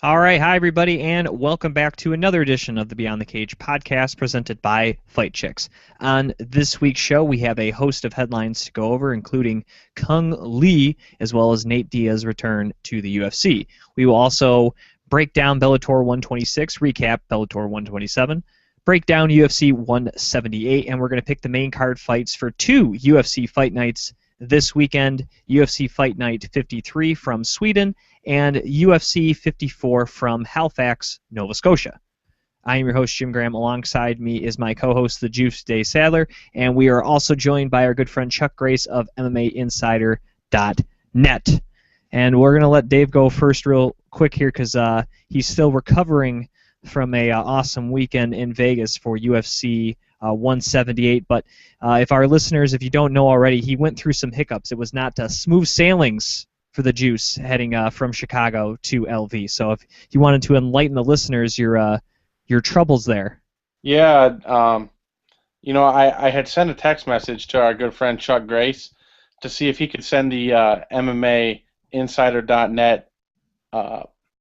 All right, hi everybody, and welcome back to another edition of the Beyond the Cage podcast presented by Fight Chicks. On this week's show, we have a host of headlines to go over, including Kung Lee as well as Nate Diaz's return to the UFC. We will also break down Bellator 126, recap Bellator 127, break down UFC 178, and we're going to pick the main card fights for two UFC fight nights this weekend: UFC Fight Night 53 from Sweden and UFC 54 from Halifax, Nova Scotia. I am your host, Jim Graham. Alongside me is my co-host, the Juice Dave Sadler, and we are also joined by our good friend Chuck Grace of MMAinsider.net. And we're going to let Dave go first real quick here because he's still recovering from a awesome weekend in Vegas for UFC 178. But if our listeners, if you don't know already, he went through some hiccups. It was not smooth sailings for the Juice heading from Chicago to LV. So if you wanted to enlighten the listeners your troubles there. Yeah, I had sent a text message to our good friend Chuck Grace to see if he could send the MMAinsider.net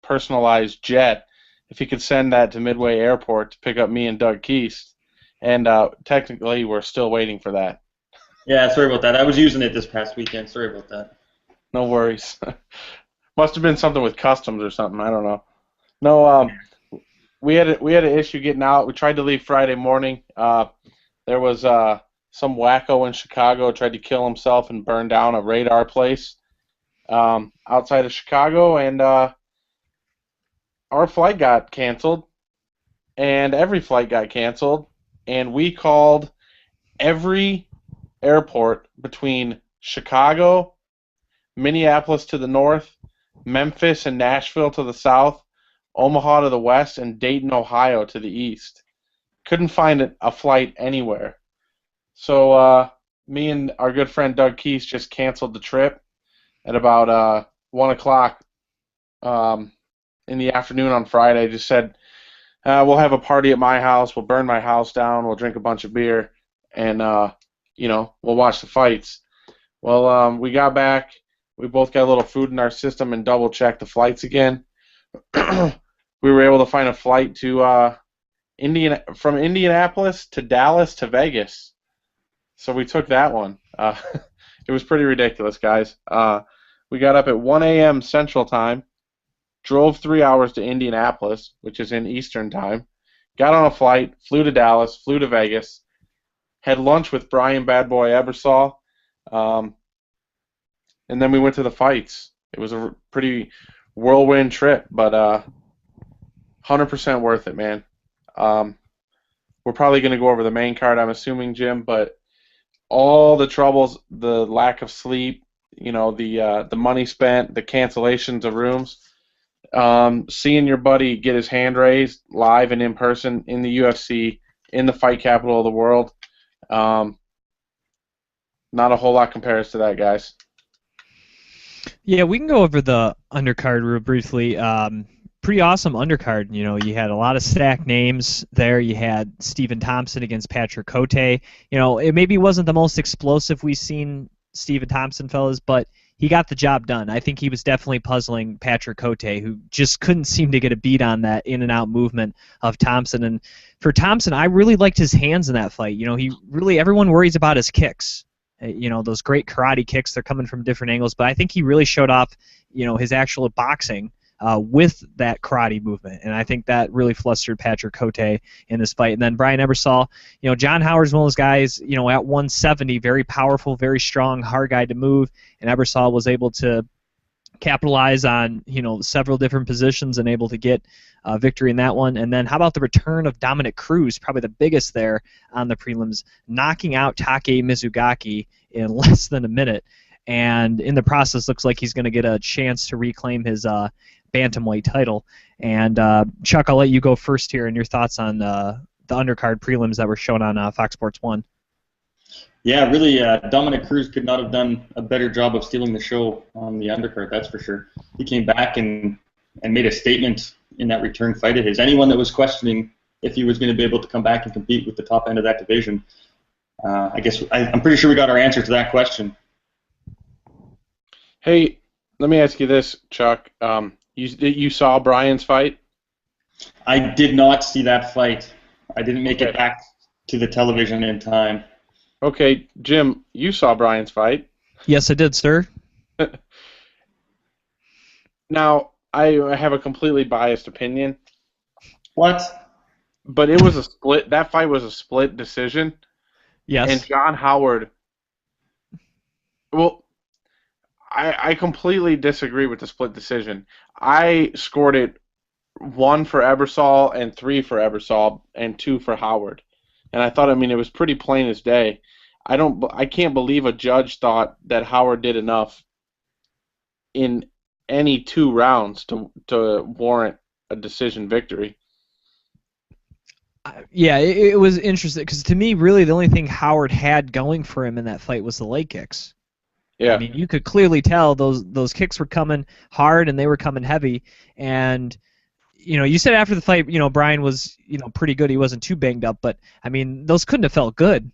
personalized jet, if he could send that to Midway Airport to pick up me and Doug Keast. And technically, we're still waiting for that. Yeah, sorry about that. I was using it this past weekend. Sorry about that. No worries. Must have been something with customs or something. I don't know. No, we had an issue getting out. We tried to leave Friday morning. There was some wacko in Chicago tried to kill himself and burn down a radar place outside of Chicago, and our flight got canceled, and every flight got canceled, and we called every airport between Chicago, Minneapolis to the north, Memphis and Nashville to the south, Omaha to the west, and Dayton, Ohio to the east. Couldn't find a flight anywhere. So me and our good friend Doug Keast just canceled the trip at about 1 o'clock in the afternoon on Friday. Just said, we'll have a party at my house, we'll burn my house down, we'll drink a bunch of beer, and we'll watch the fights. Well, we got back. We both got a little food in our system and double-checked the flights again. We were able to find a flight to from Indianapolis to Dallas to Vegas. So we took that one. It was pretty ridiculous, guys. We got up at 1 a.m. Central Time, drove 3 hours to Indianapolis, which is in Eastern Time, got on a flight, flew to Dallas, flew to Vegas, had lunch with Brian Bad Boy Ebersol, and then we went to the fights. It was a pretty whirlwind trip, but 100% worth it, man. We're probably going to go over the main card, I'm assuming, Jim, but all the troubles, the lack of sleep, the money spent, the cancellations of rooms, seeing your buddy get his hand raised live and in person in the UFC, in the fight capital of the world, not a whole lot compares to that, guys. Yeah, we can go over the undercard real briefly. Pretty awesome undercard. You had a lot of stacked names there. You had Stephen Thompson against Patrick Cote. It maybe wasn't the most explosive we've seen Stephen Thompson, fellas, but he got the job done. I think he was definitely puzzling Patrick Cote, who just couldn't seem to get a beat on that in-and-out movement of Thompson. And for Thompson, I really liked his hands in that fight. Everyone worries about his kicks. Those great karate kicks, they're coming from different angles, but I think he really showed off, his actual boxing with that karate movement, and I think that really flustered Patrick Cote in this fight. And then Brian Ebersol, John Howard's one of those guys, at 170, very powerful, very strong, hard guy to move, and Ebersol was able to capitalize on several different positions and able to get victory in that one. And then how about the return of Dominic Cruz, probably the biggest there on the prelims, knocking out Take Mizugaki in less than a minute, and in the process looks like he's going to get a chance to reclaim his bantamweight title. And Chuck, I'll let you go first here and your thoughts on the undercard prelims that were shown on Fox Sports 1. Yeah, really, Dominic Cruz could not have done a better job of stealing the show on the undercard, that's for sure. He came back and made a statement in that return fight of his. Anyone that was questioning if he was going to be able to come back and compete with the top end of that division, I'm pretty sure we got our answer to that question. Hey, let me ask you this, Chuck. You saw Brian's fight? I did not see that fight. I didn't make Okay. it back to the television in time. Okay, Jim, you saw Brian's fight. Yes, I did, sir. Now, I have a completely biased opinion, What? but it was a split. That fight was a split decision, and Yes. John Howard. Well, I completely disagree with the split decision. I scored it 1 for Ebersol and 3 for Ebersol and 2 for Howard, and I thought, I mean, it was pretty plain as day. I can't believe a judge thought that Howard did enough in any 2 rounds to warrant a decision victory. Yeah, it was interesting because to me, really, the only thing Howard had going for him in that fight was the leg kicks. Yeah. I mean, you could clearly tell those kicks were coming hard and they were coming heavy. And you said after the fight, Brian was pretty good. He wasn't too banged up, but I mean, those couldn't have felt good.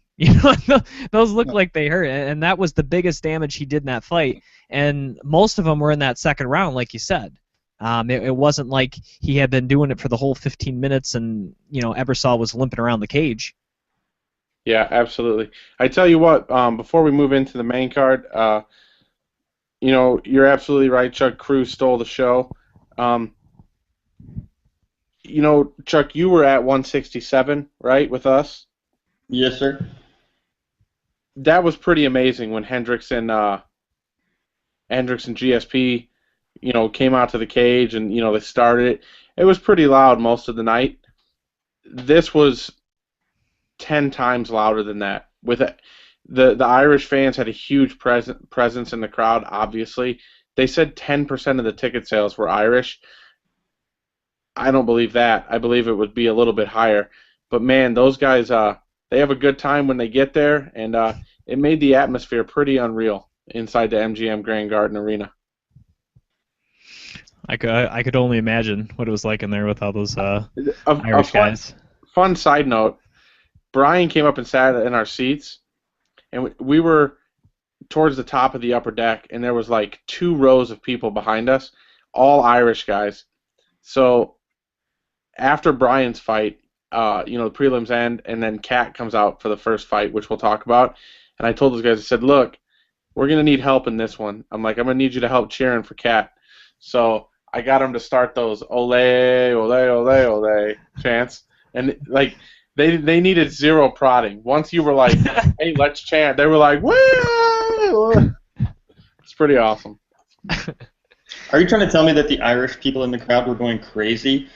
Those looked like they hurt, and that was the biggest damage he did in that fight. And most of them were in that second round, like you said. It wasn't like he had been doing it for the whole 15 minutes and, Ebersol was limping around the cage. Yeah, absolutely. I tell you what, before we move into the main card, you're absolutely right. Chuck Cruz stole the show. Chuck, you were at 167, right, with us? Yes, sir. That was pretty amazing when Hendricks and GSP, came out to the cage and they started it. It was pretty loud most of the night. This was 10 times louder than that. With it, the Irish fans had a huge presence in the crowd. Obviously, they said 10% of the ticket sales were Irish. I don't believe that. I believe it would be a little bit higher. But man, those guys, they have a good time when they get there, and it made the atmosphere pretty unreal inside the MGM Grand Garden Arena. I could only imagine what it was like in there with all those fun, Irish guys. Fun side note, Brian came up and sat in our seats, and we were towards the top of the upper deck, and there was like 2 rows of people behind us, all Irish guys. So after Brian's fight, the prelims end, and then Kat comes out for the first fight, which we'll talk about. And I told those guys, I said, look, we're going to need help in this one. I'm going to need you to help cheering for Kat. So I got them to start those ole, ole, ole, ole chants. And, they needed 0 prodding. Once you were like, hey, let's chant, they were like, woo! It's pretty awesome. Are you trying to tell me that the Irish people in the crowd were going crazy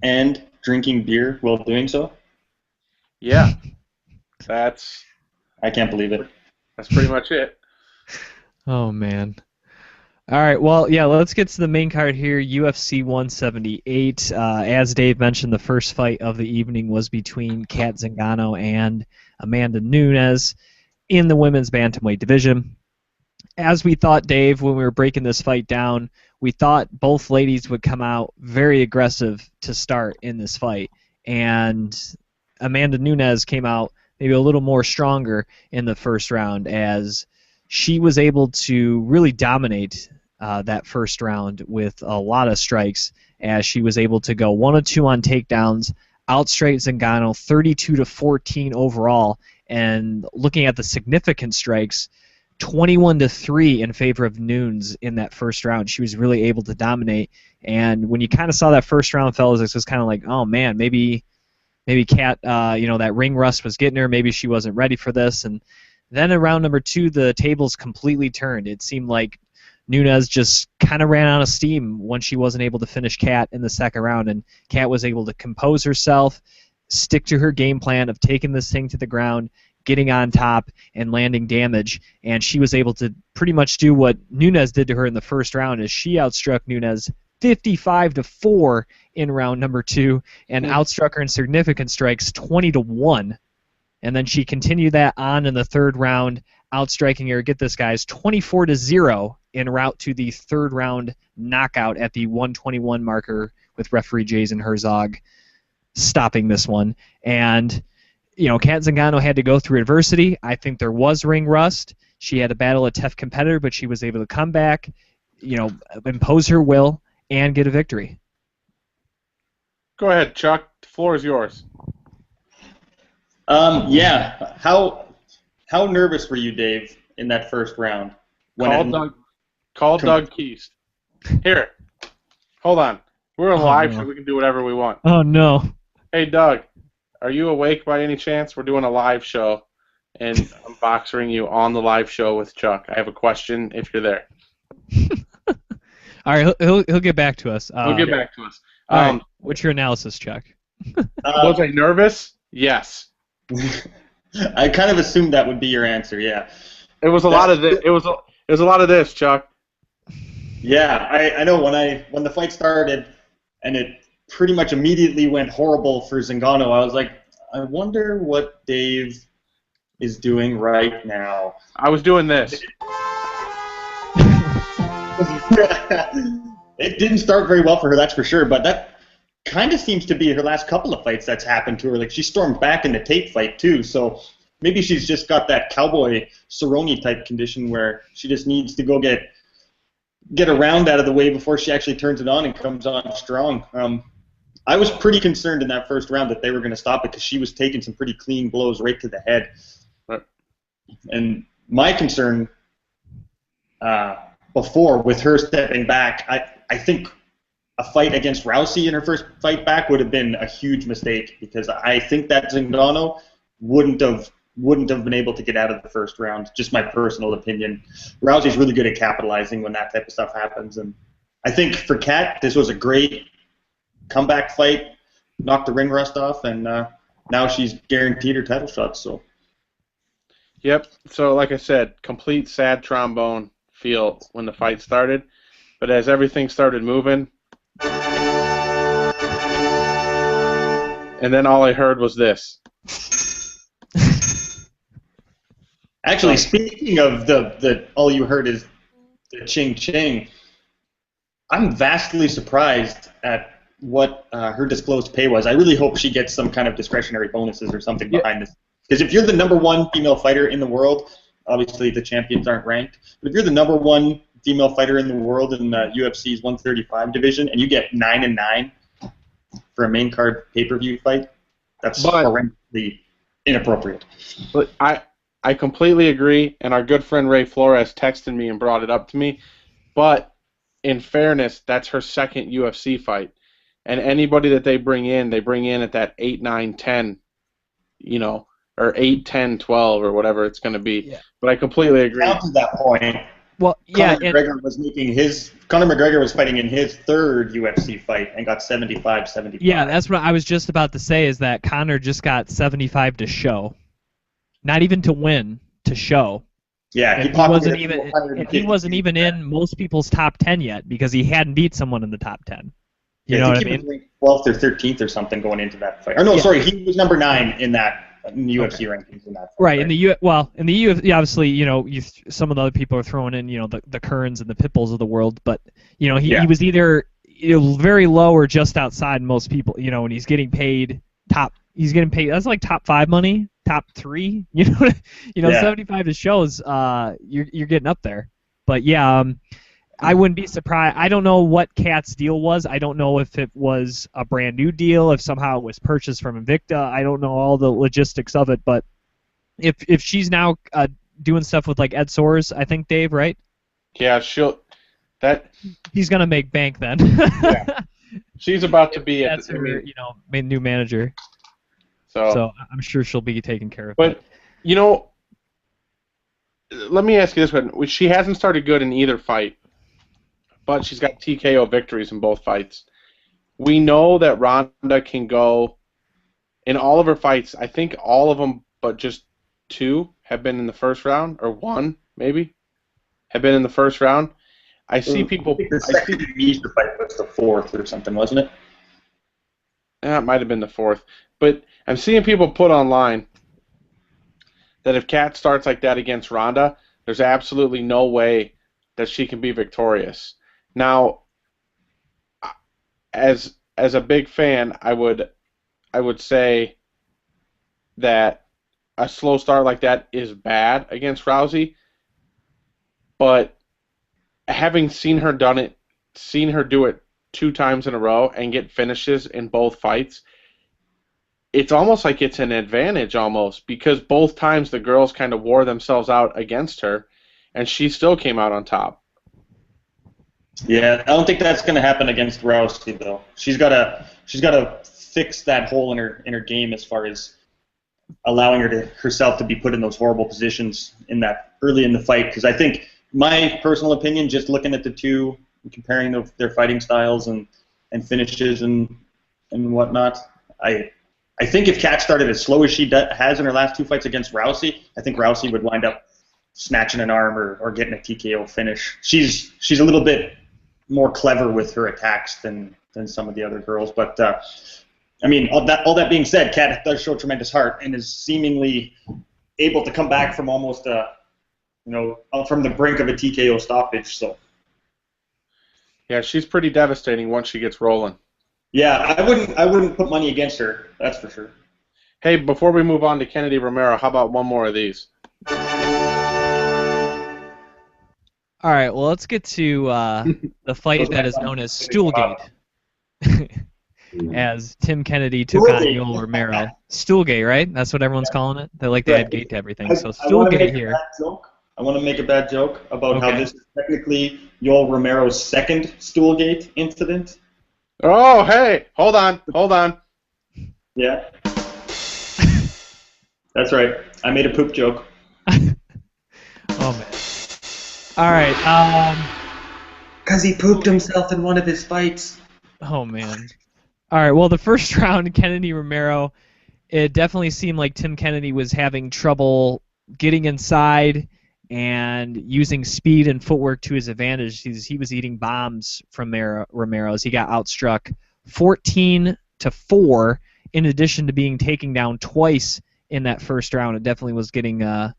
and drinking beer while doing so? Yeah. I can't believe it. That's pretty much it. Oh, man. All right, well, yeah, let's get to the main card here, UFC 178. As Dave mentioned, the first fight of the evening was between Kat Zingano and Amanda Nunes in the women's bantamweight division. As we thought, Dave, when we were breaking this fight down, we thought both ladies would come out very aggressive to start in this fight. And Amanda Nunes came out maybe a little more stronger in the first round as she was able to really dominate that first round with a lot of strikes as she was able to go 1 of 2 on takedowns, outstrike Zingano 32-14 overall, and looking at the significant strikes, 21-3 in favor of Nunes in that first round. She was really able to dominate, and when you kind of saw that first round, fellas, it was kind of like, oh man, maybe Kat, that ring rust was getting her. Maybe she wasn't ready for this. And then in round number 2, the tables completely turned. It seemed like Nunes just kind of ran out of steam when she wasn't able to finish Kat in the second round, and Kat was able to compose herself, stick to her game plan of taking this thing to the ground, getting on top, and landing damage, and she was able to pretty much do what Nunes did to her in the first round, as she outstruck Nunes 55-4 in round number 2, and outstruck her in significant strikes 20-1. And then she continued that on in the third round, outstriking her, get this guys, 24-0 en route to the third round knockout at the 121 marker with referee Jason Herzog stopping this one. And, Kat Zingano had to go through adversity. I think there was ring rust. She had to battle a tough competitor, but she was able to come back, impose her will, and get a victory. Go ahead, Chuck. The floor is yours. Yeah. How nervous were you, Dave, in that first round? Call Doug Keast. Here. Hold on. We're on live, so we can do whatever we want. Oh, no. Hey, Doug, are you awake by any chance? We're doing a live show, and I'm boxing you on the live show with Chuck. I have a question if you're there. All right, he'll get back to us. He'll get back to us. All right, what's your analysis, Chuck? Was I nervous? Yes. I kind of assumed that would be your answer. Yeah. It was a lot of this. It was a lot of this, Chuck. Yeah, I know when the fight started, and it pretty much immediately went horrible for Zingano. I was like, I wonder what Dave is doing right now. I was doing this. It didn't start very well for her, that's for sure, but that kind of seems to be her last couple of fights that's happened to her. Like, she stormed back in the tape fight, too, so maybe she's just got that cowboy Cerrone type condition where she just needs to go get a round out of the way before she actually turns it on and comes on strong. I was pretty concerned in that first round that they were going to stop it because she was taking some pretty clean blows right to the head. Right. And my concern before, with her stepping back, I think a fight against Rousey in her first fight back would have been a huge mistake because I think that Zingano wouldn't have been able to get out of the first round. Just my personal opinion. Rousey's really good at capitalizing when that type of stuff happens, and I think for Kat, this was a great comeback fight, knocked the ring rust off, and now she's guaranteed her title shot. So. Yep. So, like I said, complete sad trombone feel when the fight started, but as everything started moving, and then all I heard was this. Actually, speaking of the all you heard is the ching ching, I'm vastly surprised at what her disclosed pay was. I really hope she gets some kind of discretionary bonuses or something behind this. Because if you're the #1 female fighter in the world, obviously the champions aren't ranked, but if you're the #1 female fighter in the world in the UFC's 135 division and you get 9-9 for a main card pay-per-view fight, that's horrendously inappropriate. But I completely agree, and our good friend Ray Flores texted me and brought it up to me. But in fairness, that's her second UFC fight, and anybody that they bring in at that 8, 9, 10, or 8, 10, 12, or whatever it's going to be. Yeah. But I completely agree. Down to that point, well, yeah, Conor McGregor was fighting in his third UFC fight and got 75-75. Yeah, that's what I was just about to say. Is that Conor just got 75 to show. Not even to win, to show. Yeah, he wasn't even in most people's top 10 yet because he hadn't beat someone in the top 10. You know what I mean? He was 12th or 13th or something going into that fight. Or no, sorry, he was number 9 in the UFC rankings in that fight. Right, in the UFC, obviously, some of the other people are throwing in, the Kerns and the Pitbulls of the world, but he was either very low or just outside most people. And he's getting paid top. He's getting paid. That's like top 5 money. Top 3, 75 to shows, you're getting up there. But yeah, I wouldn't be surprised. I don't know what Kat's deal was. I don't know if it was a brand new deal, if somehow it was purchased from Invicta. I don't know all the logistics of it. But if she's now doing stuff with like Ed Soares, I think, Dave, right? Yeah, he's gonna make bank then. Yeah. She's about to be that's her, new manager. So I'm sure she'll be taken care of. But, let me ask you this one. She hasn't started good in either fight, but she's got TKO victories in both fights. We know that Ronda can go in all of her fights. I think all of them but just 2 have been in the first round, or 1 maybe, have been in the first round. I see people... The second Misha fight was the 4th or something, wasn't it? It might have been the 4th. But I'm seeing people put online that if Kat starts like that against Ronda, there's absolutely no way that she can be victorious. Now, as a big fan, I would say that a slow start like that is bad against Rousey. But having seen her do it 2 times in a row and get finishes in both fights, it's almost like it's an advantage almost, because both times the girls kind of wore themselves out against her, and she still came out on top. Yeah, I don't think that's going to happen against Rousey though. She's got to fix that hole in her game as far as allowing herself to be put in those horrible positions in that early in the fight. Because I think, my personal opinion, just looking at the two, comparing their fighting styles and finishes and whatnot, I think if Kat started as slow as she has in her last 2 fights against Rousey, I think Rousey would wind up snatching an arm or getting a TKO finish. She's a little bit more clever with her attacks than some of the other girls. But I mean, all that being said, Kat does show tremendous heart and is seemingly able to come back from almost from the brink of a TKO stoppage. So yeah, she's pretty devastating once she gets rolling. Yeah, I wouldn't put money against her. That's for sure. Hey, before we move on to Kennedy Romero, how about one more of these? All right, well, let's get to the fight that is known as Stoolgate, as Tim Kennedy took on Yoel Romero. Stoolgate, right? That's what everyone's calling it? They like to add gate to everything. So Stoolgate here. I want to make a bad joke about how this is technically Yoel Romero's second Stoolgate incident. Oh, hey, hold on. Yeah. That's right. I made a poop joke. Oh, man. All right. Because he pooped himself in one of his fights. Oh, man. All right, well, the first round, Kennedy Romero, it definitely seemed like Tim Kennedy was having trouble getting inside and using speed and footwork to his advantage. He was eating bombs from Romero as he got outstruck 14-4, in addition to being taken down twice in that first round. It definitely was getting the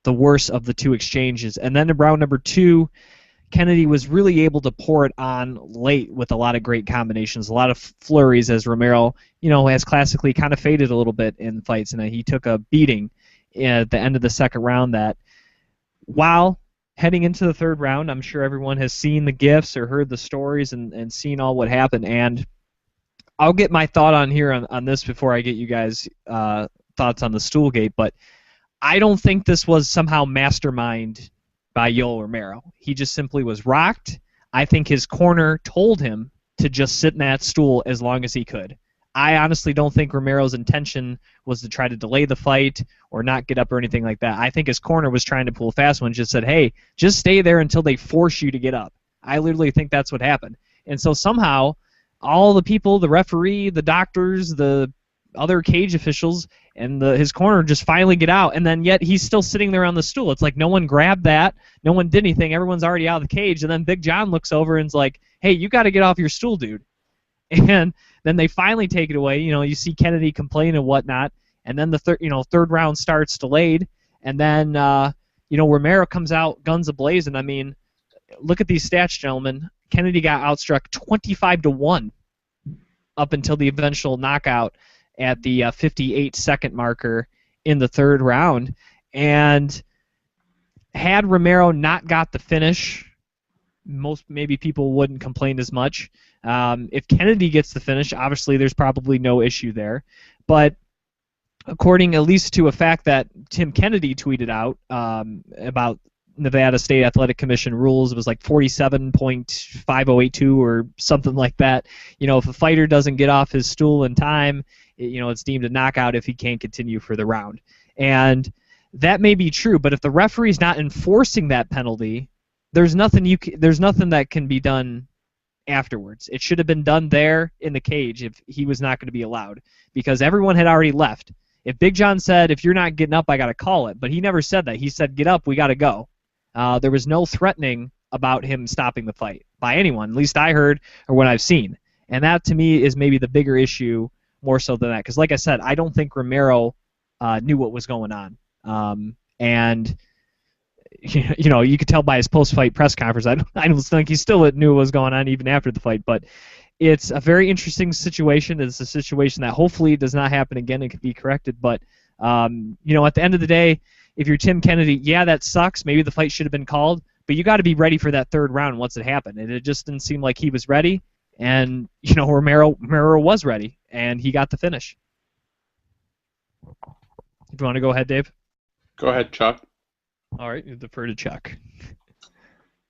worst of the two exchanges. And then in round number 2, Kennedy was really able to pour it on late with a lot of great combinations, a lot of flurries, as Romero, has classically kind of faded a little bit in fights, and he took a beating at the end of the second round that, while heading into the third round, I'm sure everyone has seen the GIFs or heard the stories and seen all what happened. And I'll get my thought on here on this before I get you guys' thoughts on the Stoolgate, but I don't think this was somehow masterminded by Yoel Romero. He just simply was rocked. I think his corner told him to just sit in that stool as long as he could. I honestly don't think Romero's intention was to try to delay the fight or not get up or anything like that. I think his corner was trying to pull a fast one, just said, hey, just stay there until they force you to get up. I literally think that's what happened. And so somehow all the people, the referee, the doctors, the other cage officials, and his corner just finally get out, and then yet he's still sitting there on the stool. It's like no one grabbed that, no one did anything, everyone's already out of the cage, and then Big John looks over and is like, hey, you got to get off your stool, dude. And then they finally take it away. You see Kennedy complain and whatnot, and then the third round starts delayed, and then Romero comes out guns ablazing. I mean, look at these stats, gentlemen. Kennedy got outstruck 25-1 up until the eventual knockout at the 58-second marker in the third round. And had Romero not got the finish, maybe people wouldn't complain as much. If Kennedy gets the finish, obviously there's probably no issue there. But according at least to a fact that Tim Kennedy tweeted out about Nevada State Athletic Commission rules, it was like 47.5082 or something like that. If a fighter doesn't get off his stool in time, it's deemed a knockout if he can't continue for the round. And that may be true, but if the referee's not enforcing that penalty, there's nothing that can be done afterwards. It should have been done there in the cage if he was not going to be allowed, because everyone had already left. If Big John said, if you're not getting up, I got to call it, but he never said that. He said, get up, we got to go. There was no threatening about him stopping the fight by anyone, at least I heard or what I've seen. And that, to me, is maybe the bigger issue more so than that, because like I said, I don't think Romero knew what was going on. And you could tell by his post-fight press conference, I don't think he still knew what was going on even after the fight. But it's a very interesting situation. It's a situation that hopefully does not happen again and can be corrected. But at the end of the day, if you're Tim Kennedy, yeah, that sucks. Maybe the fight should have been called. But you got to be ready for that third round once it happened. And it just didn't seem like he was ready. And, Romero was ready, and he got the finish. If you want to go ahead, Dave. Go ahead, Chuck. All right, you defer to Chuck.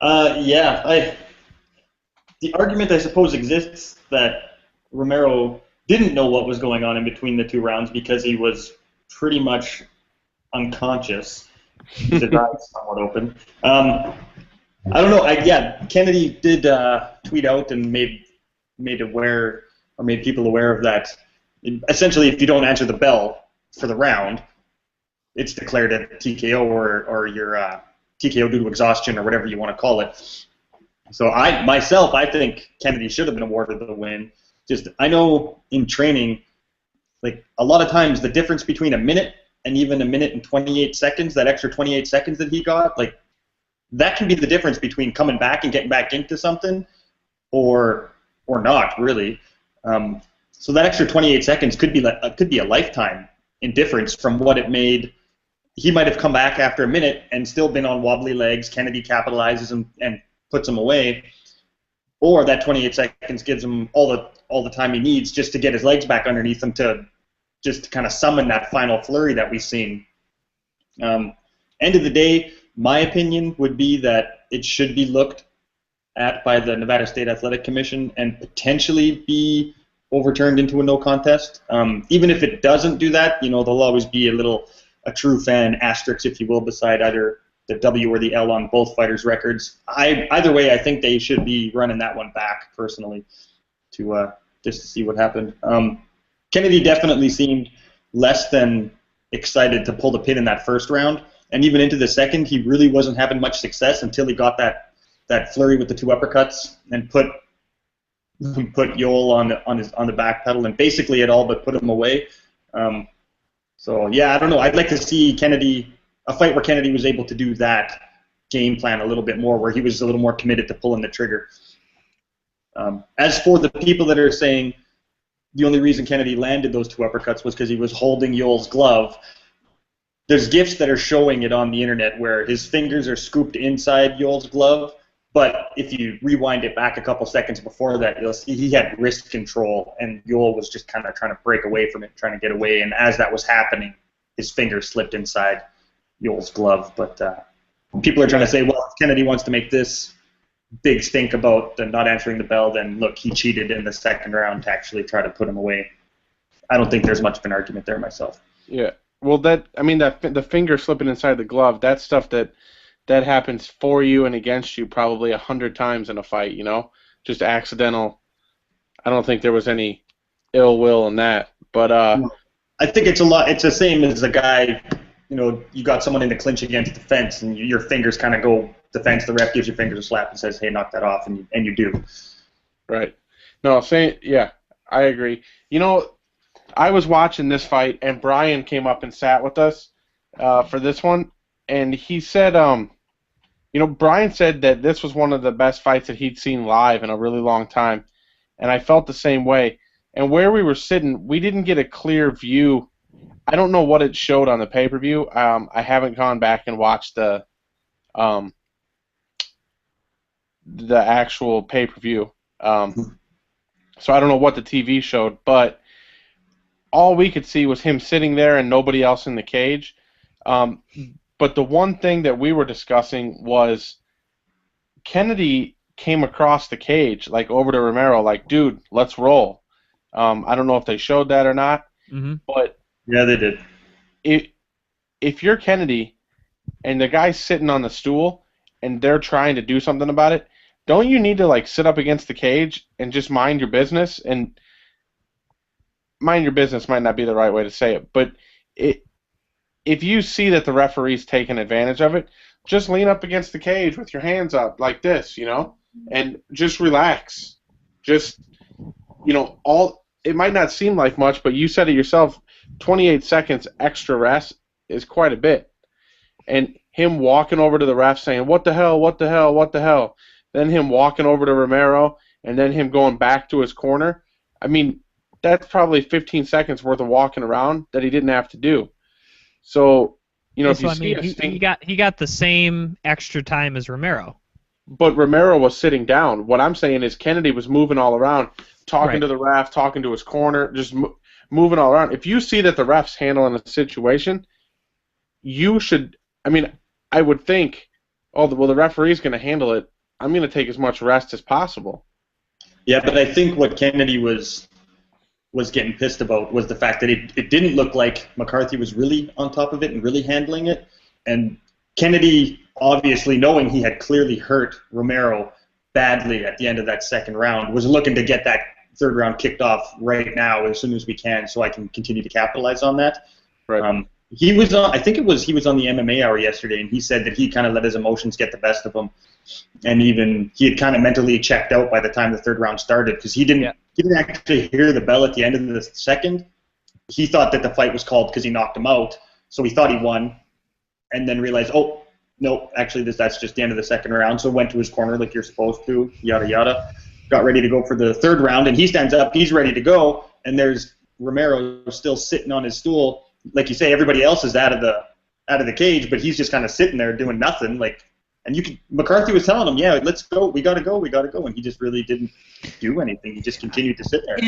The argument, I suppose, exists that Romero didn't know what was going on in between the two rounds because he was pretty much unconscious. His eyes somewhat open. I don't know. Kennedy did tweet out and made people aware of that. Essentially, if you don't answer the bell for the round, it's declared a TKO or your TKO due to exhaustion or whatever you want to call it. So I think Kennedy should have been awarded the win. I know in training, like a lot of times the difference between a minute and even a minute and 28 seconds, that extra 28 seconds that he got, like that can be the difference between coming back and getting back into something or not really. So that extra 28 seconds could be a lifetime in difference from what it made. He might have come back after a minute and still been on wobbly legs. Kennedy capitalizes him and puts him away, or that 28 seconds gives him all the time he needs just to get his legs back underneath him to kind of summon that final flurry that we've seen. End of the day, my opinion would be that it should be looked at by the Nevada State Athletic Commission and potentially be overturned into a no contest. Even if it doesn't do that, there'll always be a true fan asterisk, if you will, beside either the W or the L on both fighters' records. Either way, I think they should be running that one back personally to just to see what happened. Kennedy definitely seemed less than excited to pull the pin in that first round, and even into the second, he really wasn't having much success until he got that flurry with the two uppercuts and put Yoel on the back pedal and basically it all but put him away. So yeah, I don't know. I'd like to see a fight where Kennedy was able to do that game plan a little bit more, where he was a little more committed to pulling the trigger. As for the people that are saying the only reason Kennedy landed those two uppercuts was because he was holding Yoel's glove, there's GIFs that are showing it on the internet where his fingers are scooped inside Yoel's glove, but if you rewind it back a couple seconds before that, you'll see he had wrist control, and Yoel was just kind of trying to break away from it, trying to get away, and as that was happening, his fingers slipped inside Yoel's glove. But people are trying to say, well, if Kennedy wants to make this big stink about the not answering the bell, then look, he cheated in the second round to actually try to put him away. I don't think there's much of an argument there myself. Yeah. Well, the finger slipping inside the glove, that's stuff that happens for you and against you probably 100 times in a fight, just accidental. I don't think there was any ill will in that, but I think it's the same as a guy, you got someone in the clinch against the fence and your fingers kind of go the fence, the ref gives your fingers a slap and says, hey, knock that off, and you do. Right. No, I agree. I was watching this fight, and Brian came up and sat with us for this one, and he said, Brian said that this was one of the best fights that he'd seen live in a really long time, and I felt the same way. And where we were sitting, we didn't get a clear view. I don't know what it showed on the pay-per-view. I haven't gone back and watched the actual pay-per-view. So I don't know what the TV showed, but all we could see was him sitting there and nobody else in the cage. But the one thing that we were discussing was Kennedy came across the cage, like over to Romero, like, dude, let's roll. I don't know if they showed that or not, but yeah, they did. If you're Kennedy and the guy's sitting on the stool and they're trying to do something about it, don't you need to sit up against the cage and just mind your business? And mind your business might not be the right way to say it, but if you see that the referee's taking advantage of it, just lean up against the cage with your hands up like this, and just relax. Just, it might not seem like much, but you said it yourself, 28 seconds extra rest is quite a bit. And him walking over to the ref saying, what the hell, what the hell, what the hell, then him walking over to Romero, and then him going back to his corner, I mean, that's probably 15 seconds worth of walking around that he didn't have to do. So, You know, Yeah, if so you I see mean, a stink, he got the same extra time as Romero. but Romero was sitting down. What I'm saying is Kennedy was moving all around, talking Right. to the ref, talking to his corner, just moving all around. If you see that the ref's handling a situation, you should. I mean, I would think, oh, well, the referee's going to handle it. I'm going to take as much rest as possible. Yeah, but I think what Kennedy was getting pissed about was the fact that it didn't look like McCarthy was really on top of it and really handling it. And Kennedy, obviously knowing he had clearly hurt Romero badly at the end of that second round, was looking to get that third round kicked off right now as soon as we can so I can continue to capitalize on that. Right. He was on, I think he was on the MMA Hour yesterday, and he said that he kind of let his emotions get the best of him. And even he had kind of mentally checked out by the time the third round started because he didn't actually hear the bell at the end of the second. He thought that the fight was called because he knocked him out, so he thought he won, and then realized, oh, no, actually that's just the end of the second round. So went to his corner like you're supposed to, yada yada. Got ready to go for the third round, and he stands up, he's ready to go, and there's Romero still sitting on his stool. Like you say, everybody else is out of the cage, but he's just kind of sitting there doing nothing. And McCarthy was telling him, yeah, let's go, we gotta go, and he just really didn't do anything. He just continued to sit there.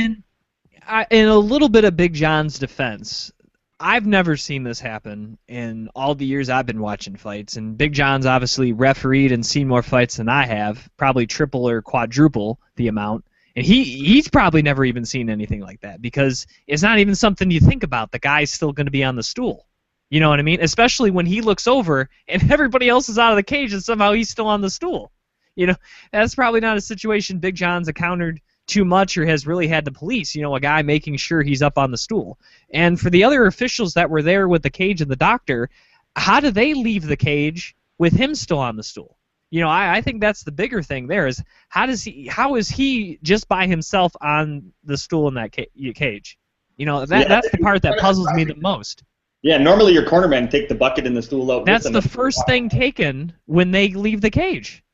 In a little bit of Big John's defense, I've never seen this happen in all the years I've been watching fights, and Big John's obviously refereed and seen more fights than I have, probably triple or quadruple the amount. And he's probably never even seen anything like that because it's not even something you think about. The guy's still going to be on the stool. You know what I mean? Especially when he looks over and everybody else is out of the cage and somehow he's still on the stool. You know, that's probably not a situation Big John's encountered too much or has really had to police, you know, a guy making sure he's up on the stool. And for the other officials that were there with the cage and the doctor, how do they leave the cage with him still on the stool? You know, I think that's the bigger thing there is how is he just by himself on the stool in that cage? You know, that's the part that puzzles me the most. Yeah, normally your cornermen take the bucket and the stool out. That's the first thing taken when they leave the cage.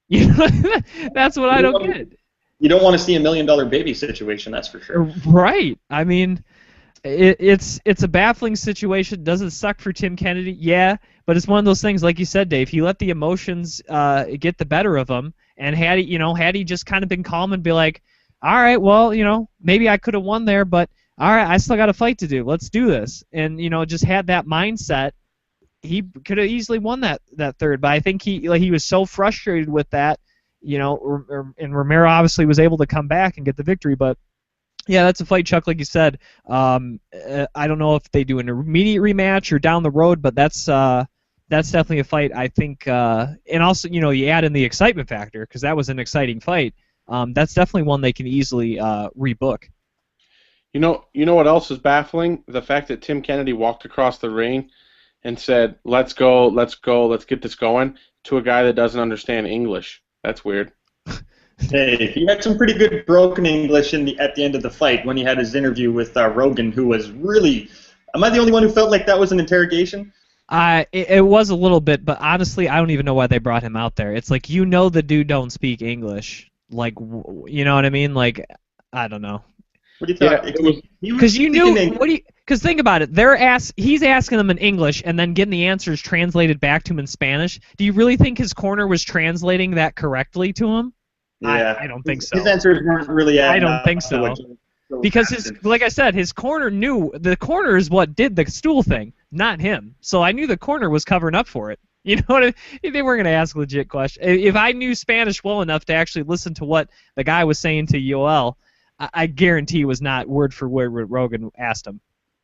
You know, that's what I don't get. You don't want to see $1 million baby situation, that's for sure. Right. I mean, it's a baffling situation. Does it suck for Tim Kennedy? Yeah, but it's one of those things, like you said, Dave. He let the emotions get the better of him, and had he just kind of been calm and be like, all right, well, you know, maybe I could have won there, but all right, I still got a fight to do. Let's do this, and you know, just had that mindset. He could have easily won that third, but I think he was so frustrated with that, you know, and Romero obviously was able to come back and get the victory, but. Yeah, that's a fight, Chuck, like you said. I don't know if they do an immediate rematch or down the road, but that's definitely a fight, I think. And also, you know, you add in the excitement factor because that was an exciting fight. That's definitely one they can easily rebook. You know what else is baffling? The fact that Tim Kennedy walked across the ring and said, let's go, let's get this going, to a guy that doesn't understand English. That's weird. Hey, he had some pretty good broken English at the end of the fight when he had his interview with Rogan, who was really... Am I the only one who felt like that was an interrogation? It was a little bit, but honestly, I don't even know why they brought him out there. It's like, you know, the dude don't speak English. Like, you know what I mean? Like, I don't know. What do you think? Because you knew... Because think about it. He's asking them in English and then getting the answers translated back to him in Spanish. Do you really think his corner was translating that correctly to him? Yeah, I don't think so. His answers weren't really. I don't think so. Because like I said, his corner knew the corner is what did the stool thing, not him. So I knew the corner was covering up for it. You know what? They weren't going to ask legit questions. If I knew Spanish well enough to actually listen to what the guy was saying to Yoel, I guarantee it was not word for word what Rogan asked him.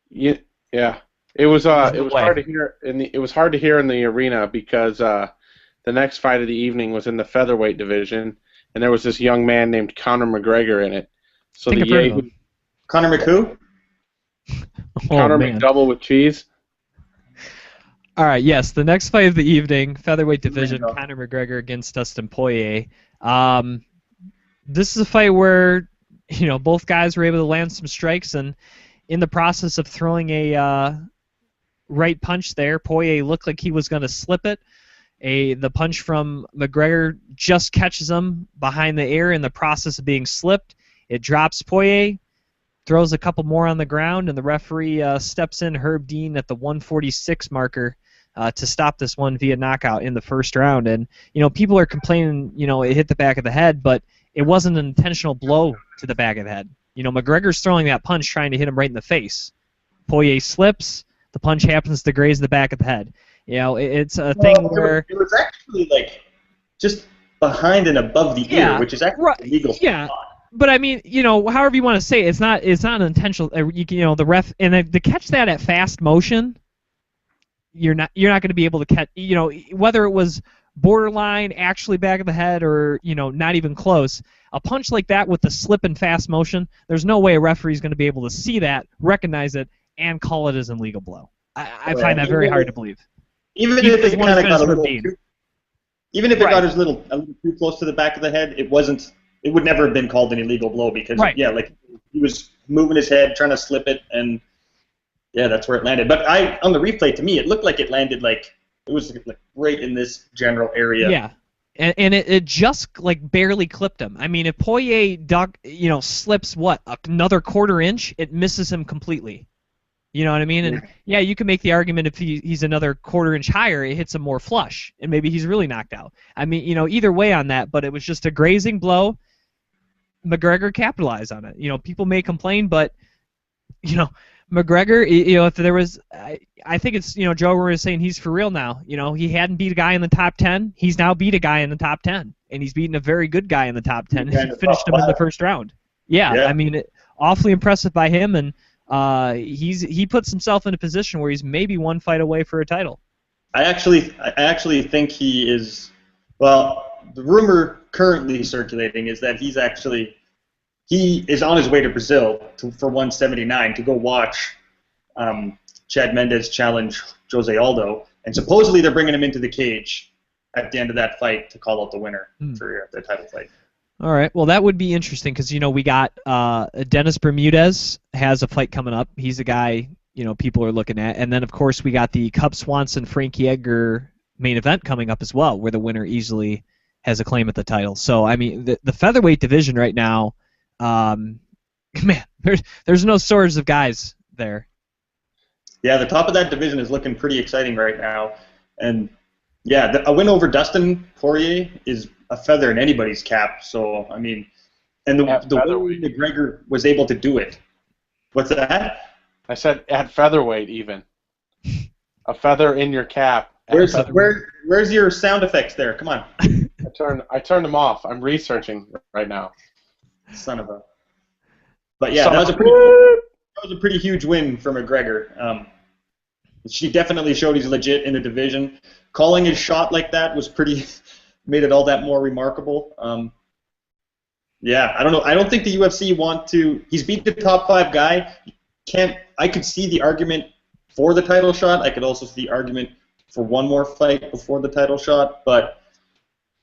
Yeah. It was hard to hear in the arena because the next fight of the evening was in the featherweight division. And there was this young man named Conor McGregor in it. So Conor McWho? Conor McDouble with cheese. All right, yes, the next fight of the evening, featherweight division, Conor McGregor against Dustin Poirier. This is a fight where, you know, both guys were able to land some strikes, and in the process of throwing a right punch there, Poirier looked like he was going to slip it. The punch from McGregor just catches him behind the ear in the process of being slipped. It drops Poirier. throws a couple more on the ground, and the referee steps in, Herb Dean, at the 146 marker to stop this one via knockout in the first round. And, people are complaining, it hit the back of the head, but it wasn't an intentional blow to the back of the head. McGregor's throwing that punch trying to hit him right in the face. Poirier slips, the punch happens to graze the back of the head. It's a thing where... It was actually, just behind and above the ear, which is actually illegal. Yeah. But I mean, however you want to say it, it's not an intentional. The ref, and to catch that at fast motion, you're not going to be able to catch. Whether it was borderline, actually back of the head, or not even close. A punch like that with the slip and fast motion, there's no way a referee's going to be able to see that, recognize it, and call it as an illegal blow. I find that very hard to believe. Even if it kind of got a little, even if it got a little too close to the back of the head, it wasn't. It would never have been called an illegal blow because, he was moving his head, trying to slip it, and, that's where it landed. But on the replay, to me, it looked like it landed, it was, right in this general area. Yeah, and it just, barely clipped him. I mean, if Poirier, slips, another quarter inch, it misses him completely. You know what I mean? And, you can make the argument if he's another quarter inch higher, it hits him more flush, and maybe he's really knocked out. I mean, either way on that, but it was just a grazing blow. McGregor capitalized on it. People may complain, but McGregor, if there was, I think it's, Joe Rogan is saying he's for real now. He hadn't beat a guy in the top 10. He's now beat a guy in the top 10, and he's beaten a very good guy in the top 10. He finished him in the first round. I mean, awfully impressive by him, and he puts himself in a position where he's maybe one fight away for a title. I actually think he is. Well, the rumor currently circulating is that he is on his way to Brazil for 179 to go watch Chad Mendes challenge Jose Aldo, and supposedly they're bringing him into the cage at the end of that fight to call out the winner for the title fight. All right, well that would be interesting because we got Dennis Bermudez has a fight coming up. He's a guy people are looking at, and then of course we got the Cub Swanson Frankie Edgar main event coming up as well, where the winner easily has a claim at the title. So I mean, the featherweight division right now, man, there's no shortage of guys there. Yeah, the top of that division is looking pretty exciting right now, and a win over Dustin Poirier is a feather in anybody's cap. So I mean, and the way McGregor was able to do it. What's that? I said at featherweight even. A feather in your cap. Where's your sound effects there? Come on. I turned them off. I'm researching right now. Son of a. But yeah, that was a pretty huge win for McGregor. She definitely showed he's legit in the division. Calling his shot like that was made it all that more remarkable. I don't know. I don't think the UFC want to. He's beat the top 5 guy. I could see the argument for the title shot. I could also see the argument for one more fight before the title shot. But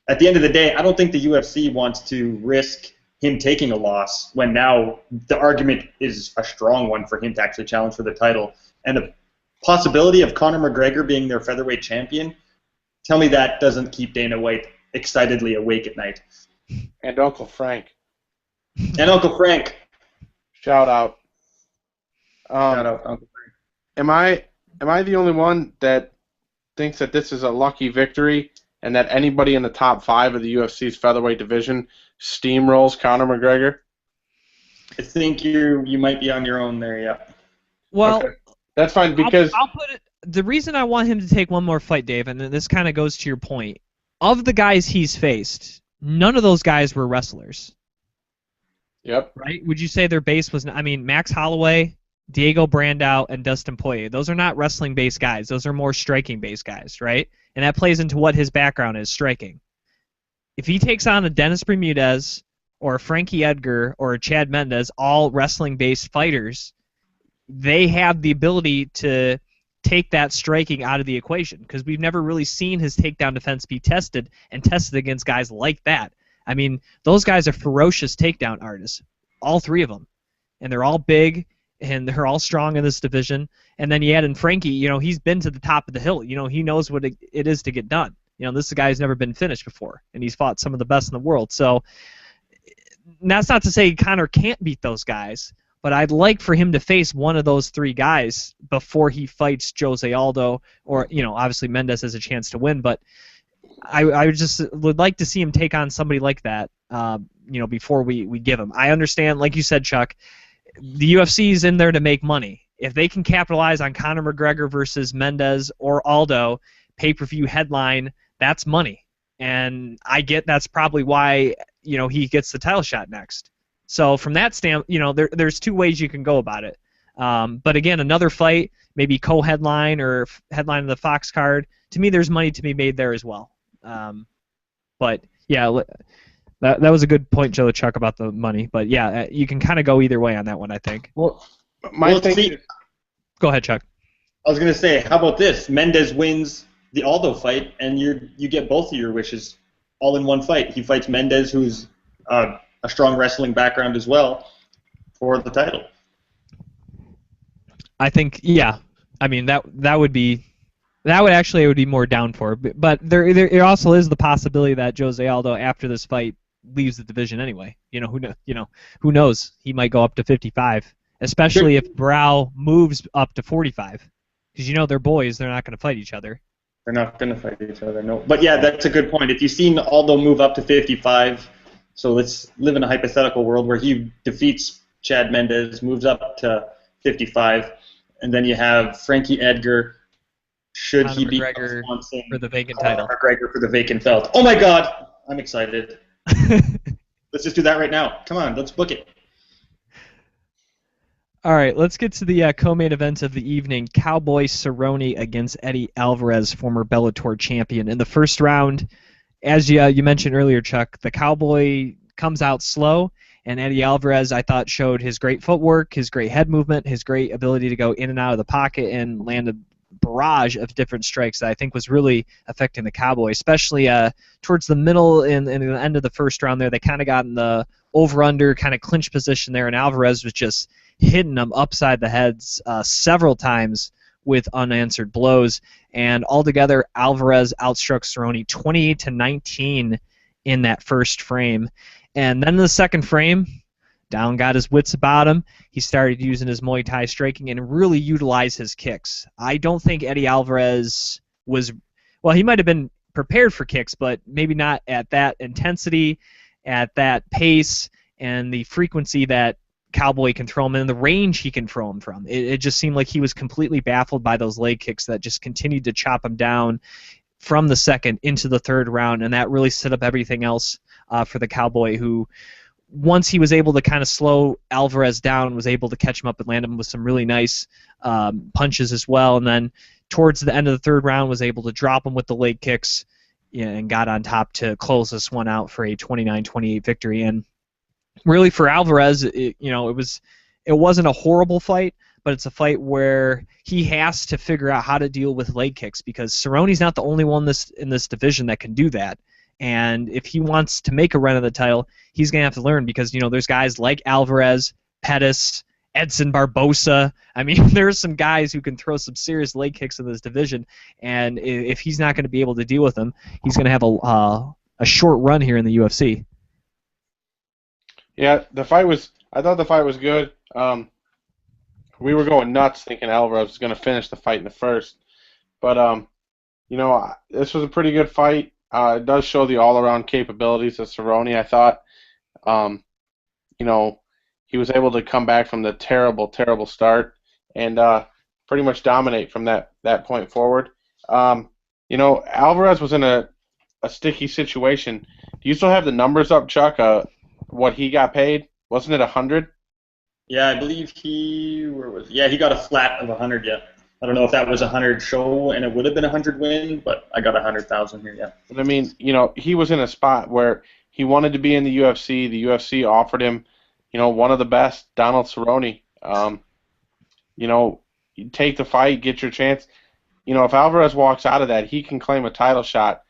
at the end of the day, I don't think the UFC wants to risk him taking a loss when now the argument is a strong one for him to actually challenge for the title. And the possibility of Conor McGregor being their featherweight champion, tell me that doesn't keep Dana White excitedly awake at night. And Uncle Frank. And Uncle Frank. Shout out. Shout out, Uncle Frank. Am I the only one that thinks that this is a lucky victory and that anybody in the top 5 of the UFC's featherweight division steamrolls Conor McGregor? I think you might be on your own there, yeah. Well, okay. That's fine because I'll put it. The reason I want him to take one more fight, Dave, and this kind of goes to your point. Of the guys he's faced, none of those guys were wrestlers. Yep. Right? Would you say their base was? I mean, Max Holloway, Diego Brandao, and Dustin Poirier. Those are not wrestling-based guys. Those are more striking-based guys, right? And that plays into what his background is, striking. If he takes on a Dennis Bermudez or a Frankie Edgar or a Chad Mendes, all wrestling-based fighters, they have the ability to take that striking out of the equation because we've never really seen his takedown defense be tested and tested against guys like that. I mean, those guys are ferocious takedown artists, all 3 of them. And they're all big, and they're all strong in this division. And then you add in Frankie, he's been to the top of the hill. He knows what it is to get done. This is a guy who's never been finished before, and he's fought some of the best in the world. So that's not to say Conor can't beat those guys, but I'd like for him to face one of those three guys before he fights Jose Aldo, or obviously Mendes has a chance to win, but I would like to see him take on somebody like that, before we give him. I understand, like you said, Chuck, the UFC's in there to make money. If they can capitalize on Conor McGregor versus Mendes or Aldo pay-per-view headline, that's money. And I get that's probably why he gets the title shot next. So from that standpoint, there's two ways you can go about it. But again, another fight, maybe co-headline or headline of the Fox card. To me, there's money to be made there as well. But yeah, that was a good point, Joe Chuck, about the money. But yeah, you can kind of go either way on that one, I think. Well, go ahead, Chuck. I was gonna say, how about this? Mendes wins the Aldo fight, and you get both of your wishes all in one fight. He fights Mendes, who's a strong wrestling background as well, for the title. I think, yeah. I mean, that would be more down for. But there also is the possibility that Jose Aldo, after this fight, leaves the division anyway. Who knows? He might go up to 55, especially if Brow moves up to 45, because they're boys. They're not going to fight each other. They're not going to fight each other, no. But yeah, that's a good point. If you've seen Aldo move up to 55, so let's live in a hypothetical world where he defeats Chad Mendes, moves up to 55, and then you have Frankie Edgar. Should Conor he beat McGregor Swanson for the vacant title? McGregor for the vacant belt. Oh my God, I'm excited. Let's just do that right now. Come on, let's book it. All right, let's get to the co-main event of the evening. Cowboy Cerrone against Eddie Alvarez, former Bellator champion. In the first round, as you mentioned earlier, Chuck, the Cowboy comes out slow, and Eddie Alvarez, I thought, showed his great footwork, his great head movement, his great ability to go in and out of the pocket and land a barrage of different strikes that I think was really affecting the Cowboy, especially towards the middle and the end of the first round there. They kind of got in the over-under kind of clinch position there, and Alvarez was just hitting them upside the heads several times with unanswered blows. And altogether, Alvarez outstruck Cerrone 28-19 in that first frame. And then in the second frame, Down got his wits about him. He started using his Muay Thai striking and really utilized his kicks. I don't think Eddie Alvarez was, well, he might have been prepared for kicks, but maybe not at that intensity, at that pace, and the frequency that Cowboy can throw him in, the range he can throw him from. It just seemed like he was completely baffled by those leg kicks that just continued to chop him down from the second into the third round, and that really set up everything else for the Cowboy, who, once he was able to kind of slow Alvarez down, was able to catch him up and land him with some really nice punches as well, and then towards the end of the third round was able to drop him with the leg kicks and got on top to close this one out for a 29-28 victory. And really, for Alvarez, it wasn't a horrible fight, but it's a fight where he has to figure out how to deal with leg kicks, because Cerrone's not the only one in this division that can do that. And if he wants to make a run of the title, he's going to have to learn, because there's guys like Alvarez, Pettis, Edson Barbosa. I mean, there's some guys who can throw some serious leg kicks in this division, and if he's not going to be able to deal with them, he's going to have a short run here in the UFC. Yeah, I thought the fight was good. We were going nuts thinking Alvarez was going to finish the fight in the first. But, this was a pretty good fight. It does show the all-around capabilities of Cerrone, I thought. He was able to come back from the terrible, terrible start and pretty much dominate from that point forward. Alvarez was in a sticky situation. Do you still have the numbers up, Chuck? What he got paid? Wasn't it 100? Yeah, I believe he got a flat of 100. Yeah, I don't know if that was 100 show and it would have been 100 win, but I got 100,000 here. Yeah. But I mean, he was in a spot where he wanted to be in the UFC. The UFC offered him, one of the best, Donald Cerrone. You take the fight, get your chance. If Alvarez walks out of that, he can claim a title shot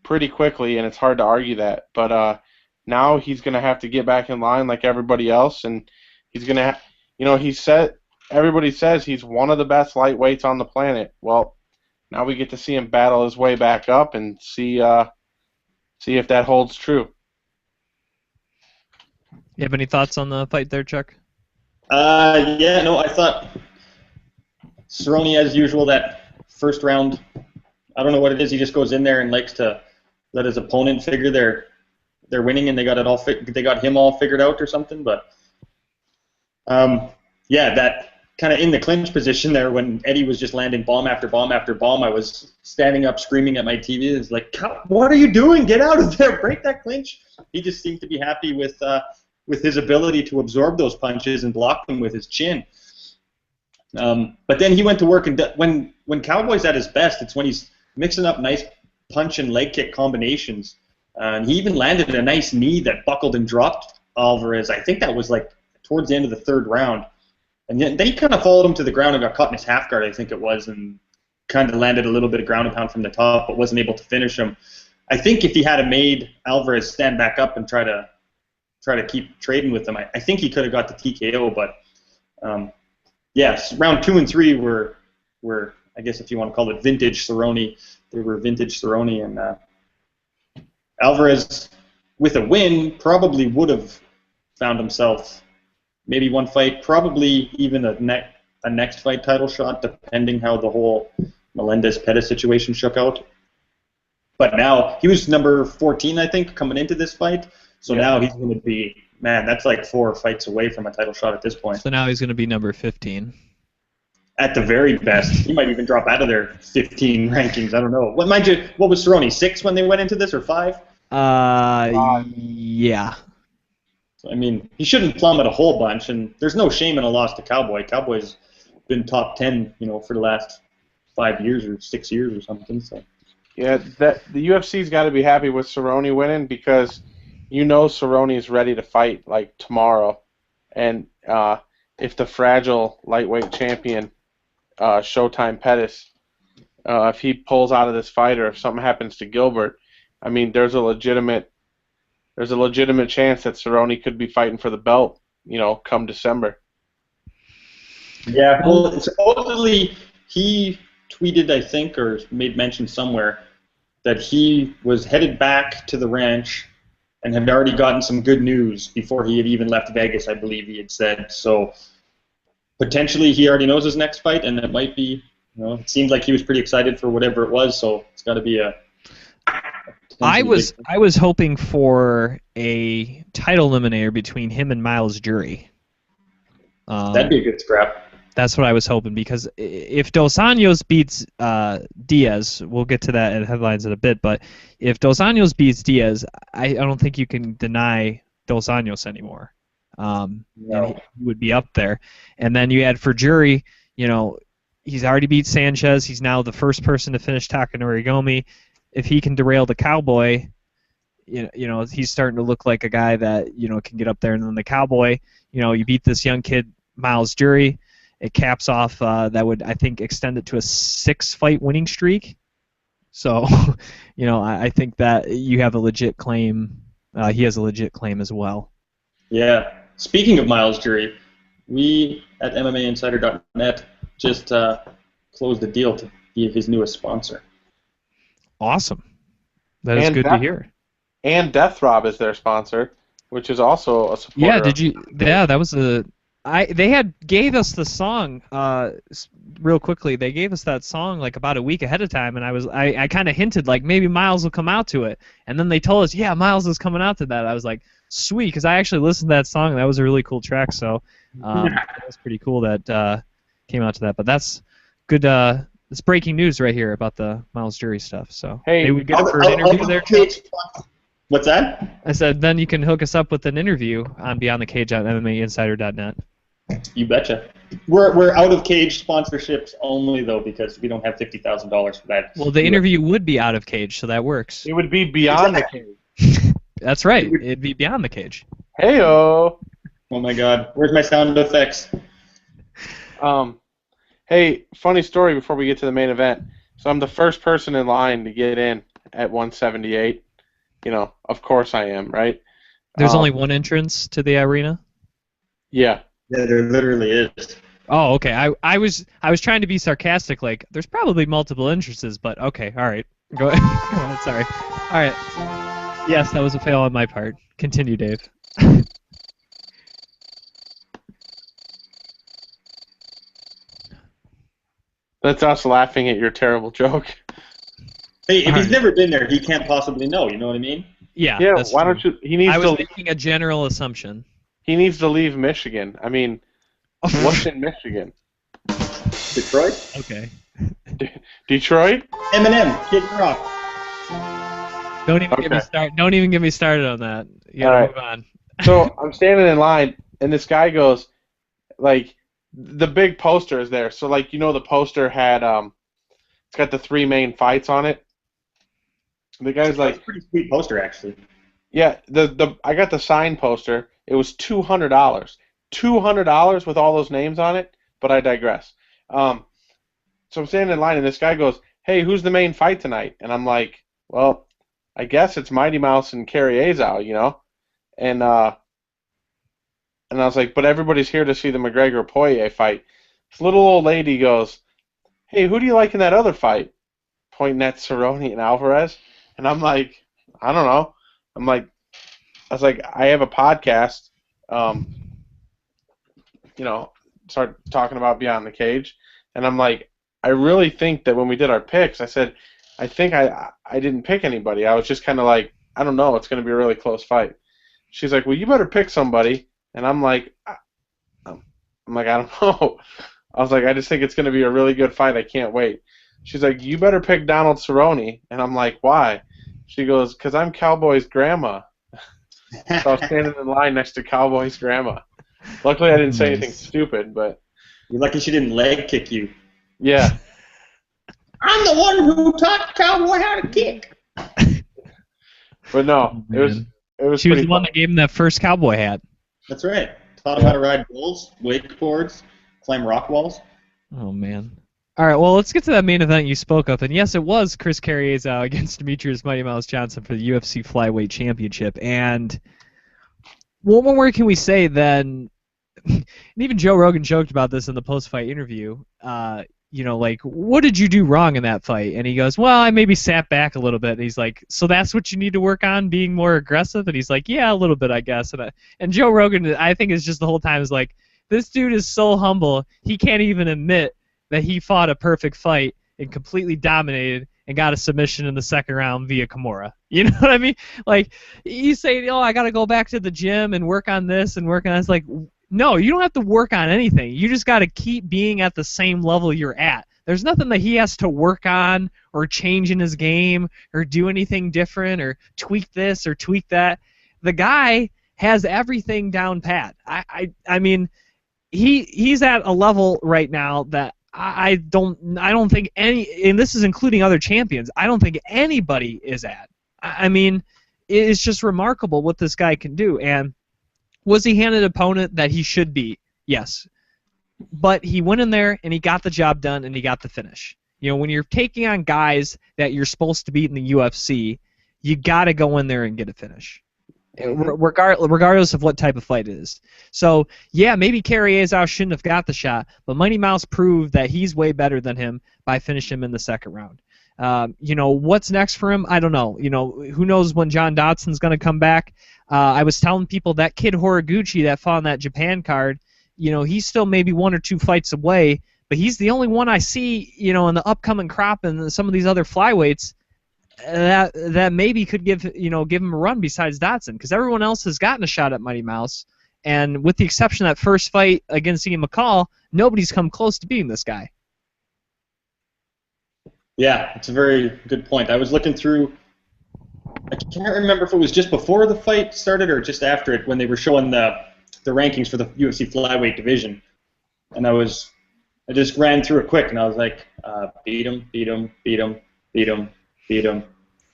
pretty quickly, and it's hard to argue that. But now he's going to have to get back in line like everybody else, and he's going to everybody says he's one of the best lightweights on the planet. Well, now we get to see him battle his way back up and see if that holds true. You have any thoughts on the fight there, Chuck? Yeah, no, I thought Cerrone, as usual, that first round, I don't know what it is. He just goes in there and likes to let his opponent figure they're winning, and they got him all figured out or something. But yeah, that kind of in the clinch position there when Eddie was just landing bomb after bomb after bomb, I was standing up screaming at my TV. It's like, what are you doing? Get out of there! Break that clinch! He just seemed to be happy with his ability to absorb those punches and block them with his chin. But then he went to work, and when Cowboy's at his best, it's when he's mixing up nice punch and leg kick combinations. And he even landed a nice knee that buckled and dropped Alvarez. I think that was like towards the end of the third round. And then he kind of followed him to the ground and got caught in his half guard, I think it was, and kind of landed a little bit of ground and pound from the top, but wasn't able to finish him. I think if he had made Alvarez stand back up and try to keep trading with him, I think he could have got the TKO. But yes, round 2 and 3 were I guess if you want to call it vintage Cerrone, they were vintage Cerrone, and Alvarez with a win probably would have found himself maybe one fight, probably even a next fight title shot, depending how the whole Melendez-Pettis situation shook out. But now, he was number 14, I think, coming into this fight. So now he's going to be, man, that's like 4 fights away from a title shot at this point. So now he's going to be number 15. At the very best. He might even drop out of their 15 rankings. I don't know. What was Cerrone, 6 when they went into this, or 5? Yeah. I mean, he shouldn't plummet a whole bunch, and there's no shame in a loss to Cowboy. Cowboy's been top 10, for the last 5 years or 6 years or something. So. Yeah, the UFC's got to be happy with Cerrone winning because Cerrone is ready to fight like tomorrow, and if the fragile lightweight champion, Showtime Pettis, if he pulls out of this fight or if something happens to Gilbert, I mean, there's a legitimate chance that Cerrone could be fighting for the belt, come December. Yeah, well, supposedly he tweeted, I think, or made mention somewhere that he was headed back to the ranch and had already gotten some good news before he had even left Vegas, I believe he had said. So potentially he already knows his next fight, and it might be, it seemed like he was pretty excited for whatever it was, so it's got to be a... I was hoping for a title eliminator between him and Miles Jury. That'd be a good scrap. That's what I was hoping, because if Dos Anjos beats Diaz, we'll get to that in headlines in a bit, but if Dos Anjos beats Diaz, I don't think you can deny Dos Anjos anymore. No. And he would be up there. And then you add for Jury, he's already beat Sanchez. He's now the first person to finish Takanori Gomi. If he can derail the Cowboy, he's starting to look like a guy that, can get up there. And then the Cowboy, you beat this young kid, Miles Jury. It caps off, that would, I think, extend it to a 6-fight winning streak. So, I think that you have a legit claim. He has a legit claim as well. Yeah. Speaking of Miles Jury, we at MMAinsider.net just closed a deal to be his newest sponsor. Awesome. That is good to hear. And Death Rob is their sponsor, which is also a supporter. Yeah, that was they gave us the song real quickly. They gave us that song like about a week ahead of time, and I kind of hinted like maybe Miles will come out to it, and then they told us, yeah, Miles is coming out to that. I was like, sweet, because I actually listened to that song. And that was a really cool track, so that was pretty cool that came out to that. But that's good. It's breaking news right here about the Miles Jury stuff. So maybe we get it for an interview there. What's that? I said then you can hook us up with an interview on Beyond the Cage on MMAinsider.net. You betcha. We're out of cage sponsorships only though because we don't have $50,000 for that. Well, the interview would be out of cage, so that works. It would be Beyond the Cage. That's right. It'd be Beyond the Cage. Heyo. Oh my God. Where's my sound effects? Hey, funny story before we get to the main event. So I'm the first person in line to get in at 178. Of course I am, right? There's only one entrance to the arena? Yeah. Yeah, there literally is. Oh, okay. I was trying to be sarcastic, like there's probably multiple entrances, but okay, all right. Go ahead. Sorry. All right. Yes, that was a fail on my part. Continue, Dave. That's us laughing at your terrible joke. Hey, if he's never been there, he can't possibly know. You know what I mean? Yeah. Yeah, That's why true. don't you? He needs I was to. making a general assumption. He needs to leave Michigan. I mean, what's in Michigan? Detroit? Okay. Detroit? Eminem, Kid Rock. Don't even get me started. Don't even get me started on that. You gotta All move on. So I'm standing in line, and this guy goes, like, the big poster is there. So, like, the poster had, it's got the 3 main fights on it. The guy's like, That's a pretty sweet poster, actually. yeah, I got the signed poster. It was $200. $200 with all those names on it, but I digress. So I'm standing in line, and this guy goes, hey, who's the main fight tonight? And I'm like, well, I guess it's Mighty Mouse and Kerry Azau, And I was like, but everybody's here to see the McGregor-Poirier fight. This little old lady goes, hey, who do you like in that other fight? Pointing at Cerrone and Alvarez. And I'm like, I don't know. I was like, I have a podcast, start talking about Beyond the Cage. And I'm like, I really think that when we did our picks, I said, I think I didn't pick anybody. I was just kind of like, I don't know. It's going to be a really close fight. She's like, well, you better pick somebody. And I'm like, I don't know. I was like, I just think it's going to be a really good fight. I can't wait. She's like, you better pick Donald Cerrone. And I'm like, why? She goes, because I'm Cowboy's grandma. So I was standing in line next to Cowboy's grandma. Luckily, I didn't say anything stupid, but... You're lucky she didn't leg kick you. Yeah. I'm the one who taught Cowboy how to kick. But no, it was She was the fun. one that gave him that first cowboy hat. That's right. Taught him how to ride bulls, wakeboards, climb rock walls. Oh, man. All right, well, let's get to that main event you spoke of. And yes, it was Chris Carriezau against Demetrius Mighty Mouse Johnson for the UFC Flyweight Championship. And what more can we say than... and even Joe Rogan joked about this in the post-fight interview. What did you do wrong in that fight? And he goes, well, I maybe sat back a little bit. And he's like, so that's what you need to work on, being more aggressive? And he's like, yeah, a little bit, I guess. And Joe Rogan, I think, is just the whole time is like, this dude is so humble, he can't even admit that he fought a perfect fight and completely dominated and got a submission in the second round via Kimura. You know what I mean? Like, you say, I got to go back to the gym and work on this and work on that. It's like, no, you don't have to work on anything. You just got to keep being at the same level you're at. There's nothing that he has to work on or change in his game or do anything different or tweak this or tweak that. The guy has everything down pat. I mean, he's at a level right now that I don't think any, and this is including other champions, I don't think anybody is at. I mean, it's just remarkable what this guy can do. And was he handed an opponent that he should beat? Yes. But he went in there and he got the job done and he got the finish. When you're taking on guys that you're supposed to beat in the UFC, you got to go in there and get a finish, regardless of what type of fight it is. So, yeah, maybe Carriezau shouldn't have got the shot, but Mighty Mouse proved that he's way better than him by finishing him in the second round. What's next for him? I don't know. Who knows when John Dodson's going to come back? I was telling people that kid Horiguchi that fought on that Japan card, he's still maybe 1 or 2 fights away, but he's the only one I see, in the upcoming crop and some of these other flyweights that maybe could give him a run besides Dodson, because everyone else has gotten a shot at Mighty Mouse, and with the exception of that first fight against Ian McCall, nobody's come close to beating this guy. Yeah, it's a very good point. I was looking through, I can't remember if it was just before the fight started or just after it, when they were showing the rankings for the UFC flyweight division. And I just ran through it quick, and I was like, beat him.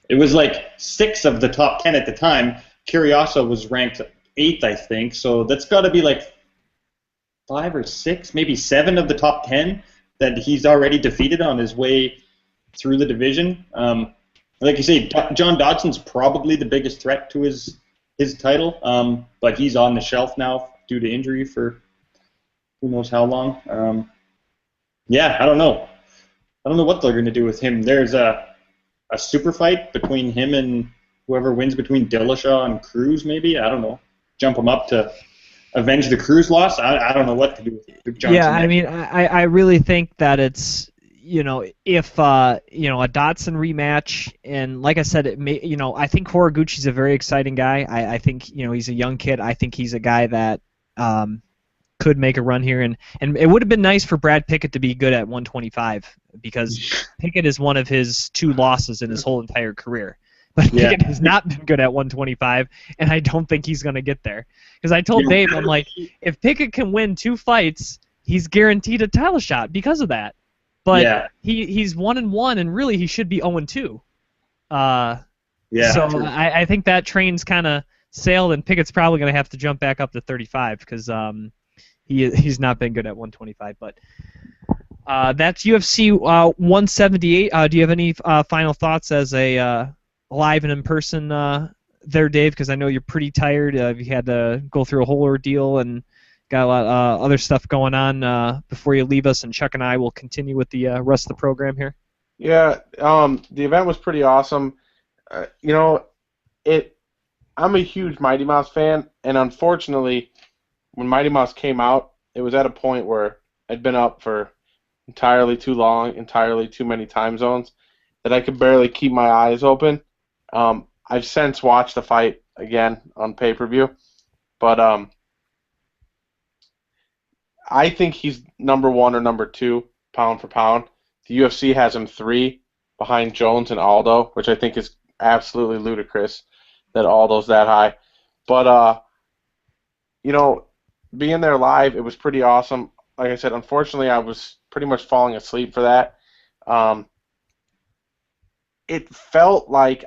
It was like 6 of the top 10 at the time. Carriezau was ranked 8th, I think, so that's got to be like 5 or 6, maybe 7 of the top 10 that he's already defeated on his way through the division. Like you say, John Dodson's probably the biggest threat to his title, but he's on the shelf now due to injury for who knows how long. I don't know. I don't know what they're going to do with him. There's a super fight between him and whoever wins between Dillashaw and Cruz, maybe. I don't know. Jump him up to avenge the Cruz loss. I don't know what to do with Johnson. Yeah, I mean, I really think that it's, if a Dotson rematch, and like I said, it may, I think Horiguchi's a very exciting guy. I think he's a young kid. I think he's a guy that could make a run here, and it would have been nice for Brad Pickett to be good at 125 because Pickett is one of his 2 losses in his whole entire career. But Pickett has not been good at 125, and I don't think he's going to get there. Because I told Dave, I'm like, if Pickett can win 2 fights, he's guaranteed a title shot because of that. But he's 1-1, and really he should be 0-2. So I think that train's kind of sailed, and Pickett's probably going to have to jump back up to 35 because he's not been good at 125. But that's UFC 178. Do you have any final thoughts as a live and in person there, Dave? Because I know you're pretty tired. You had to go through a whole ordeal and got a lot other stuff going on before you leave us, and Chuck and I will continue with the rest of the program here. Yeah, the event was pretty awesome. I'm a huge Mighty Mouse fan, and unfortunately, when Mighty Mouse came out, it was at a point where I'd been up for entirely too long, entirely too many time zones, that I could barely keep my eyes open. I've since watched the fight again on pay-per-view, but I think he's number 1 or number 2 pound for pound. The UFC has him 3 behind Jones and Aldo, which I think is absolutely ludicrous that Aldo's that high. But being there live, it was pretty awesome. Like I said, unfortunately, I was pretty much falling asleep for that. It felt like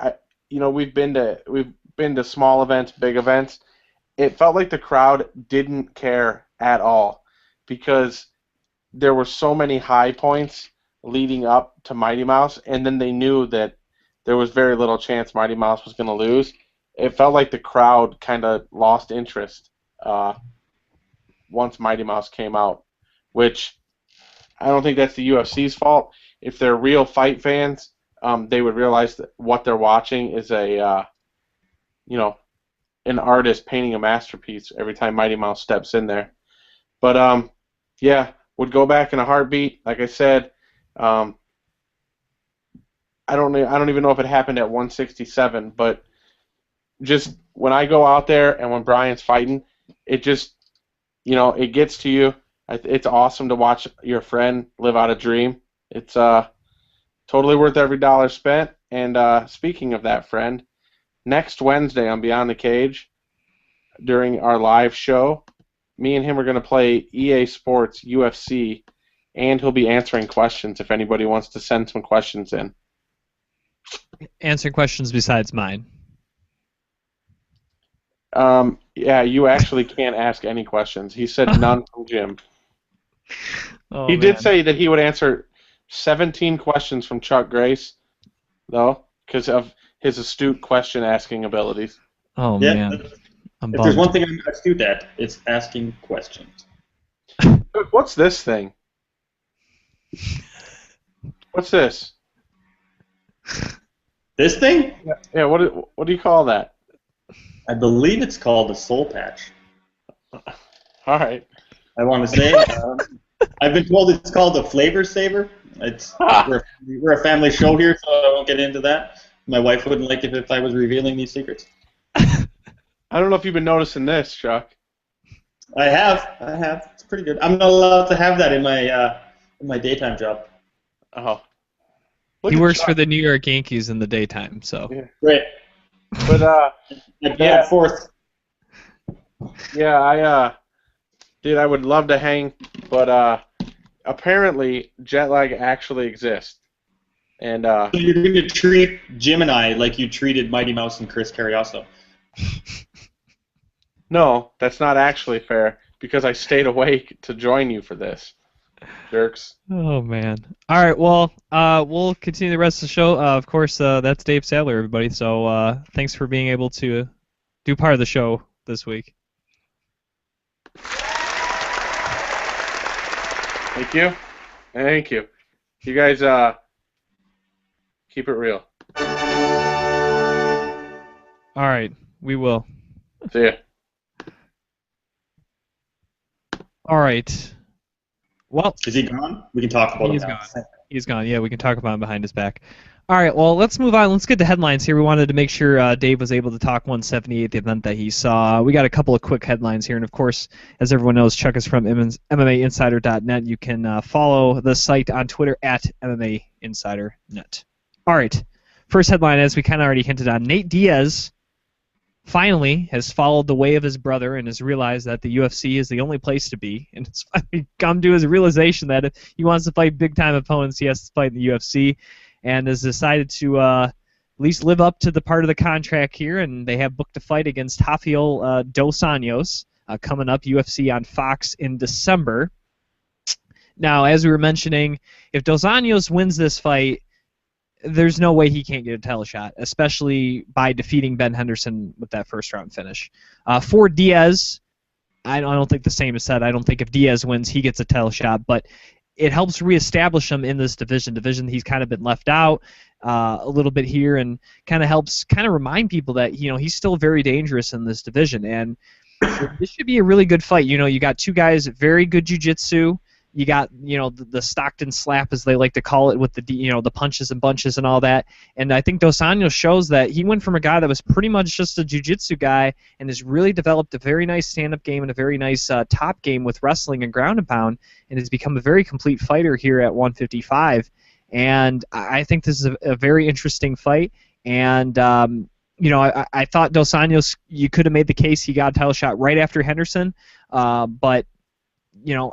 we've been to small events, big events. It felt like the crowd didn't care at all because there were so many high points leading up to Mighty Mouse, and then they knew that there was very little chance Mighty Mouse was going to lose. It felt like the crowd kind of lost interest once Mighty Mouse came out, which I don't think that's the UFC's fault. If they're real fight fans, they would realize that what they're watching is an artist painting a masterpiece every time Mighty Mouse steps in there. But would go back in a heartbeat. Like I said, I don't even know if it happened at 167, but just when I go out there and when Brian's fighting, it just it gets to you. It's awesome to watch your friend live out a dream. It's totally worth every dollar spent. And speaking of that friend, next Wednesday on Beyond the Cage, during our live show, me and him are going to play EA Sports UFC, and he'll be answering questions if anybody wants to send some questions in. Answering questions besides mine. Yeah, you actually can't ask any questions. He said none from Jim. He did say that he would answer 17 questions from Chuck Grace, though, because of his astute question-asking abilities. Oh, man. If there's one thing I'm astute at, it's asking questions. What's this thing? What's this? This thing? Yeah. What do you call that? I believe it's called a soul patch. All right. I want to say, I've been told it's called a flavor saver. We're a family show here, so I won't get into that. My wife wouldn't like it if I was revealing these secrets. I don't know if you've been noticing this, Chuck. I have. It's pretty good. I'm not allowed to have that in my daytime job. Oh. He works for the New York Yankees in the daytime, so. Yeah. Great. But yeah. Fourth. Yeah, dude, I would love to hang, but apparently jet lag actually exists. And so you're going to treat Jim and I like you treated Mighty Mouse and Chris Carriasso. No, that's not actually fair because I stayed awake to join you for this. Jerks. Oh, man. All right, well, we'll continue the rest of the show. Of course, that's Dave Sadler, everybody. So thanks for being able to do part of the show this week. Thank you. Thank you. You guys keep it real. All right, we will. See ya. All right. Well, is he gone? We can talk about him now. He's gone. He's gone. Yeah, we can talk about him behind his back. All right, well, let's move on. Let's get to headlines here. We wanted to make sure Dave was able to talk 178, the event that he saw. We got a couple of quick headlines here, and of course, as everyone knows, Chuck is from MMAinsider.net. You can follow the site on Twitter at MMAinsiderNet. All right, first headline, as we kind of already hinted on, Nate Diaz finally has followed the way of his brother and has realized that the UFC is the only place to be, and it's finally come to his realization that if he wants to fight big-time opponents, he has to fight in the UFC, and has decided to at least live up to the part of the contract here, and they have booked a fight against Rafael Dos Anjos coming up, UFC on Fox in December. Now, as we were mentioning, if Dos Anjos wins this fight, there's no way he can't get a title shot, especially by defeating Ben Henderson with that first-round finish. For Diaz, I don't think the same is said. I don't think if Diaz wins, he gets a title shot, but it helps reestablish him in this division. He's kind of been left out a little bit here, and kind of helps remind people that he's still very dangerous in this division. And this should be a really good fight. You got two guys, very good jiu-jitsu. You got the Stockton slap, as they like to call it, with the the punches and bunches and all that. And I think Dos Anjos shows that he went from a guy that was pretty much just a jiu-jitsu guy and has really developed a very nice stand-up game and a very nice top game with wrestling and ground and pound, and has become a very complete fighter here at 155. And I think this is a very interesting fight. And I thought Dos Anjos, you could have made the case he got a title shot right after Henderson, but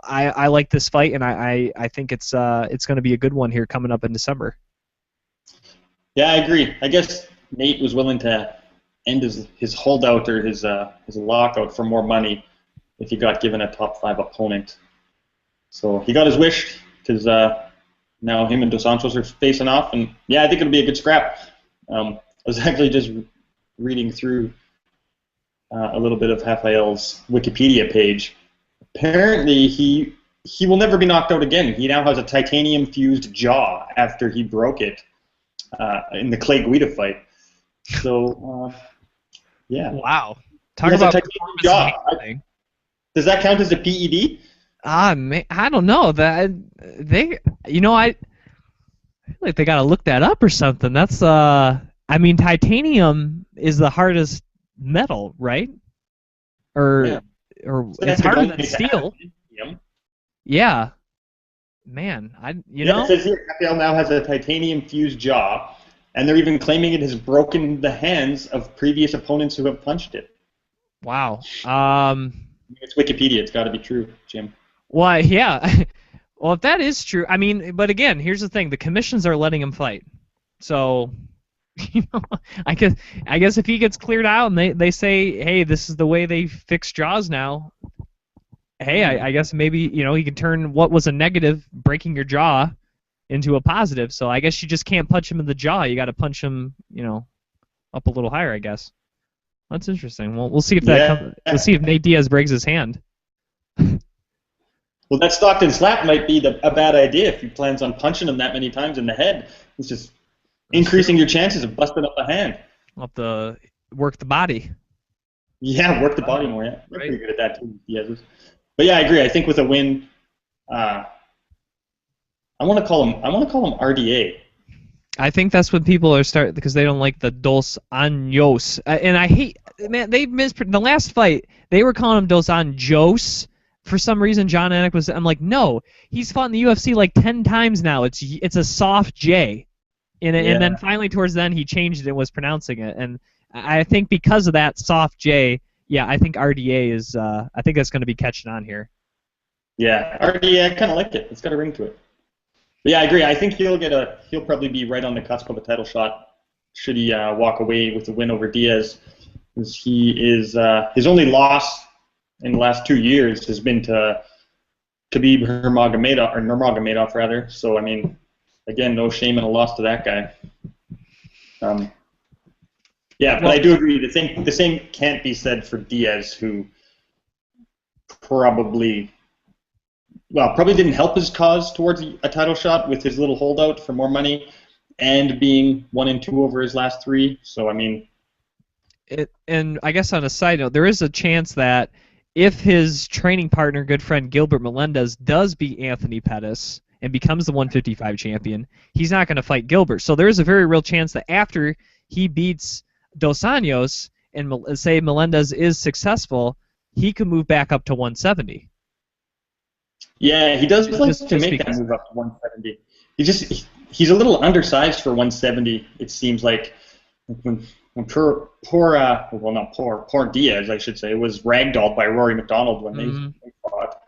I like this fight, and I think it's going to be a good one here coming up in December. Yeah, I agree. I guess Nate was willing to end his holdout or his lockout for more money if he got given a top 5 opponent. So he got his wish, because now him and Dos Anjos are facing off, and yeah, I think it'll be a good scrap. I was actually just reading through a little bit of Rafael's Wikipedia page. Apparently, he will never be knocked out again. He now has a titanium-fused jaw after he broke it in the Clay Guida fight. So, yeah. Wow. Talk about performance jaw. Does that count as a PED? Man, I don't know. I feel like they got to look that up or something. That's titanium is the hardest metal, right? Or it's harder than steel. Yeah. Man, it says here Rafael now has a titanium-fused jaw, and they're even claiming it has broken the hands of previous opponents who have punched it. Wow. It's Wikipedia. It's got to be true, Jim. Well, yeah. Well, if that is true, but again, here's the thing: the commissions are letting him fight. So, I guess if he gets cleared out and they say, hey, this is the way they fix jaws now. Hey, I guess maybe he can turn what was a negative, breaking your jaw, into a positive. So I guess you just can't punch him in the jaw. You got to punch him, up a little higher. I guess. That's interesting. Well, we'll see if we'll see if Nate Diaz breaks his hand. Well, that Stockton slap might be a bad idea if he plans on punching him that many times in the head. It's just increasing your chances of busting up a hand. We'll have to work the body. Yeah, work the body more. Yeah, we're pretty good at that too. Diaz. But yeah, I agree. I think with a win, I want to call him RDA. I think that's what people are starting, because they don't like the Dos Anjos. And I hate, man, the last fight, they were calling him Dos Anjos. For some reason, John Anik I'm like, no, he's fought in the UFC like 10 times now. It's a soft J. And then finally towards the end, he changed it and was pronouncing it. And I think because of that soft J, yeah, I think RDA is, I think that's going to be catching on here. Yeah, RDA, I kind of like it. It's got a ring to it. But yeah, I agree. I think he'll probably be right on the cusp of a title shot should he walk away with a win over Diaz. Because he is, his only loss in the last 2 years has been to Khabib Nurmagomedov rather. So, again, no shame in a loss to that guy. Yeah, but I do agree. The same can't be said for Diaz, who probably didn't help his cause towards a title shot with his little holdout for more money and being 1-2 over his last 3. So, and I guess on a side note, there is a chance that if his training partner, good friend Gilbert Melendez, does beat Anthony Pettis, and becomes the 155 champion, he's not going to fight Gilbert. So there is a very real chance that after he beats Dos Anjos and say Melendez is successful, he could move back up to 170. Yeah, he does like Just to make that move up to 170. He's a little undersized for 170. It seems like when poor Diaz, I should say, was ragdolled by Rory McDonald when they fought.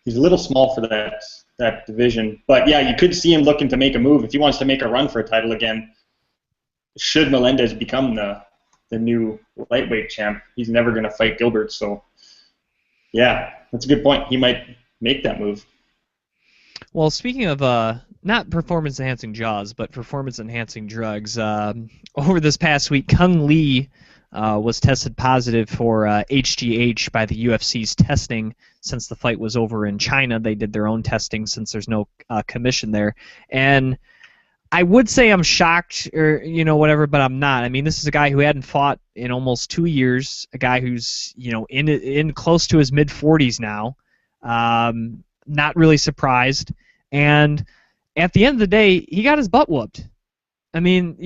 He's a little small for that division, but yeah, you could see him looking to make a move if he wants to make a run for a title again. Should Melendez become the new lightweight champ, he's never going to fight Gilbert. So yeah, that's a good point. He might make that move. Well, speaking of not performance-enhancing jaws, but performance-enhancing drugs, over this past week, Kung Lee was tested positive for HGH by the UFC's testing. Since the fight was over in China, they did their own testing since there's no commission there. And I would say I'm shocked or, whatever, but I'm not. I mean, this is a guy who hadn't fought in almost 2 years, a guy who's, in close to his mid-40s now. Not really surprised. And at the end of the day, he got his butt whooped. I mean,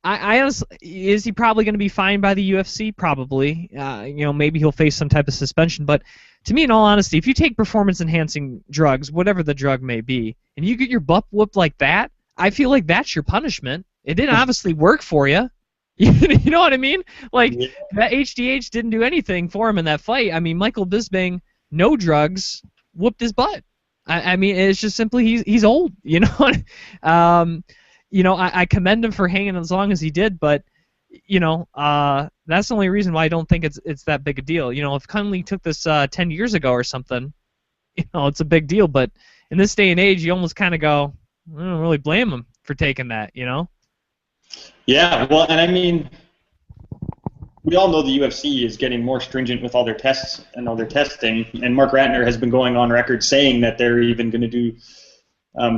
I honestly, is he probably going to be fined by the UFC? Probably. Maybe he'll face some type of suspension. But to me, in all honesty, if you take performance-enhancing drugs, whatever the drug may be, and you get your butt whooped like that, I feel like that's your punishment. It didn't obviously work for you. You know what I mean? Like, that HDH didn't do anything for him in that fight. I mean, Michael Bisping, no drugs, whooped his butt. I mean, it's just simply he's old, I commend him for hanging as long as he did, but that's the only reason why I don't think it's that big a deal. If Kung Lee took this 10 years ago or something, it's a big deal. But in this day and age, you almost kind of go, I don't really blame him for taking that, Yeah, well, and I mean, we all know the UFC is getting more stringent with all their tests and all their testing, and Mark Ratner has been going on record saying that they're even going to do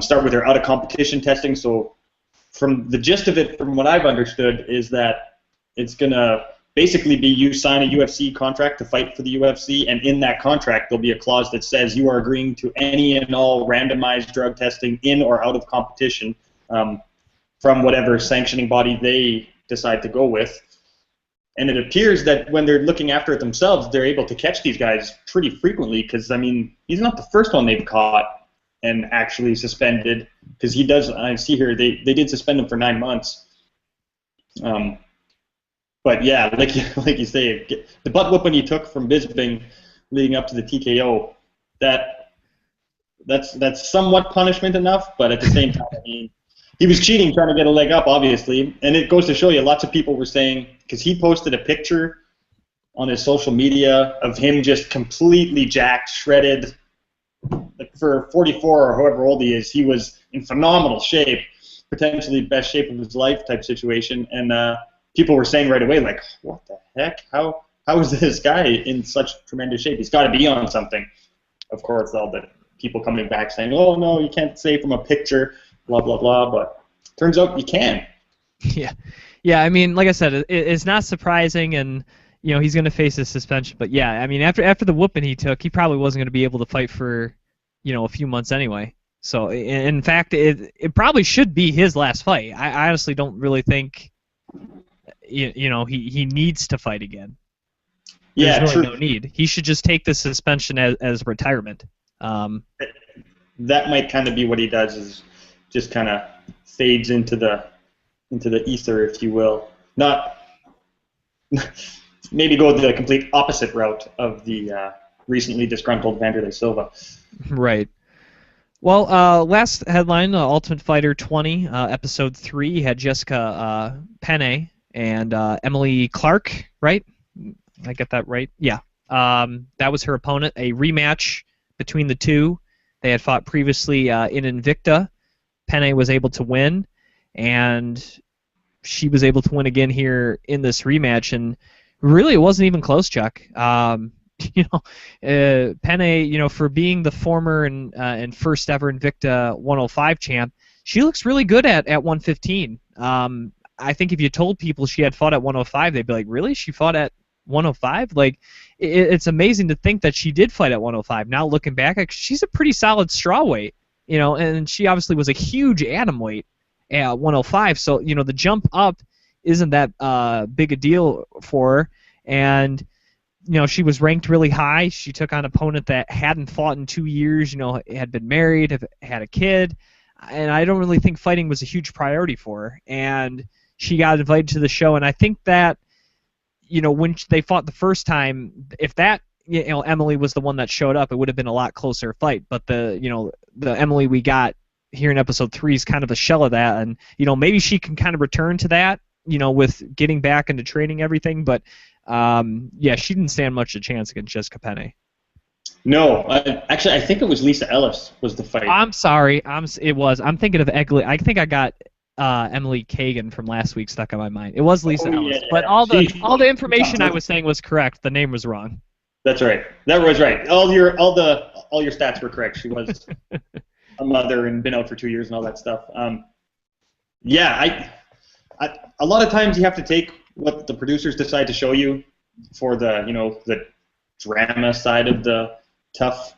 start with their out-of-competition testing. So from the gist of it, from what I've understood, is that it's going to basically be you sign a UFC contract to fight for the UFC, and in that contract there'll be a clause that says you are agreeing to any and all randomized drug testing in or out of competition from whatever sanctioning body they decide to go with. And it appears that when they're looking after it themselves, they're able to catch these guys pretty frequently because, I mean, he's not the first one they've caught and actually suspended, because he does, I see here, they did suspend him for 9 months. But yeah, like you say, the butt whooping he took from Bisping leading up to the TKO, that's somewhat punishment enough, but at the same time, I mean, he was cheating, trying to get a leg up, obviously, and it goes to show you, lots of people were saying, because he posted a picture on his social media of him just completely jacked, shredded. Like for 44 or however old he is, he was in phenomenal shape, potentially best shape of his life type situation, and people were saying right away, like, what the heck? How is this guy in such tremendous shape? He's got to be on something. Of course, all the people coming back saying, oh, no, you can't say from a picture, blah, blah, blah, but turns out you can. Yeah, I mean, like I said, it's not surprising, and he's going to face a suspension. But yeah, I mean, after the whooping he took, he probably wasn't going to be able to fight for a few months anyway. So in fact, it probably should be his last fight. I honestly don't really think he needs to fight again. Yeah, There's true. really no need. He should just take the suspension as retirement. That might kind of be what he does, is just kind of fades into the ether, if you will. Not maybe go the complete opposite route of the recently disgruntled Vanderlei Silva. Right. Well, last headline, Ultimate Fighter 20, Episode 3, had Jessica Penne and Emily Clark, right? Did I get that right? Yeah. That was her opponent, a rematch between the two. They had fought previously in Invicta. Penne was able to win, and she was able to win again here in this rematch, and really it wasn't even close, Chuck. Penne, for being the former and first ever Invicta 105 champ, she looks really good at 115. I think if you told people she had fought at 105, they'd be like, really? She fought at 105? Like, it's amazing to think that she did fight at 105. Now looking back, she's a pretty solid strawweight. and she obviously was a huge atom weight at 105. So the jump up isn't that big a deal for her, and she was ranked really high. She took on an opponent that hadn't fought in 2 years, had been married, had a kid, and I don't really think fighting was a huge priority for her. And she got invited to the show, and I think that, when they fought the first time, if that, Emily was the one that showed up, it would have been a lot closer fight. But the Emily we got here in episode 3 is kind of a shell of that, and maybe she can kind of return to that, with getting back into training everything, but. She didn't stand much a chance against Jessica Penne. No, actually, I think it was Lisa Ellis was the fight. I'm sorry, it was. I'm thinking of Egley. I think I got Emily Kagan from last week stuck on my mind. It was Lisa Ellis, but all the information I was saying was correct. The name was wrong. That's right. That was right. All your stats were correct. She was a mother and been out for 2 years and all that stuff. A lot of times you have to take what the producers decide to show you for the drama side of the tough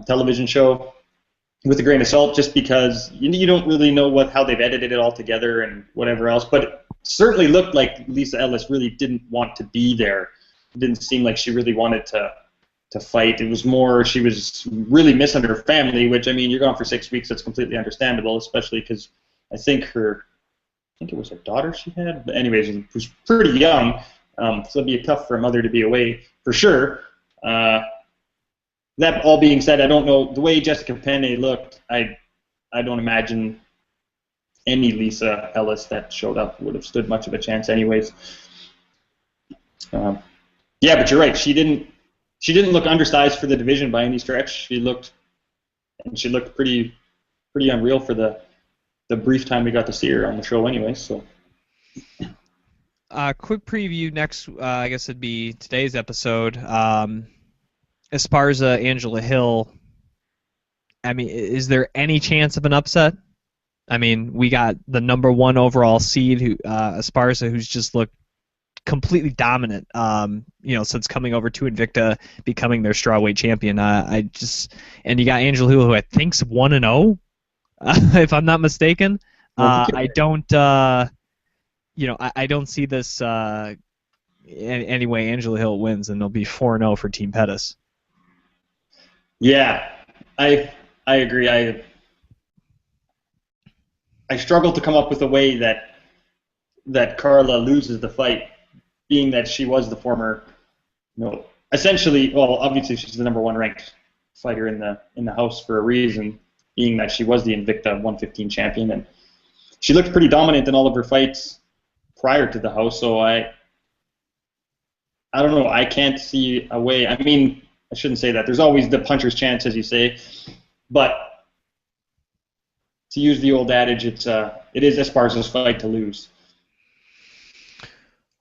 television show with a grain of salt, just because you don't really know how they've edited it all together and whatever else. But it certainly looked like Lisa Ellis really didn't want to be there. It didn't seem like she really wanted to fight. It was more she was really missing her family, which, you're gone for 6 weeks. That's completely understandable, especially because I think it was a daughter she had. But anyways, she was pretty young, so it'd be tough for a mother to be away for sure. That all being said, I don't know the way Jessica Penne looked. I don't imagine any Lisa Ellis that showed up would have stood much of a chance, anyways. But you're right. She didn't look undersized for the division by any stretch. She looked pretty unreal for the brief time we got to see her on the show anyway. So quick preview next, I guess it'd be today's episode. Esparza, Angela Hill. Is there any chance of an upset? We got the number 1 overall seed, Esparza, who's just looked completely dominant, since coming over to Invicta, becoming their strawweight champion. And you got Angela Hill, who I think's 1-0. If I'm not mistaken. I don't see this anyway. Angela Hill wins, and they'll be 4-0 for Team Pettis. Yeah, I agree. I struggle to come up with a way that Carla loses the fight, being that she was the former, essentially. Well, obviously she's the number 1 ranked fighter in the house for a reason, being that she was the Invicta 115 champion, and she looked pretty dominant in all of her fights prior to the house. So I don't know. I can't see a way. I shouldn't say that. There's always the puncher's chance, as you say, but to use the old adage, it is Esparza's fight to lose.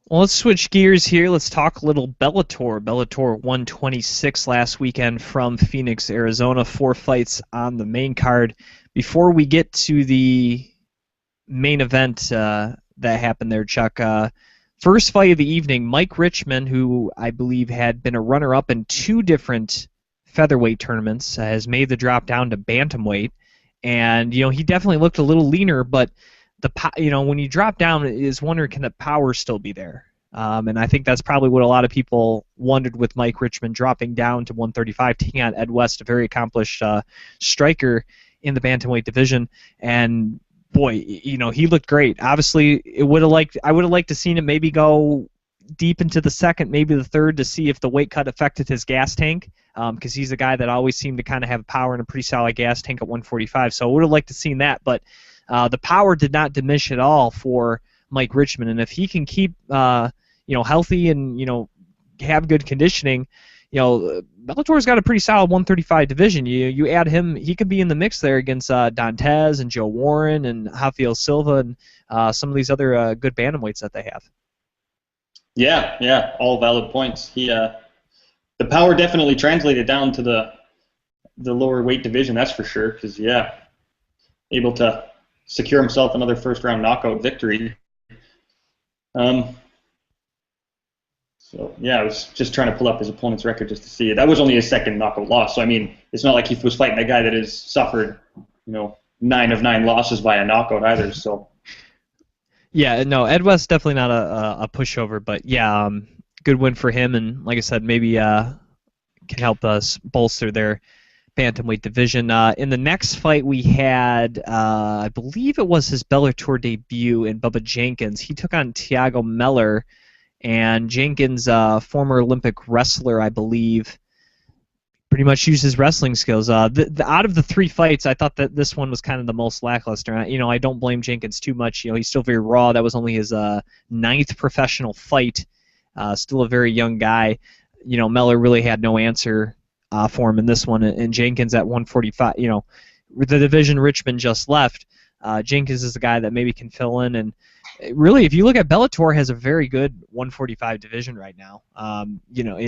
Well, let's switch gears here. Let's talk a little Bellator. Bellator 126 last weekend from Phoenix, Arizona. 4 fights on the main card. Before we get to the main event that happened there, Chuck, first fight of the evening, Mike Richman, who I believe had been a runner-up in 2 different featherweight tournaments, has made the drop down to bantamweight. And, he definitely looked a little leaner, but when you drop down, is wondering, can the power still be there? And I think that's probably what a lot of people wondered with Mike Richman dropping down to 135, taking on Ed West, a very accomplished striker in the bantamweight division. And boy, he looked great. Obviously, I would have liked to seen him maybe go deep into the second, maybe the third, to see if the weight cut affected his gas tank, because he's a guy that always seemed to kind of have power and a pretty solid gas tank at 145. So I would have liked to seen that, but the power did not diminish at all for Mike Richman, and if he can keep healthy and have good conditioning, Bellator's got a pretty solid 135 division. You add him, he could be in the mix there against Dantes and Joe Warren and Rafael Silva and some of these other good bantamweights that they have. Yeah, all valid points. The power definitely translated down to the lower weight division, that's for sure. Because able to secure himself another first round knockout victory. So, yeah, I was just trying to pull up his opponent's record just to see it. That was only his second knockout loss. So, I mean, it's not like he was fighting a guy that has suffered, 9 of 9 losses by a knockout either. So, Yeah, no, Ed West definitely not a pushover, but yeah, good win for him, and like I said, maybe can help us bolster their bantamweight division. In the next fight we had, I believe it was his Bellator debut in Bubba Jenkins. He took on Thiago Meller, and Jenkins, former Olympic wrestler, I believe, pretty much used his wrestling skills. Out of the 3 fights, I thought that this one was kind of the most lackluster. I don't blame Jenkins too much. He's still very raw. That was only his 9th professional fight. Still a very young guy. Meller really had no answer for him in this one. And Jenkins at 145, the division Richmond just left. Jenkins is the guy that maybe can fill in, and really, if you look at Bellator, has a very good 145 division right now. And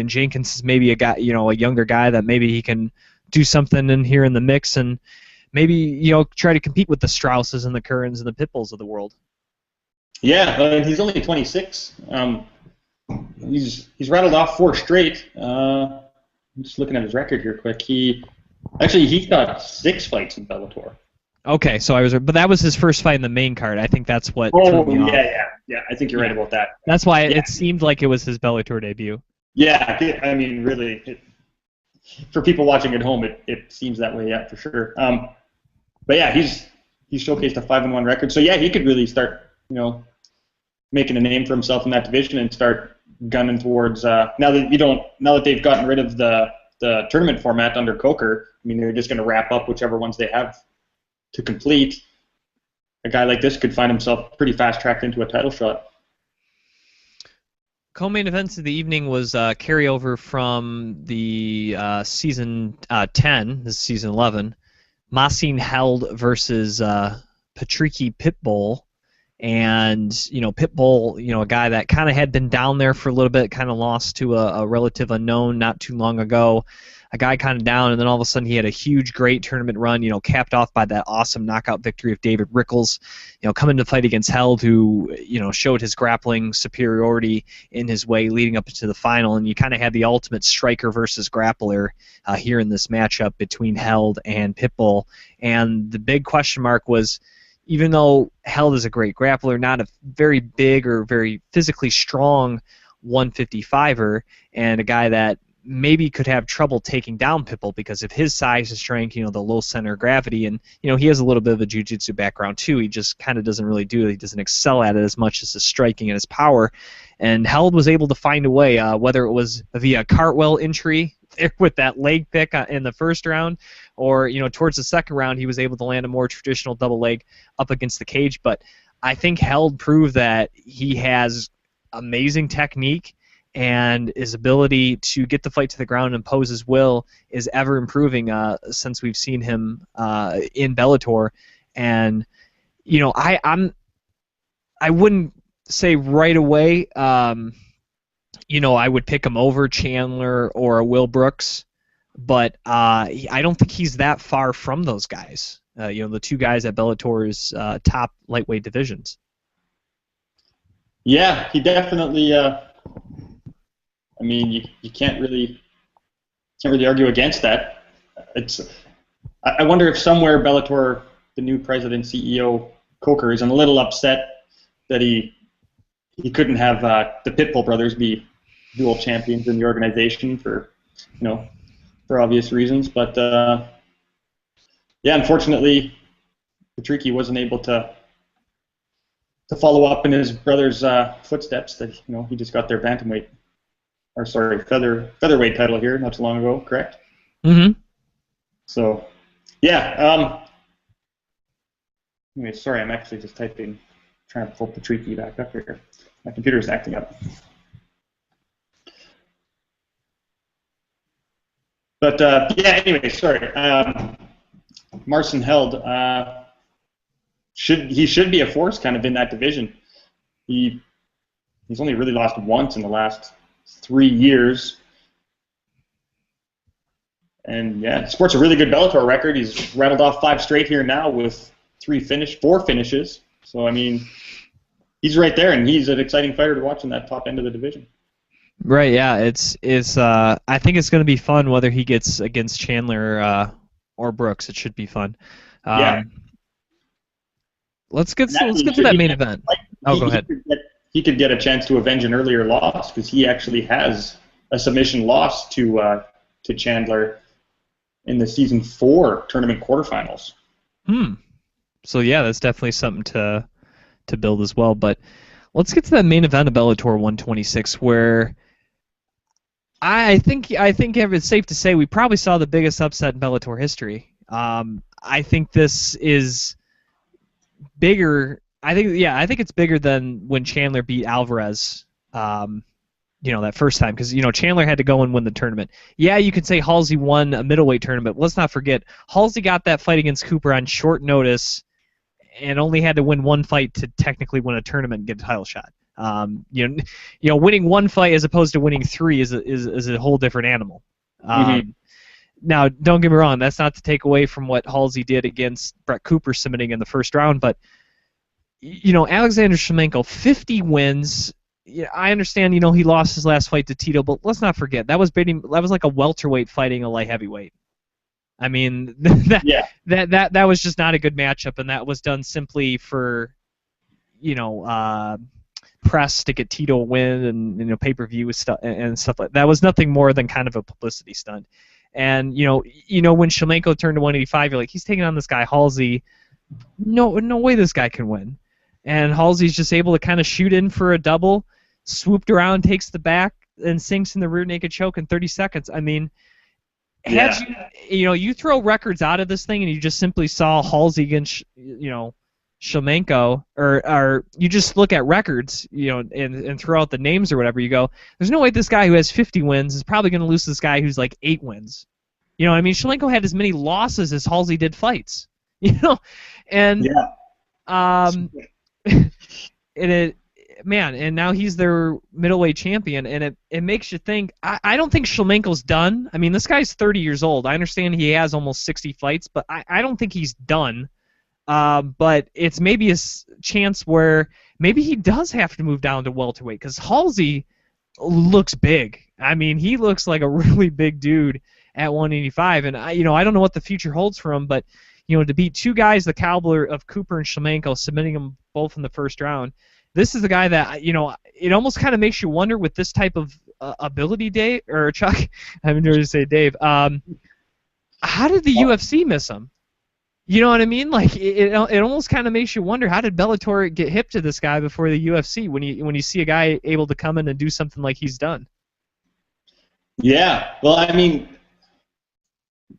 Jenkins is maybe a guy, a younger guy that maybe he can do something in here in the mix, and maybe try to compete with the Strausses and the Currans and the Pitbulls of the world. Yeah, he's only 26. He's rattled off 4 straight. I'm just looking at his record here quick. He's got 6 fights in Bellator. Okay, but that was his first fight in the main card. I think that's what. Oh, yeah. I think you're right about that. That's why it seemed like it was his Bellator debut. Yeah, I mean, really, for people watching at home, it seems that way, yeah, for sure. But yeah, he's showcased a 5-1 record, so yeah, he could really start, making a name for himself in that division and start gunning towards. Now that they've gotten rid of the tournament format under Coker, I mean, they're just going to wrap up whichever ones they have to complete. A guy like this could find himself pretty fast-tracked into a title shot. Co-main events of the evening was carryover from the season 10, this is season 11. Masin Held versus Patricky Pitbull. And, Pitbull, a guy that kind of had been down there for a little bit, kind of lost to a relative unknown not too long ago. A guy kind of down, and then all of a sudden he had a huge, great tournament run, capped off by that awesome knockout victory of David Rickles, coming to fight against Held, who, showed his grappling superiority in his way leading up into the final, and you kind of had the ultimate striker versus grappler here in this matchup between Held and Pitbull. And the big question mark was, even though Held is a great grappler, not a very big or very physically strong 155er, and a guy that maybe could have trouble taking down Pitbull because of his size and strength, the low center of gravity, and he has a little bit of a jiu-jitsu background too. He just kind of doesn't really do it. He doesn't excel at it as much as his striking and his power. And Held was able to find a way, whether it was via cartwheel entry with that leg pick in the first round, or towards the second round he was able to land a more traditional double leg up against the cage. But I think Held proved that he has amazing technique, and his ability to get the fight to the ground and impose his will is ever improving since we've seen him in Bellator. And I wouldn't say right away I would pick him over Chandler or a Will Brooks, but I don't think he's that far from those guys. The 2 guys at Bellator's top lightweight divisions. Yeah, he definitely. I mean, you can't really argue against that. I wonder if somewhere Bellator, the new president, CEO Coker, is a little upset that he couldn't have the Pitbull brothers be dual champions in the organization for obvious reasons. But yeah, unfortunately, Patricky wasn't able to follow up in his brother's footsteps. That he just got their bantamweight. Featherweight title here not too long ago, correct? Mm-hmm. So, yeah. Anyway, sorry, I'm actually just trying to pull Patricky back up here. My computer's acting up. But, yeah, anyway, sorry. Marcin Held, he should be a force kind of in that division. He's only really lost once in the last 3 years. And yeah, sports a really good Bellator record. He's rattled off 5 straight here now with 4 finishes. So I mean, he's right there, and he's an exciting fighter to watch in that top end of the division. Right, yeah, it's I think it's going to be fun whether he gets against Chandler or Brooks. It should be fun. Yeah, Um, let's get and let's actually, get to should that he main get, event. like, Oh, go ahead. he could get a chance to avenge an earlier loss because he actually has a submission loss to Chandler in the season 4 tournament quarterfinals. So yeah, that's definitely something to build as well. But let's get to that main event of Bellator 126, where I think it's safe to say we probably saw the biggest upset in Bellator history. I think this is bigger. I think it's bigger than when Chandler beat Alvarez. That first time, because Chandler had to go and win the tournament. Yeah, you could say Halsey won a middleweight tournament. Let's not forget Halsey got that fight against Cooper on short notice and only had to win one fight to technically win a tournament and get a title shot. Winning one fight as opposed to winning 3 is a whole different animal. Now, don't get me wrong, that's not to take away from what Halsey did against Brett Cooper submitting in the first round, but Alexander Shlemenko, 50 wins. Yeah, I understand, he lost his last fight to Tito, but let's not forget that was like a welterweight fighting a light heavyweight. I mean, that was just not a good matchup, and that was done simply for, press to get Tito a win and pay-per-view stuff and stuff like that. That was nothing more than kind of a publicity stunt. And when Shlemenko turned to 185, you're like, he's taking on this guy Halsey. No way this guy can win. And Halsey's just able to kind of shoot in for a double, swooped around, takes the back, and sinks in the rear naked choke in 30 seconds. I mean, you throw records out of this thing and you just simply saw Halsey against, Shlemenko, or you just look at records, and throw out the names or whatever, you go, there's no way this guy who has 50 wins is probably going to lose to this guy who's like 8 wins. Shlemenko had as many losses as Halsey did fights. And and now he's their middleweight champion, and it makes you think. I don't think Shlemenko's done. I mean, this guy's 30 years old. I understand he has almost 60 fights, but I don't think he's done. But it's maybe a chance where maybe he does have to move down to welterweight, because Halsey looks big. I mean, he looks like a really big dude at 185, and I don't know what the future holds for him, but to beat 2 guys the caliber of Cooper and Shlemenko, submitting them both in the first round, this is the guy that, it almost kind of makes you wonder with this type of ability, Dave, or Chuck, I'm going to say Dave, how did the UFC miss him? You know what I mean? Like, it almost kind of makes you wonder, how did Bellator get hip to this guy before the UFC when you see a guy able to come in and do something like he's done? Yeah, well, I mean,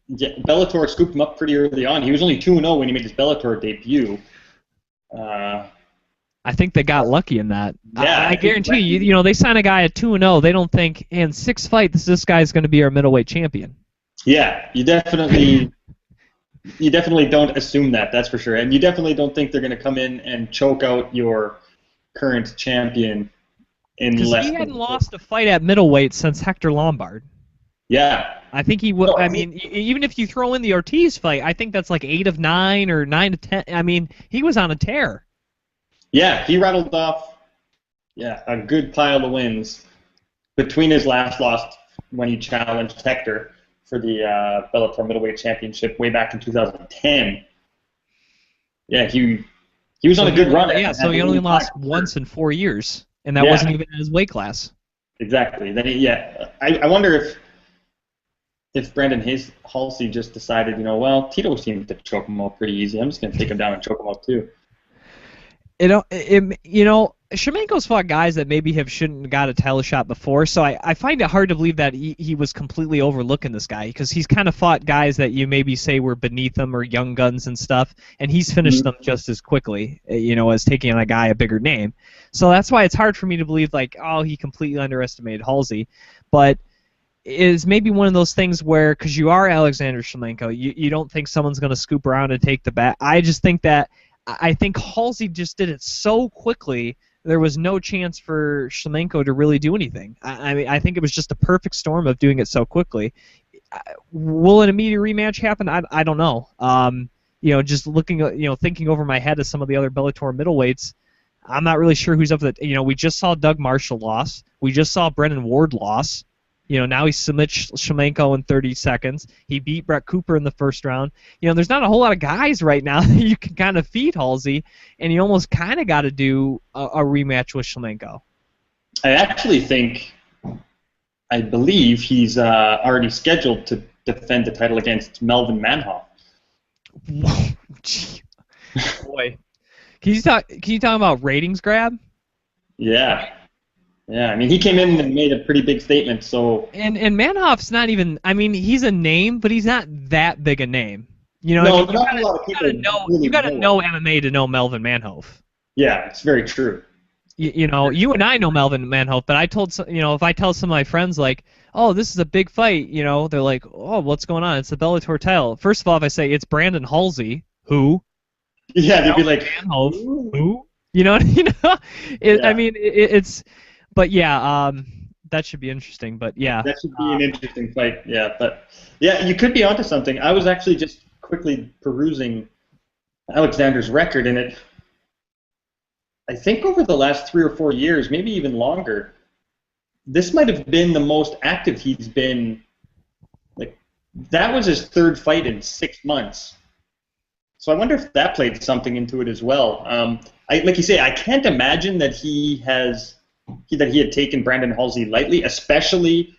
Bellator scooped him up pretty early on. He was only 2-0 when he made his Bellator debut. I think they got lucky in that. Yeah, I guarantee you, they sign a guy at 2-0, they don't think, in 6 fights, this guy's going to be our middleweight champion. Yeah, you definitely don't assume that, that's for sure. And you definitely don't think they're going to come in and choke out your current champion in less. Because he hadn't lost a fight at middleweight since Hector Lombard. Yeah. I think he would. I mean, even if you throw in the Ortiz fight, I think that's like 8 of 9 or 9 of 10. I mean, he was on a tear. Yeah, he rattled off, a good pile of wins between his last loss when he challenged Hector for the Bellator middleweight championship way back in 2010. Yeah, he was on a good run. Yeah, so he only lost once in 4 years, and that wasn't even in his weight class. Exactly. Then I wonder if Brandon Halsey just decided, Tito seemed to choke him out pretty easy. I'm just going to take him down and choke him out too. Shlemenko's fought guys that maybe shouldn't have got a title shot before, so I find it hard to believe that he was completely overlooking this guy, because he's kind of fought guys that you maybe say were beneath him or young guns and stuff, and he's finished them just as quickly, as taking on a guy a bigger name. So that's why it's hard for me to believe, like, he completely underestimated Halsey. But is maybe one of those things where, because you are Alexander Shlemenko, you don't think someone's going to scoop around and take the bat. I think Halsey just did it so quickly, there was no chance for Shlemenko to really do anything. I mean, I think it was just a perfect storm of doing it so quickly. Will an immediate rematch happen? I don't know. Just looking, thinking over my head of some of the other Bellator middleweights, I'm not really sure who's up with it. We just saw Doug Marshall loss. We just saw Brennan Ward loss. Now he submits Shlemenko in 30 seconds. He beat Brett Cooper in the first round. There's not a whole lot of guys right now that you can kind of feed Halsey, and you almost kind of got to do a rematch with Shlemenko. I actually I believe he's already scheduled to defend the title against Melvin Manhoff. Boy. Can you talk about ratings grab? Yeah. Yeah, I mean, he came in and made a pretty big statement, so... And Manhoff's not even... I mean, he's a name, but he's not that big a name. You gotta know MMA to know Melvin Manhoff. Yeah, it's very true. You and I know Melvin Manhoff, but if I tell some of my friends, like, oh, this is a big fight, they're like, oh, what's going on? It's the Bellator title. First of all, if I say it's Brandon Halsey, who? Yeah, they'd be like, Manhoff, who? Yeah. I mean, it's... But yeah, that should be interesting. But yeah, that should be an interesting fight. Yeah, but yeah, you could be onto something. I was actually just quickly perusing Alexander's record, and I think over the last 3 or 4 years, maybe even longer, this might have been the most active he's been. Like, that was his 3rd fight in 6 months. So I wonder if that played something into it as well. Like you say, I can't imagine that he had taken Brandon Halsey lightly, especially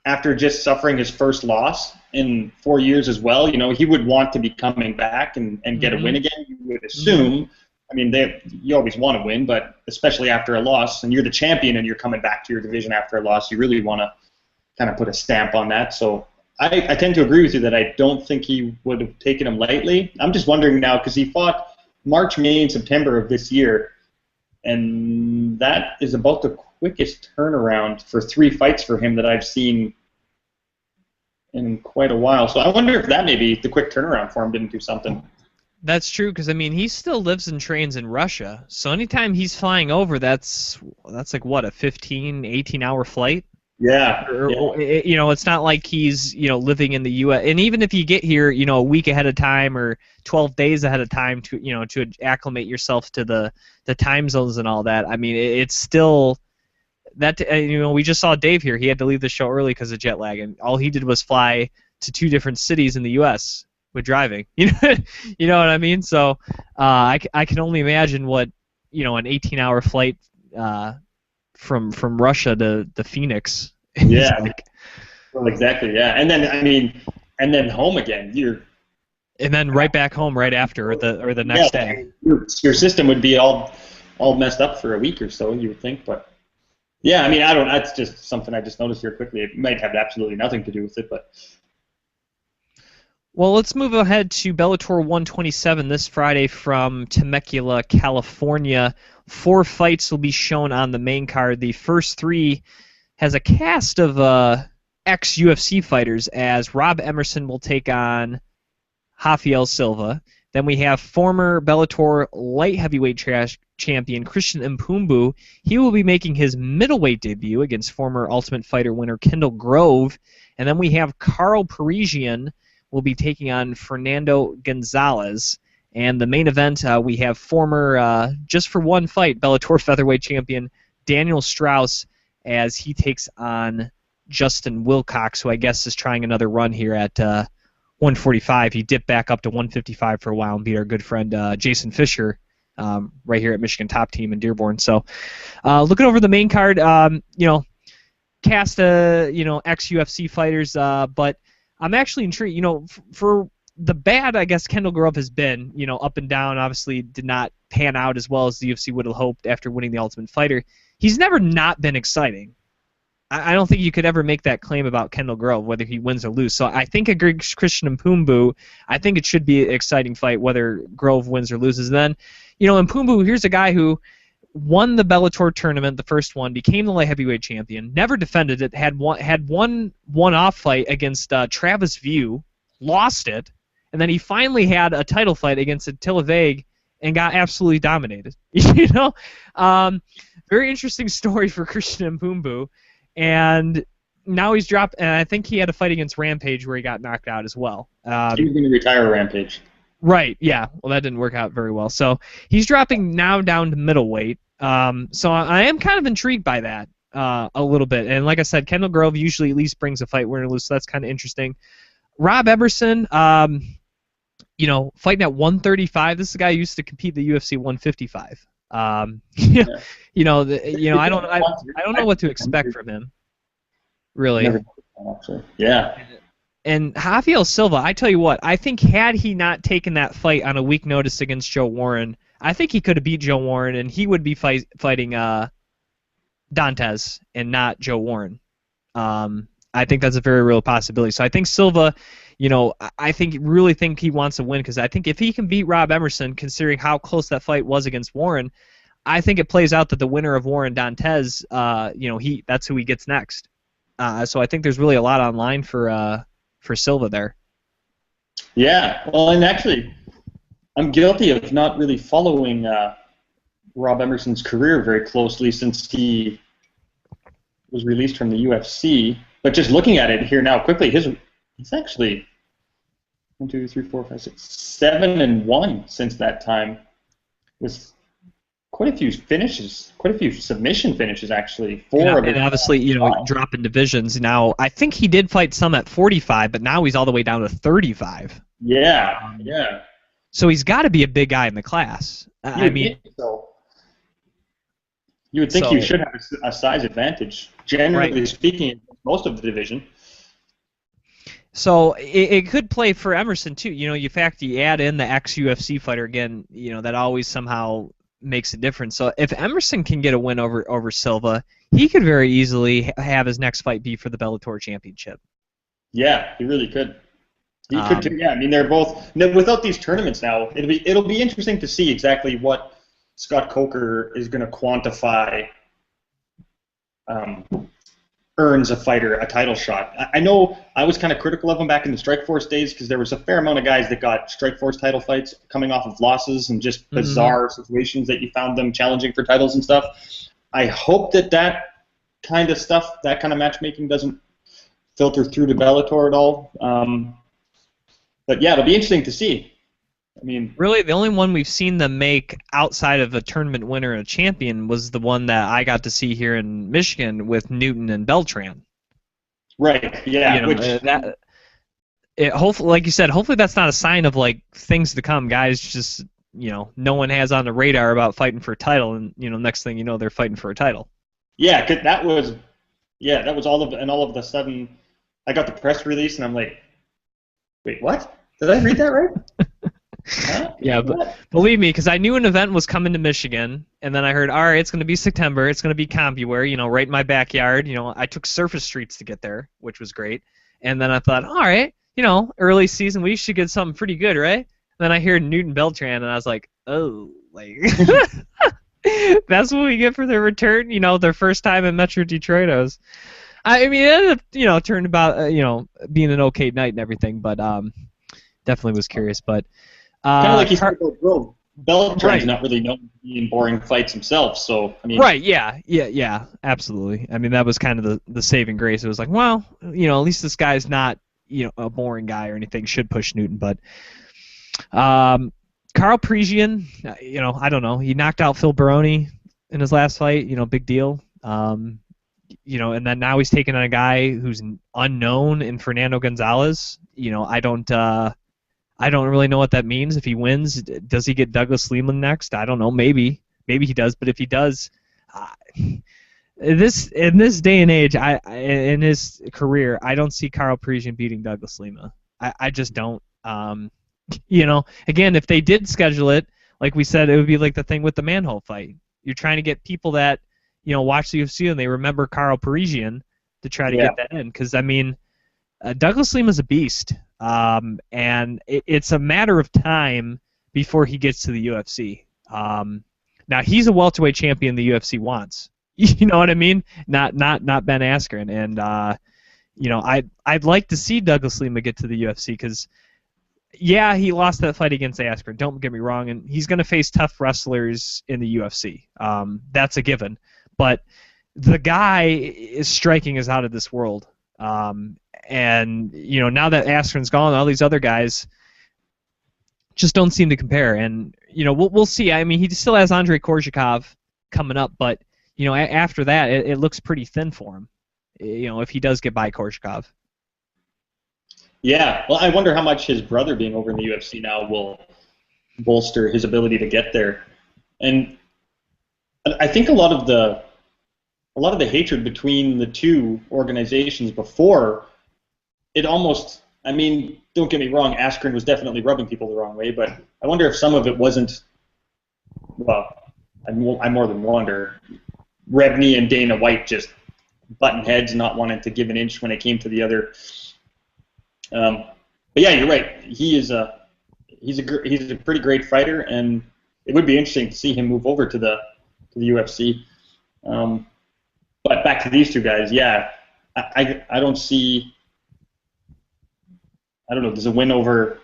after just suffering his first loss in 4 years as well. He would want to be coming back and get a win again, you would assume. I mean, you always want to win, but especially after a loss, and you're the champion and you're coming back to your division after a loss, you really want to kind of put a stamp on that. So I tend to agree with you that I don't think he would have taken him lightly. I'm just wondering now, because he fought March, May, and September of this year, and that is about the quickest turnaround for 3 fights for him that I've seen in quite a while. So I wonder if that maybe the quick turnaround for him didn't do something. That's true, because I mean, he still lives and trains in Russia. So anytime he's flying over, that's like what, a 15, 18-hour flight? Yeah. It's not like he's living in the U.S. And even if you get here, a week ahead of time or 12 days ahead of time to acclimate yourself to the time zones and all that. I mean, it's still that. We just saw Dave here. He had to leave the show early because of jet lag, and all he did was fly to 2 different cities in the U.S. with driving. You know what I mean? So I can only imagine what an 18-hour flight. From Russia to Phoenix. Yeah. Like, well, exactly. Yeah, and then home again. And then right back home right after, or the next day. Your system would be all messed up for a week or so, you would think. But yeah, I mean, I don't. That's just something I just noticed here quickly. It might have absolutely nothing to do with it, but. Well, let's move ahead to Bellator 127 this Friday from Temecula, California. 4 fights will be shown on the main card. The first 3 has a cast of ex-UFC fighters, as Rob Emerson will take on Rafael Silva. Then we have former Bellator light heavyweight champion Christian Mpumbu. He will be making his middleweight debut against former Ultimate Fighter winner Kendall Grove. And then we have Carl Parisian will be taking on Fernando Gonzalez. And the main event, we have former, just for one fight, Bellator featherweight champion Daniel Strauss, as he takes on Justin Wilcox, who I guess is trying another run here at 145. He dipped back up to 155 for a while and beat our good friend Jason Fisher right here at Michigan Top Team in Dearborn. So looking over the main card, cast ex-UFC fighters, but I'm actually intrigued. For the bad, I guess Kendall Grove has been, up and down. Obviously, did not pan out as well as the UFC would have hoped after winning the Ultimate Fighter. He's never not been exciting. I don't think you could ever make that claim about Kendall Grove, whether he wins or loses. So I think against Christian Mpumbu, I think it should be an exciting fight, whether Grove wins or loses. And then, Mpumbu, here's a guy who won the Bellator tournament, the first one, became the light heavyweight champion, never defended it, had one one-off fight against Travis View, lost it, and then he finally had a title fight against Attila Vague and got absolutely dominated. Very interesting story for Christian Mpumbu. And now he's dropped, and I think he had a fight against Rampage where he got knocked out as well. He's going to retire Rampage. Right, yeah. Well, that didn't work out very well. So he's dropping now down to middleweight. So I am kind of intrigued by that a little bit. And like I said, Kendall Grove usually at least brings a fight winner loose, so that's kind of interesting. Rob Emerson, fighting at 135. This is a guy who used to compete at the UFC 155. Yeah. I don't know what to expect from him, really. Never, actually. Yeah. And Rafael Silva, I tell you what, I think had he not taken that fight on a week notice against Joe Warren, I think he could have beat Joe Warren, and he would be fighting Dantes and not Joe Warren. I think that's a very real possibility. So I think Silva, I really think he wants to win, because I think if he can beat Rob Emerson, considering how close that fight was against Warren, I think it plays out that the winner of Warren Dantes, that's who he gets next. So I think there's really a lot on line for Silva there. Yeah, well, and actually, I'm guilty of not really following Rob Emerson's career very closely since he was released from the UFC. But just looking at it here now quickly, he's actually 1, 2, 3, 4, 5, 6, 7-1 since that time, with quite a few finishes, quite a few submission finishes actually. And obviously, dropping divisions. Now, I think he did fight some at 45, but now he's all the way down to 35. Yeah, yeah. So he's got to be a big guy in the class. I mean, so. You would think you should have a size advantage, generally speaking, in most of the division. So it could play for Emerson too. You add in the ex-UFC fighter again. That always somehow makes a difference. So if Emerson can get a win over Silva, he could very easily have his next fight be for the Bellator championship. Yeah, he really could. He could too. Yeah, I mean they're both without these tournaments now. It'll be interesting to see exactly what Scott Coker is going to quantify earns a fighter a title shot. I know I was kind of critical of him back in the Strikeforce days because there was a fair amount of guys that got Strikeforce title fights coming off of losses and just bizarre situations that you found them challenging for titles and stuff. I hope that kind of stuff, that kind of matchmaking doesn't filter through to Bellator at all. But yeah, it'll be interesting to see. I mean, really, the only one we've seen them make outside of a tournament winner and a champion was the one that I got to see here in Michigan with Newton and Beltran. Right. Yeah. Hopefully, like you said, hopefully that's not a sign of like things to come. Guys, just no one has on the radar about fighting for a title, and next thing you know, they're fighting for a title. Yeah, 'cause that was all of the sudden, I got the press release and I'm like, wait, what? Did I read that right? Huh? Yeah, but believe me, because I knew an event was coming to Michigan, and then I heard, all right, it's going to be September, it's going to be CompuWare, right in my backyard. I took surface streets to get there, which was great. And then I thought, all right, early season, we should get something pretty good, right? And then I hear Newton Beltran, and I was like, oh, like that's what we get for their return, their first time in Metro Detroit. I mean, it ended up, turned about, being an okay night and everything, but definitely was curious, but. Kind of like you said, Beltran's not really known for being boring fights himself, so I mean. Right. Yeah. Absolutely. I mean, that was kind of the saving grace. It was like, well, at least this guy's not, a boring guy or anything. Should push Newton, but Carl Parisian, I don't know. He knocked out Phil Baroni in his last fight. Big deal. And then now he's taking on a guy who's unknown in Fernando Gonzalez. I don't really know what that means. If he wins, does he get Douglas Lehman next? I don't know. Maybe he does. But if he does, in this day and age, in his career, I don't see Carl Parisian beating Douglas Lima. I just don't. Again, if they did schedule it, like we said, it would be like the thing with the Manhole fight. You're trying to get people that watch the UFC and they remember Carl Parisian to try to get that in. Because I mean, Douglas Lima's a beast. And it's a matter of time before he gets to the UFC. Now he's a welterweight champion the UFC wants. You know what I mean? Not Ben Askren. And I'd like to see Douglas Lima get to the UFC because he lost that fight against Askren. Don't get me wrong, and he's going to face tough wrestlers in the UFC. That's a given. But the guy is striking us out of this world. And now that Askren's gone, all these other guys, just don't seem to compare. And we'll see. I mean, he still has Andrei Korzhakov coming up, but after that, it looks pretty thin for him. If he does get by Korzhakov. Yeah, well, I wonder how much his brother being over in the UFC now will bolster his ability to get there. And I think a lot of the hatred between the two organizations before, it almost, I mean, don't get me wrong, Askren was definitely rubbing people the wrong way, but I wonder if some of it wasn't, well, I more than wonder, Rebney and Dana White just button heads, not wanting to give an inch when it came to the other. But yeah, you're right. He's a pretty great fighter, and it would be interesting to see him move over to the UFC. But back to these two guys, yeah, I don't see. I don't know. Does a win over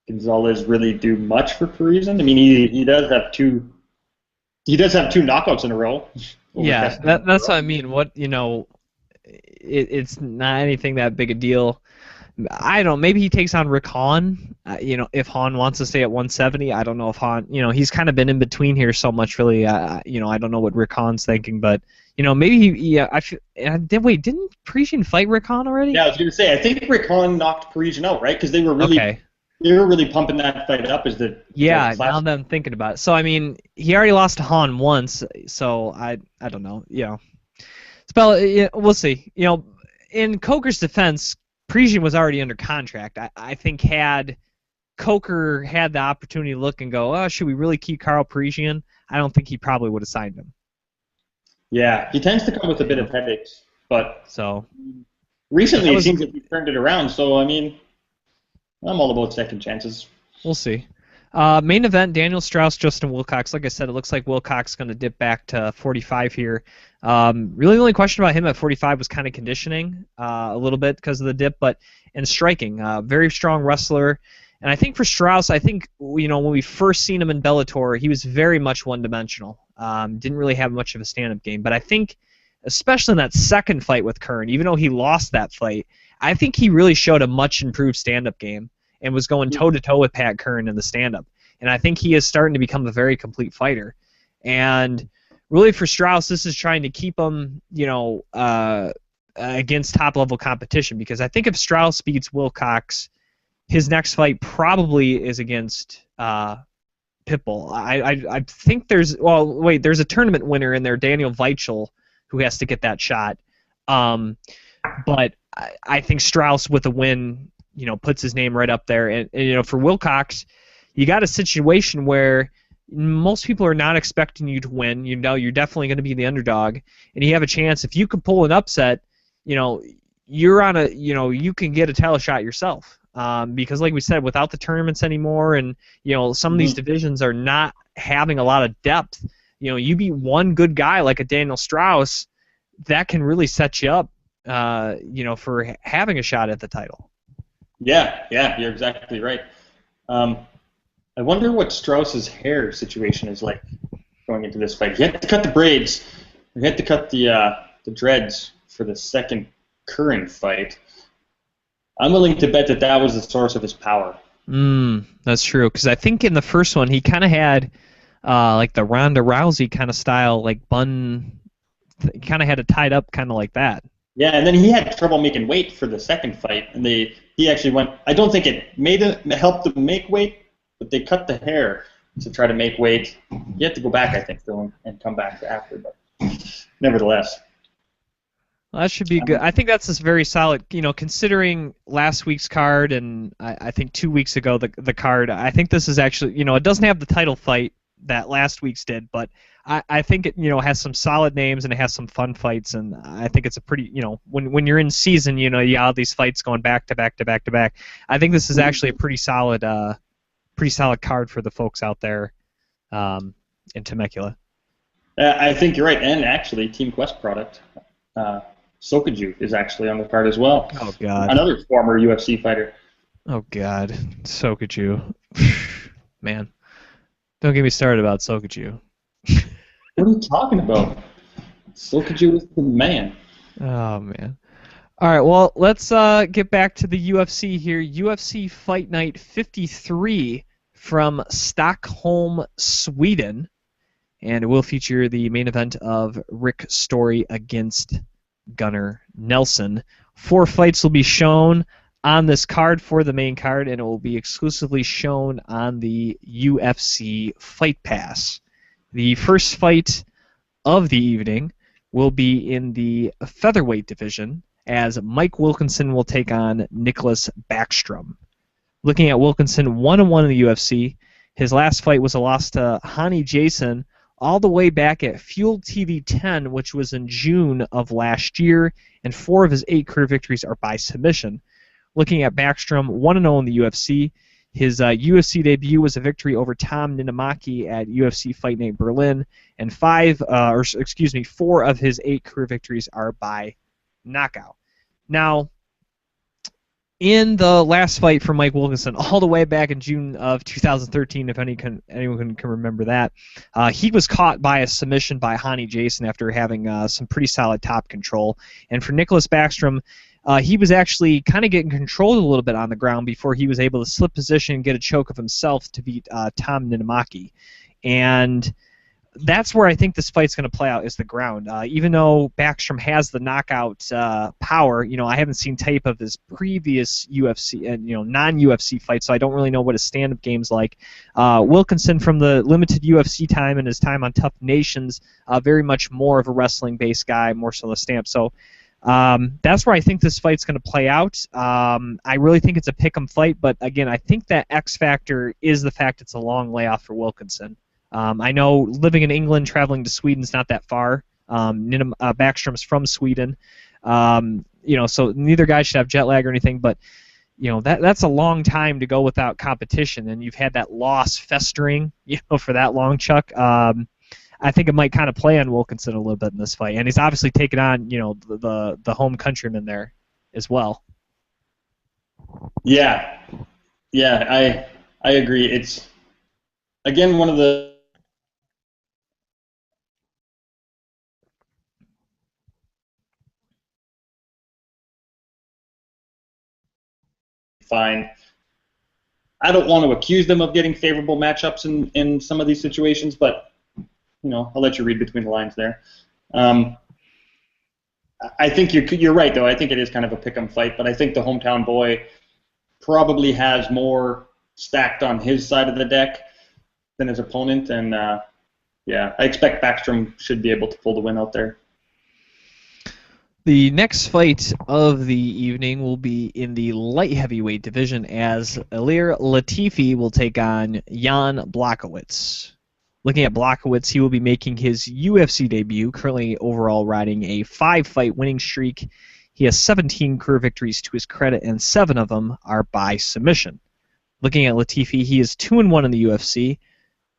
Gonzalez really do much for Parisian? I mean, he does have two. He does have two knockouts in a row. Yeah, that's what I mean. It's not anything that big a deal. I don't know. Maybe he takes on Rick Hahn. If Hahn wants to stay at 170, I don't know if Hahn. He's kind of been in between here so much. Really, I don't know what Rick Hahn's thinking, but maybe he. Yeah, wait, didn't Parisian fight Rick Hahn already? Yeah, I was going to say. I think Rick Hahn knocked Parisian out, right? Because they were really. Okay. They were really pumping that fight up as the. Yeah, now that I'm thinking about it. So I mean, he already lost to Hahn once, so I don't know. We'll see. In Coker's defense, Parisian was already under contract. I think had Coker had the opportunity to look and go, oh, should we really keep Carl Parisian? I don't think he probably would have signed him. Yeah, he tends to come with a bit of headaches, but so recently it seems like he turned it around. So I mean, I'm all about second chances. We'll see. Main event, Daniel Straus, Justin Wilcox. Like I said, it looks like Wilcox is going to dip back to 45 here. Really, the only question about him at 45 was kind of conditioning a little bit because of the dip, and striking. Very strong wrestler. And I think for Straus, when we first seen him in Bellator, he was very much one-dimensional. Didn't really have much of a stand-up game. But I think, especially in that second fight with Kern, even though he lost that fight, I think he really showed a much improved stand-up game and was going toe-to-toe with Pat Kern in the stand-up. And I think he is starting to become a very complete fighter. And really for Straus, this is trying to keep him, against top-level competition. Because I think if Straus beats Wilcox, his next fight probably is against Pitbull. I think there's a tournament winner in there, Daniel Weichel, who has to get that shot. But I think Straus with a win, puts his name right up there. And for Wilcox, you got a situation where most people are not expecting you to win. You're definitely going to be the underdog, and you have a chance. If you can pull an upset, you're on a, you can get a title shot yourself. Because like we said, without the tournaments anymore, and some of these divisions are not having a lot of depth. You beat one good guy like a Daniel Straus, that can really set you up, for having a shot at the title. Yeah, you're exactly right. I wonder what Straus's hair situation is like going into this fight. He had to cut the braids. He had to cut the dreads for the second Curran fight. I'm willing to bet that was the source of his power. That's true, because I think in the first one he kind of had like the Ronda Rousey kind of style, like bun. He kind of had it tied up kind of like that. Yeah, and then he had trouble making weight for the second fight, and he actually went. I don't think it helped him make weight, but they cut the hair to try to make weight. You have to go back, I think, though, and come back after, but nevertheless. Well, that should be good. I think that's a very solid, considering last week's card and I think 2 weeks ago the card. I think this is actually, it doesn't have the title fight that last week's did, but I think it, has some solid names and it has some fun fights, and I think it's a pretty, when you're in season, you have all these fights going back to back to back to back. I think this is actually a pretty solid card for the folks out there in Temecula. I think you're right, and actually, Team Quest product. Sokaju is actually on the card as well. Oh, God. Another former UFC fighter. Oh, God. Sokaju. Man. Don't get me started about Sokaju. What are you talking about? Sokaju is the man. Oh, man. All right, well, let's get back to the UFC here. UFC Fight Night 53 from Stockholm, Sweden. And it will feature the main event of Rick Story against Gunnar Nelson. 4 fights will be shown on this card for the main card, and it will be exclusively shown on the UFC Fight Pass. The first fight of the evening will be in the featherweight division, as Mike Wilkinson will take on Nicholas Backstrom. Looking at Wilkinson, 1-1 in the UFC. His last fight was a loss to Hani Jason all the way back at Fuel TV 10, which was in June of last year, and 4 of his 8 career victories are by submission. Looking at Backstrom, 1-0 in the UFC. His UFC debut was a victory over Tom Ninamaki at UFC Fight Night Berlin, and 4 of his 8 career victories are by knockout. Now, in the last fight for Mike Wilkinson, all the way back in June of 2013, if anyone can remember that, he was caught by a submission by Hani Jason after having some pretty solid top control. And for Nicholas Backstrom, he was actually kind of getting controlled a little bit on the ground before he was able to slip position and get a choke of himself to beat Tom Ninamaki. And that's where I think this fight's going to play out, is the ground. Even though Backstrom has the knockout power, I haven't seen tape of his previous UFC and non-UFC fights, so I don't really know what his stand-up game's like. Wilkinson, from the limited UFC time and his time on Tough Nations, very much more of a wrestling-based guy, more so the stamp. So that's where I think this fight's going to play out. I really think it's a pick'em fight, but again, I think that X factor is the fact it's a long layoff for Wilkinson. I know living in England, traveling to Sweden is not that far. Backstrom's from Sweden, so neither guy should have jet lag or anything. But that's a long time to go without competition, and you've had that loss festering, for that long, Chuck. I think it might kind of play on Wilkinson a little bit in this fight, and he's obviously taken on the home countryman there as well. Yeah, I agree. It's again one of the fine. I don't want to accuse them of getting favorable matchups in some of these situations, but I'll let you read between the lines there. I think you're right, though. I think it is kind of a pick'em fight, but I think the hometown boy probably has more stacked on his side of the deck than his opponent, and I expect Backstrom should be able to pull the win out there. The next fight of the evening will be in the light heavyweight division, as Ilir Latifi will take on Jan Blachowicz. Looking at Blachowicz, he will be making his UFC debut, currently overall riding a 5-fight winning streak. He has 17 career victories to his credit, and 7 of them are by submission. Looking at Latifi, he is 2-1 in the UFC,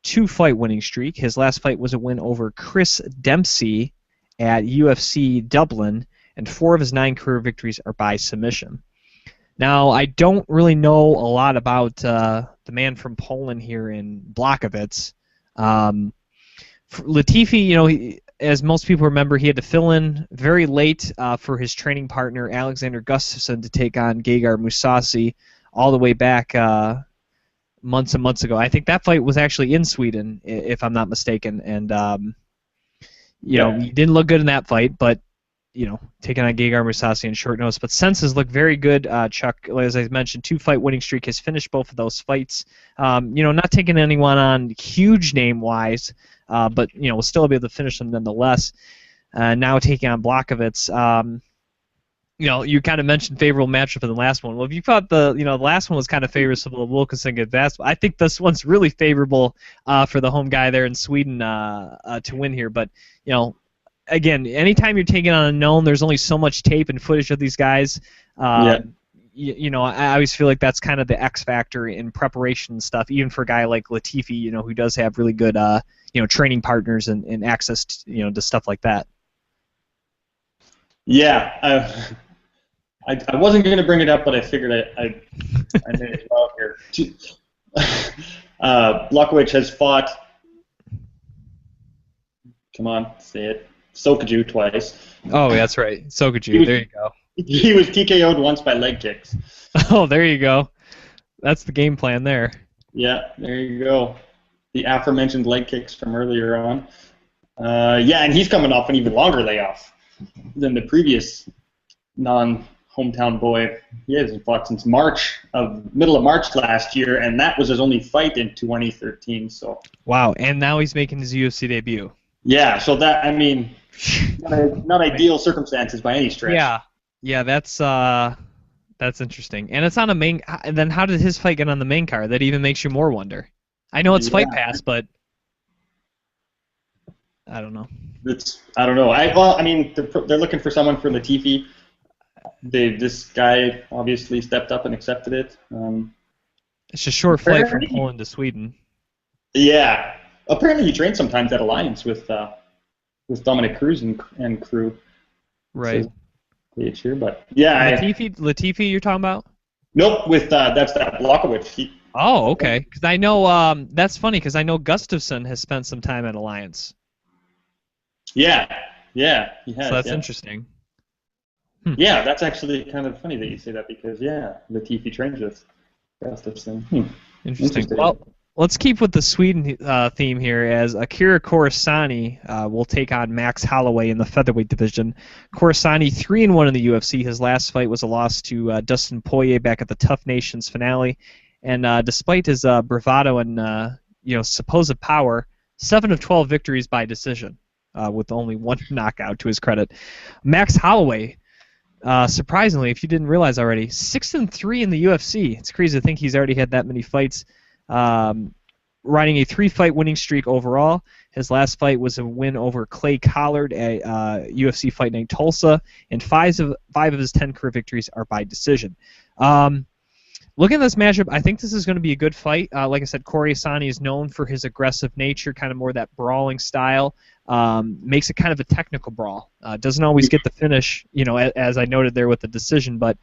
2-fight winning streak. His last fight was a win over Chris Dempsey at UFC Dublin, and 4 of his 9 career victories are by submission. Now, I don't really know a lot about the man from Poland here in Blachowicz. Latifi, as most people remember, he had to fill in very late for his training partner, Alexander Gustafsson, to take on Gegard Mousasi all the way back months and months ago. I think that fight was actually in Sweden, if I'm not mistaken, and he didn't look good in that fight, but taking on Gegard Mousasi on short notice. But senses look very good. Chuck, as I mentioned, 2-fight winning streak, has finished both of those fights. Not taking anyone on huge name-wise, but will still be able to finish them nonetheless. Now taking on Blachowicz. You kind of mentioned favorable matchup in the last one. Well, if you thought the last one was kind of favorable, Wilkinson against Bass, I think this one's really favorable for the home guy there in Sweden to win here. But again, anytime you're taking on a known, there's only so much tape and footage of these guys. I always feel like that's kind of the X factor in preparation and stuff, even for a guy like Latifi, who does have really good, training partners and access to stuff like that. Yeah, I wasn't going to bring it up, but I figured I may as well here. Blachowicz has fought. Come on, say it. Sokaju twice. Oh, that's right. Sokaju. There you go. He was TKO'd once by leg kicks. Oh, there you go. That's the game plan there. Yeah, there you go. The aforementioned leg kicks from earlier on. Yeah, and he's coming off an even longer layoff than the previous non-hometown boy. He hasn't fought since middle of March last year, and that was his only fight in 2013. So. Wow, and now he's making his UFC debut. Yeah, so that, I mean, not ideal circumstances by any stretch. Yeah, that's interesting. And it's on a main. And then how did his fight get on the main card? That even makes you more wonder. I know it's Fight Pass, but I don't know. I don't know. I mean, they're looking for someone for Latifi. This guy obviously stepped up and accepted it. It's a short flight from Poland to Sweden. Yeah, apparently he trains sometimes at Alliance with Dominic Cruz and crew. Right. Page here, but yeah. Latifi, you're talking about? Nope, with that's that Blachowicz. Oh, okay. Because I know that's funny because I know Gustafsson has spent some time at Alliance. Yeah, he has. So that's interesting. Yeah, that's actually kind of funny that you say that because Latifi trains with Gustafsson. Interesting. Well, let's keep with the Sweden theme here as Akira Corisani will take on Max Holloway in the featherweight division. Corisani 3-1 in the UFC. His last fight was a loss to Dustin Poirier back at the Tough Nations finale. And despite his bravado and supposed power, 7 of 12 victories by decision, with only 1 knockout to his credit. Max Holloway, surprisingly, if you didn't realize already, 6-3 in the UFC. It's crazy to think he's already had that many fights. Riding a 3-fight winning streak overall. His last fight was a win over Clay Collard at UFC Fight Night Tulsa, and 5 of his 10 career victories are by decision. Looking at this matchup, I think this is going to be a good fight. Like I said, Corisani is known for his aggressive nature, kind of more that brawling style. Makes it kind of a technical brawl. Doesn't always get the finish, as I noted there with the decision, but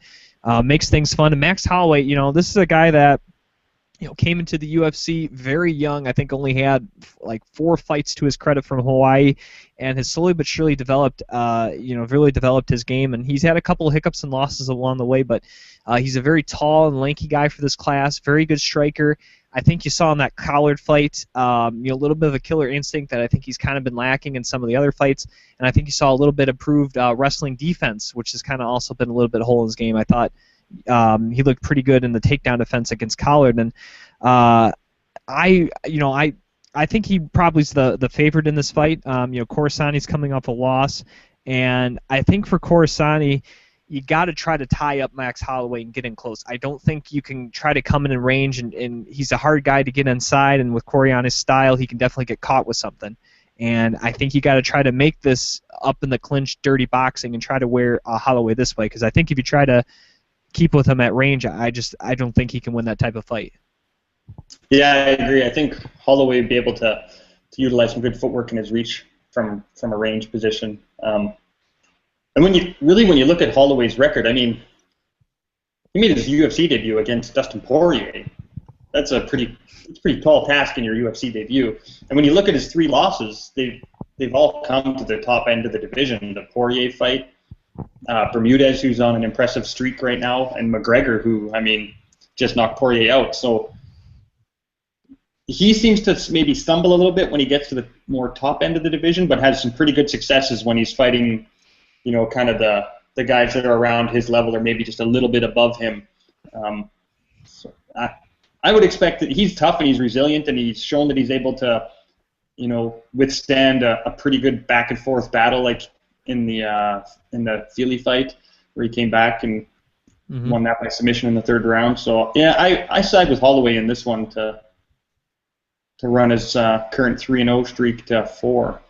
makes things fun. And Max Holloway, this is a guy that came into the UFC very young. I think only had like 4 fights to his credit from Hawaii, and has slowly but surely developed, really developed his game. And he's had a couple of hiccups and losses along the way, but he's a very tall and lanky guy for this class. Very good striker. I think you saw in that Collard fight, a little bit of a killer instinct that I think he's kind of been lacking in some of the other fights. And I think you saw a little bit improved wrestling defense, which has kind of also been a little bit of a hole in his game. I thought he looked pretty good in the takedown defense against Collard, and I think he probably is the favorite in this fight. Corisani's coming off a loss, and I think for Corisani, you got to try to tie up Max Holloway and get in close. I don't think you can try to come in range, and he's a hard guy to get inside, and with Corisani's style, he can definitely get caught with something. And I think you got to try to make this up in the clinch, dirty boxing, and try to wear Holloway this way, because I think if you try to keep with him at range, I don't think he can win that type of fight. Yeah, I agree. I think Holloway would be able to utilize some good footwork in his reach from a range position. And when you look at Holloway's record, I mean, he made his UFC debut against Dustin Poirier. That's a pretty tall task in your UFC debut. And when you look at his 3 losses, they've all come to the top end of the division. The Poirier fight, Bermudez, who's on an impressive streak right now, and McGregor, who, I mean, just knocked Poirier out. So he seems to maybe stumble a little bit when he gets to the more top end of the division, but has some pretty good successes when he's fighting, kind of the guys that are around his level or maybe just a little bit above him. So I would expect that he's tough and he's resilient, and he's shown that he's able to, withstand a pretty good back and forth battle, like in the Feely fight where he came back and won that by submission in the 3rd round. So yeah, I side with Holloway in this one to run his current 3-0 streak to 4.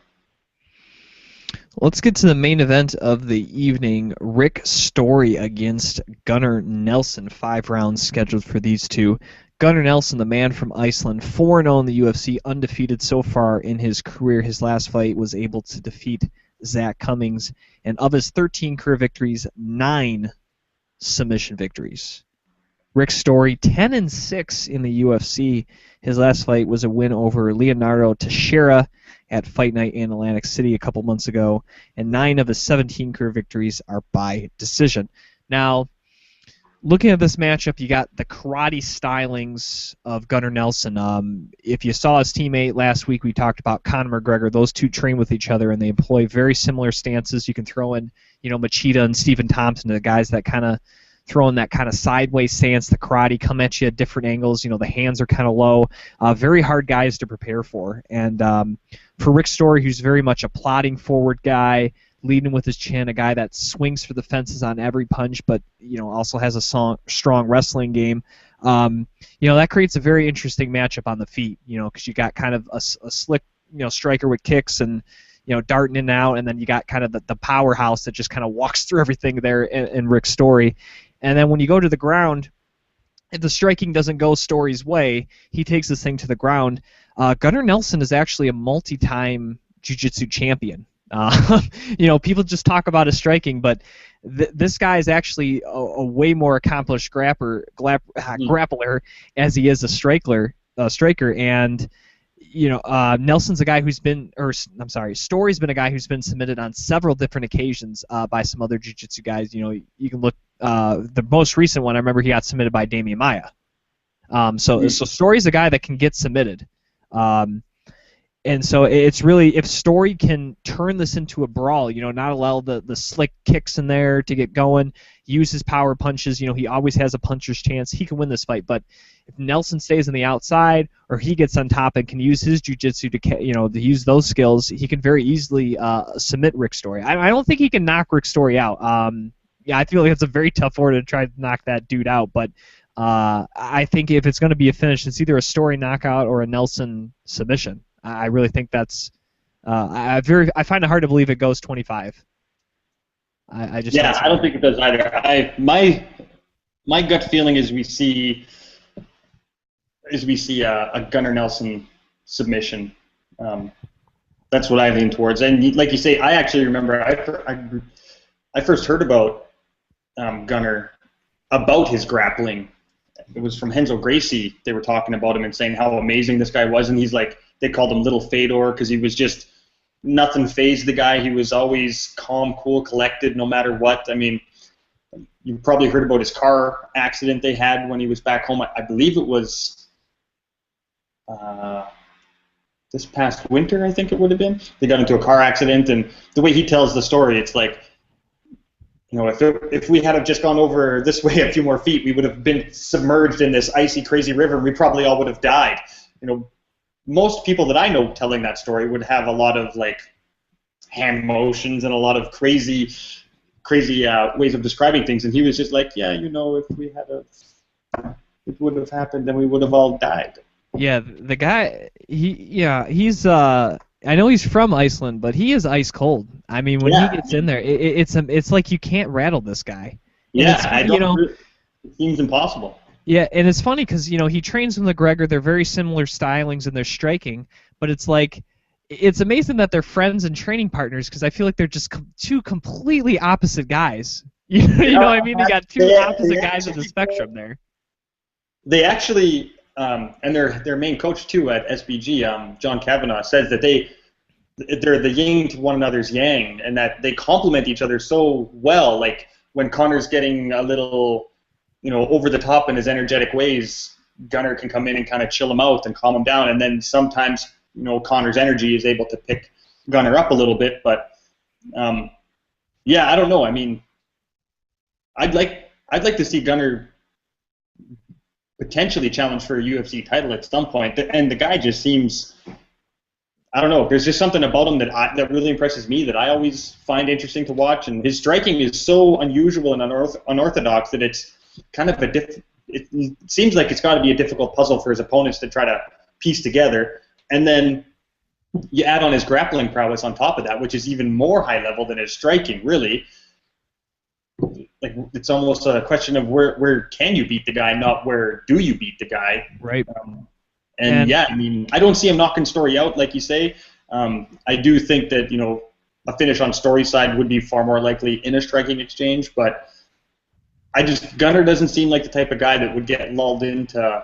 Let's get to the main event of the evening. Rick Story against Gunnar Nelson. 5 rounds scheduled for these two. Gunnar Nelson, the man from Iceland, 4-0 in the UFC, undefeated so far in his career. His last fight was able to defeat Zach Cummings. And of his 13 career victories, 9 submission victories. Rick Story, 10-6 in the UFC. His last fight was a win over Leonardo Teixeira at Fight Night in Atlantic City a couple months ago, and 9 of his 17 career victories are by decision. Now, looking at this matchup, you got the karate stylings of Gunnar Nelson. If you saw his teammate last week, we talked about Conor McGregor. Those two train with each other, and they employ very similar stances. You can throw in, Machida and Stephen Thompson, the guys that kind of throw in that kind of sideways stance. The karate come at you at different angles. The hands are kind of low. Very hard guys to prepare for. And for Rick Story, who's very much a plodding forward guy, leading with his chin, a guy that swings for the fences on every punch, but also has a strong wrestling game. That creates a very interesting matchup on the feet. Because you got kind of a slick, striker with kicks and darting in and out, and then you got kind of the powerhouse that just kind of walks through everything there in Rick Story. And then when you go to the ground, if the striking doesn't go Story's way, he takes this thing to the ground. Gunnar Nelson is actually a multi-time jiu-jitsu champion. People just talk about his striking, but this guy is actually a way more accomplished grappler as he is a striker. And Nelson's a guy Story's been a guy who's been submitted on several different occasions by some other jiu-jitsu guys. You can look. The most recent one, I remember he got submitted by Damian Maia. So Story's a guy that can get submitted. And so it's really, if Story can turn this into a brawl, not allow the slick kicks in there to get going, use his power punches, he always has a puncher's chance, he can win this fight. But if Nelson stays on the outside, or he gets on top and can use his jiu-jitsu to use those skills, he can very easily submit Rick Story. I don't think he can knock Rick Story out. I feel like it's a very tough order to try to knock that dude out, but I think if it's going to be a finish, it's either a Story knockout or a Nelson submission. I really think that's. I find it hard to believe it goes 25. I don't think it does either. My gut feeling is we see a Gunnar Nelson submission. That's what I lean towards. And like you say, I actually remember I first heard about Gunnar about his grappling. It was from Renzo Gracie. They were talking about him and saying how amazing this guy was, and he's like, they called him Little Fedor because he was just nothing fazed the guy. He was always calm, cool, collected, no matter what. I mean, you probably heard about his car accident they had when he was back home. I believe it was this past winter, I think it would have been. They got into a car accident, and the way he tells the story, it's like, if we had have just gone over this way a few more feet, we would have been submerged in this icy, crazy river, and we probably all would have died. Most people that I know telling that story would have a lot of hand motions and a lot of crazy ways of describing things, and he was just like, if we had it would have happened, then we would have all died. Yeah, the guy, he's I know he's from Iceland, but he is ice cold. I mean, when he gets in there, it's like you can't rattle this guy. It seems impossible. Yeah, and it's funny because he trains with McGregor. They're very similar stylings and they're striking, but it's amazing that they're friends and training partners because I feel like they're just two completely opposite guys. You know what I mean? They got two opposite guys on the spectrum there. They actually, and their main coach too at SBG, John Kavanaugh, says that they're the yin to one another's yang, and that they complement each other so well. Like when Conor's getting a little over the top in his energetic ways, Gunnar can come in and kind of chill him out and calm him down, and then sometimes Conor's energy is able to pick Gunnar up a little bit. But I don't know. I mean, I'd like to see Gunnar potentially challenge for a UFC title at some point, and the guy just seems, I don't know, there's just something about him that really impresses me that I always find interesting to watch, and his striking is so unusual and unorthodox that it's kind of it seems like it's got to be a difficult puzzle for his opponents to try to piece together. And then you add on his grappling prowess on top of that, which is even more high level than his striking, really. Like, it's almost a question of where can you beat the guy, not where do you beat the guy. Right. I mean, I don't see him knocking Story out, like you say. I do think that, a finish on Story's side would be far more likely in a striking exchange, but Gunnar doesn't seem like the type of guy that would get lulled into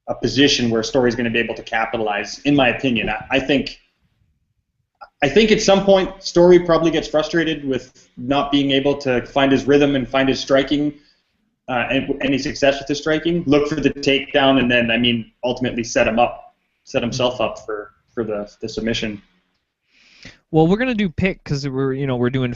a position where Story's going to be able to capitalize, in my opinion. I think I think at some point Story probably gets frustrated with not being able to find his rhythm and find his striking and any success with his striking. Look for the takedown and then, I mean, ultimately set himself up for the submission. Well, we're gonna do pick because we're doing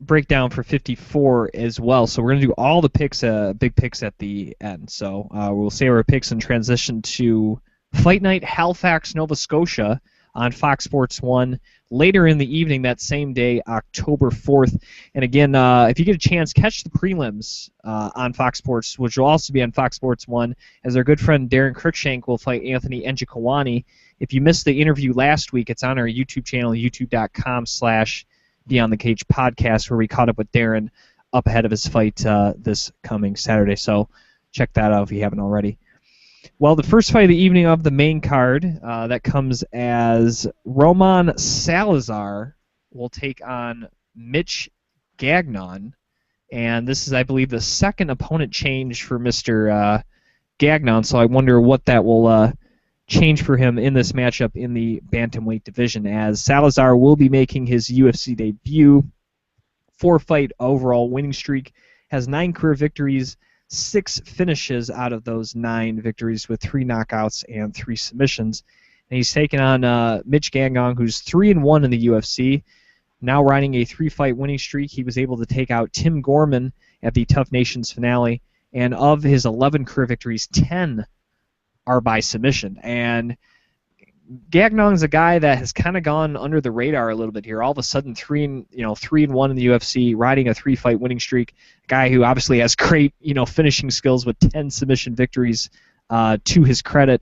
breakdown for 54 as well. So we're gonna do all the picks, big picks at the end. So we'll say our picks and transition to Fight Night Halifax, Nova Scotia on Fox Sports 1 later in the evening that same day, October 4th. And again, if you get a chance, catch the prelims on Fox Sports, which will also be on Fox Sports 1, as our good friend Darren Cruikshank will fight Anthony Njokuani. If you missed the interview last week, it's on our YouTube channel, youtube.com/Beyond the Cage podcast, where we caught up with Darren up ahead of his fight this coming Saturday. So check that out if you haven't already. Well, the first fight of the evening of the main card, that comes as Roman Salazar will take on Mitch Gagnon. And this is, I believe, the second opponent change for Mr. Gagnon, so I wonder what that will change for him in this matchup in the bantamweight division, as Salazar will be making his UFC debut. 4-fight overall winning streak, has 9 career victories, 6 finishes out of those 9 victories with 3 knockouts and 3 submissions. And he's taken on Mitch Gagnon, who's 3-1 in the UFC, now riding a 3-fight winning streak. He was able to take out Tim Gorman at the Tough Nations finale, and of his 11 career victories, 10 are by submission. And Gagnon's a guy that has kind of gone under the radar a little bit here. All of a sudden, 3-1 in the UFC, riding a 3-fight winning streak. A guy who obviously has great, finishing skills with 10 submission victories to his credit.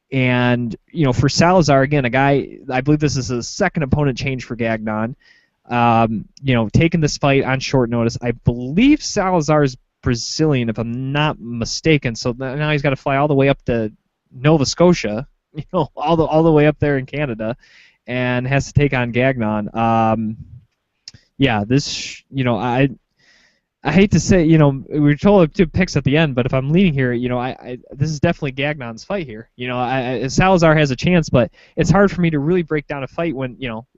And for Salazar, again, a guy, I believe this is a second opponent change for Gagnon. Taking this fight on short notice. I believe Salazar is Brazilian, if I'm not mistaken. So now he's got to fly all the way up to Nova Scotia. All the way up there in Canada, and has to take on Gagnon. I hate to say, we were told to picks at the end, but if I'm leading here, this is definitely Gagnon's fight here. Salazar has a chance, but it's hard for me to really break down a fight when,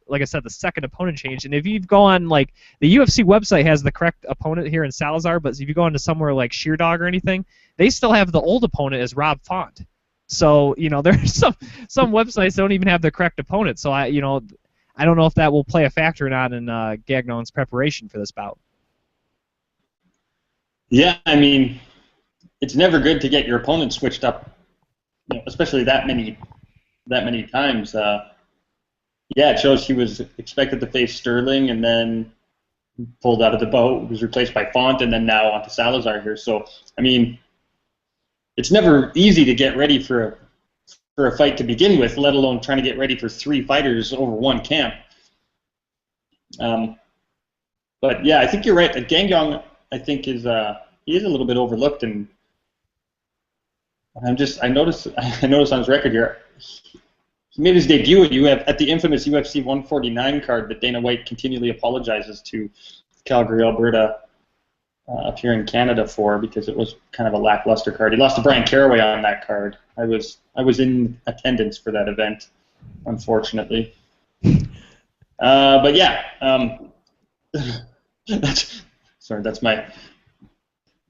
like I said, the second opponent changed. And if you go on, the UFC website has the correct opponent here in Salazar, but if you go on to somewhere like Sheerdog or anything, they still have the old opponent as Rob Font. So, there's some websites that don't even have the correct opponent. So, I don't know if that will play a factor or not in Gagnon's preparation for this bout. Yeah, I mean, it's never good to get your opponent switched up, especially that many times. It shows he was expected to face Sterling and then pulled out of the boat, was replaced by Font, and then now onto Salazar here. So, I mean, it's never easy to get ready for a fight to begin with, let alone trying to get ready for 3 fighters over one camp. But yeah, I think you're right. Gagnon, I think, he is a little bit overlooked, and I noticed on his record here, he made his debut at the infamous UFC 149 card that Dana White continually apologizes to Calgary, Alberta, up here in Canada for, because it was kind of a lackluster card. He lost to Brian Caraway on that card. I was in attendance for that event, unfortunately. But yeah, that's my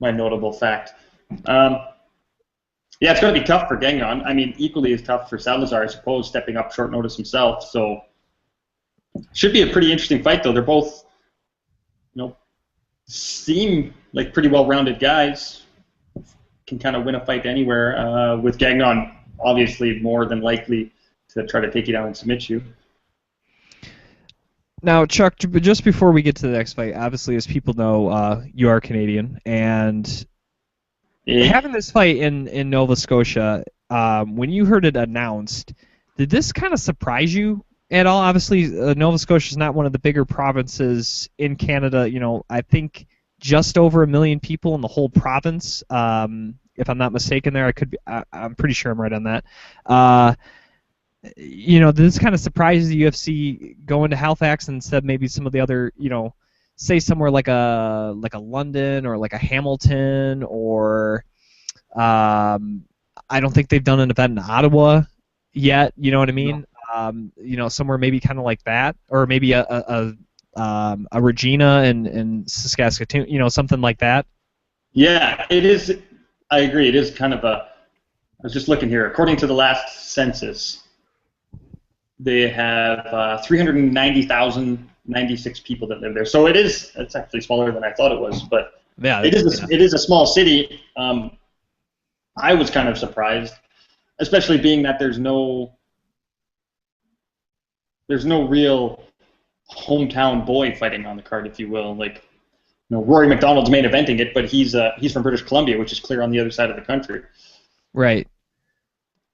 notable fact. Yeah, it's going to be tough for Gagnon. I mean, equally as tough for Salazar, I suppose, stepping up short notice himself. So, should be a pretty interesting fight, though. They're both, seem like pretty well-rounded guys. Can kind of win a fight anywhere. With Gagnon, obviously, more than likely to try to take you down and submit you. Now, Chuck, just before we get to the next fight, obviously, as people know, you are Canadian, and having this fight in Nova Scotia, when you heard it announced, did this kind of surprise you at all? Obviously, Nova Scotia is not one of the bigger provinces in Canada. I think just over 1 million people in the whole province. If I'm not mistaken, there, I'm pretty sure I'm right on that. This kind of surprises the UFC going to Halifax instead of maybe some of the other, say somewhere like a London or like a Hamilton, or I don't think they've done an event in Ottawa yet. You know what I mean? somewhere maybe kind of like that, or maybe a Regina in Saskatchewan, something like that. Yeah, it is. I agree. It is kind of a. I was just looking here. According to the last census, they have 390,096 people that live there. So it's actually smaller than I thought it was, but yeah, it is a small city. I was kind of surprised, especially being that there's no real hometown boy fighting on the card, if you will. Like, Rory McDonald's main eventing it, but he's from British Columbia, which is clear on the other side of the country. Right.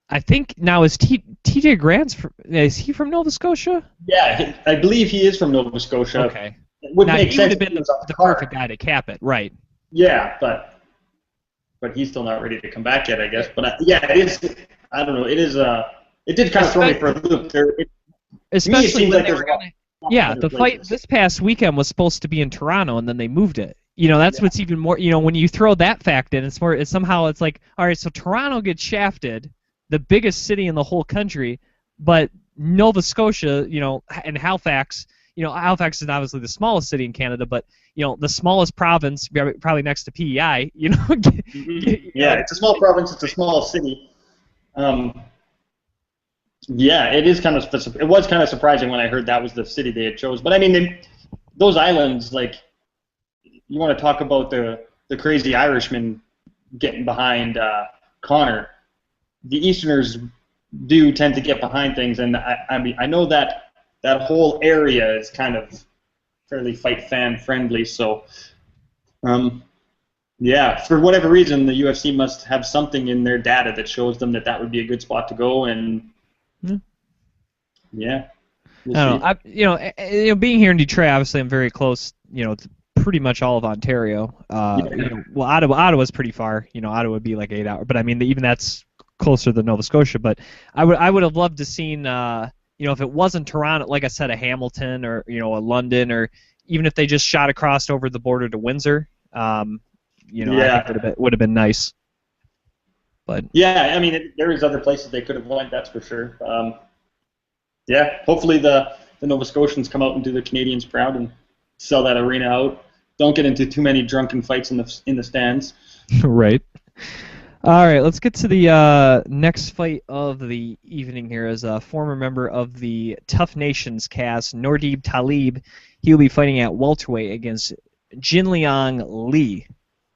I think now is TJ Grant's is he from Nova Scotia? Yeah, I believe he is from Nova Scotia. Okay. It would now, make he sense. would have been the perfect guy to cap it, right? Yeah, but he's still not ready to come back yet, I guess. But yeah, it is. I don't know. It is. It did kind of throw me for a loop. Especially when they were gonna. Yeah, the fight this past weekend was supposed to be in Toronto, and then they moved it. That's what's even more. When you throw that fact in, it's somehow it's like, all right, so Toronto gets shafted, the biggest city in the whole country, but Nova Scotia, and Halifax. Halifax is obviously the smallest city in Canada, but the smallest province, probably next to PEI. Yeah, it's a small province. It's a small city. Yeah, it was kind of surprising when I heard that was the city they had chose. But I mean, those islands, like, you want to talk about the crazy Irishman getting behind Connor. The Easterners do tend to get behind things, and I mean, I know that whole area is kind of fairly fight fan friendly. So, yeah, for whatever reason, the UFC must have something in their data that shows them that would be a good spot to go, and yeah. I don't know. Being here in Detroit, obviously, I'm very close. To pretty much all of Ontario. Well, Ottawa's pretty far. Ottawa would be like 8 hours, but I mean, even that's closer than Nova Scotia. But I would have loved to seen. If it wasn't Toronto, like I said, a Hamilton or a London, or even if they just shot across over the border to Windsor. I think would have been nice. But yeah, I mean, there is other places they could have went. That's for sure. Yeah, hopefully the Nova Scotians come out and do the Canadians proud and sell that arena out. Don't get into too many drunken fights in the stands. Right. All right, let's get to the next fight of the evening here. As a former member of the Tough Nations cast, Nordib Talib, he will be fighting at welterweight against Jinliang Li.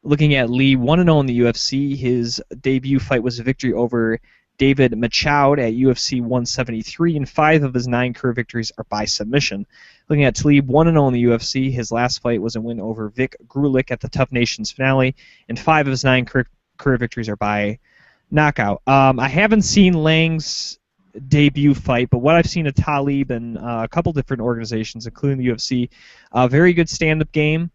Looking at Li, 1-0 in the UFC. His debut fight was a victory over David Machoud at UFC 173, and 5 of his 9 career victories are by submission. Looking at Talib, 1-0 in the UFC. His last fight was a win over Vic Grulich at the Tough Nations finale, and 5 of his 9 career victories are by knockout. I haven't seen Lang's debut fight, but what I've seen of Talib and a couple different organizations, including the UFC, very good stand-up game.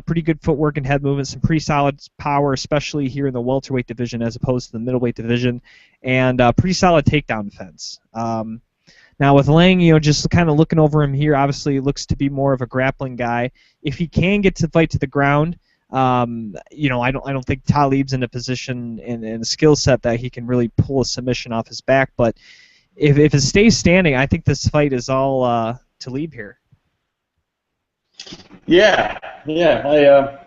Pretty good footwork and head movement, some pretty solid power, especially here in the welterweight division as opposed to the middleweight division, and pretty solid takedown defense. Now with Lang, just kind of looking over him here, obviously he looks to be more of a grappling guy. If he can get to fight to the ground, I don't think Talib's in a position and a skill set that he can really pull a submission off his back. But if it stays standing, I think this fight is all Talib here. Yeah. I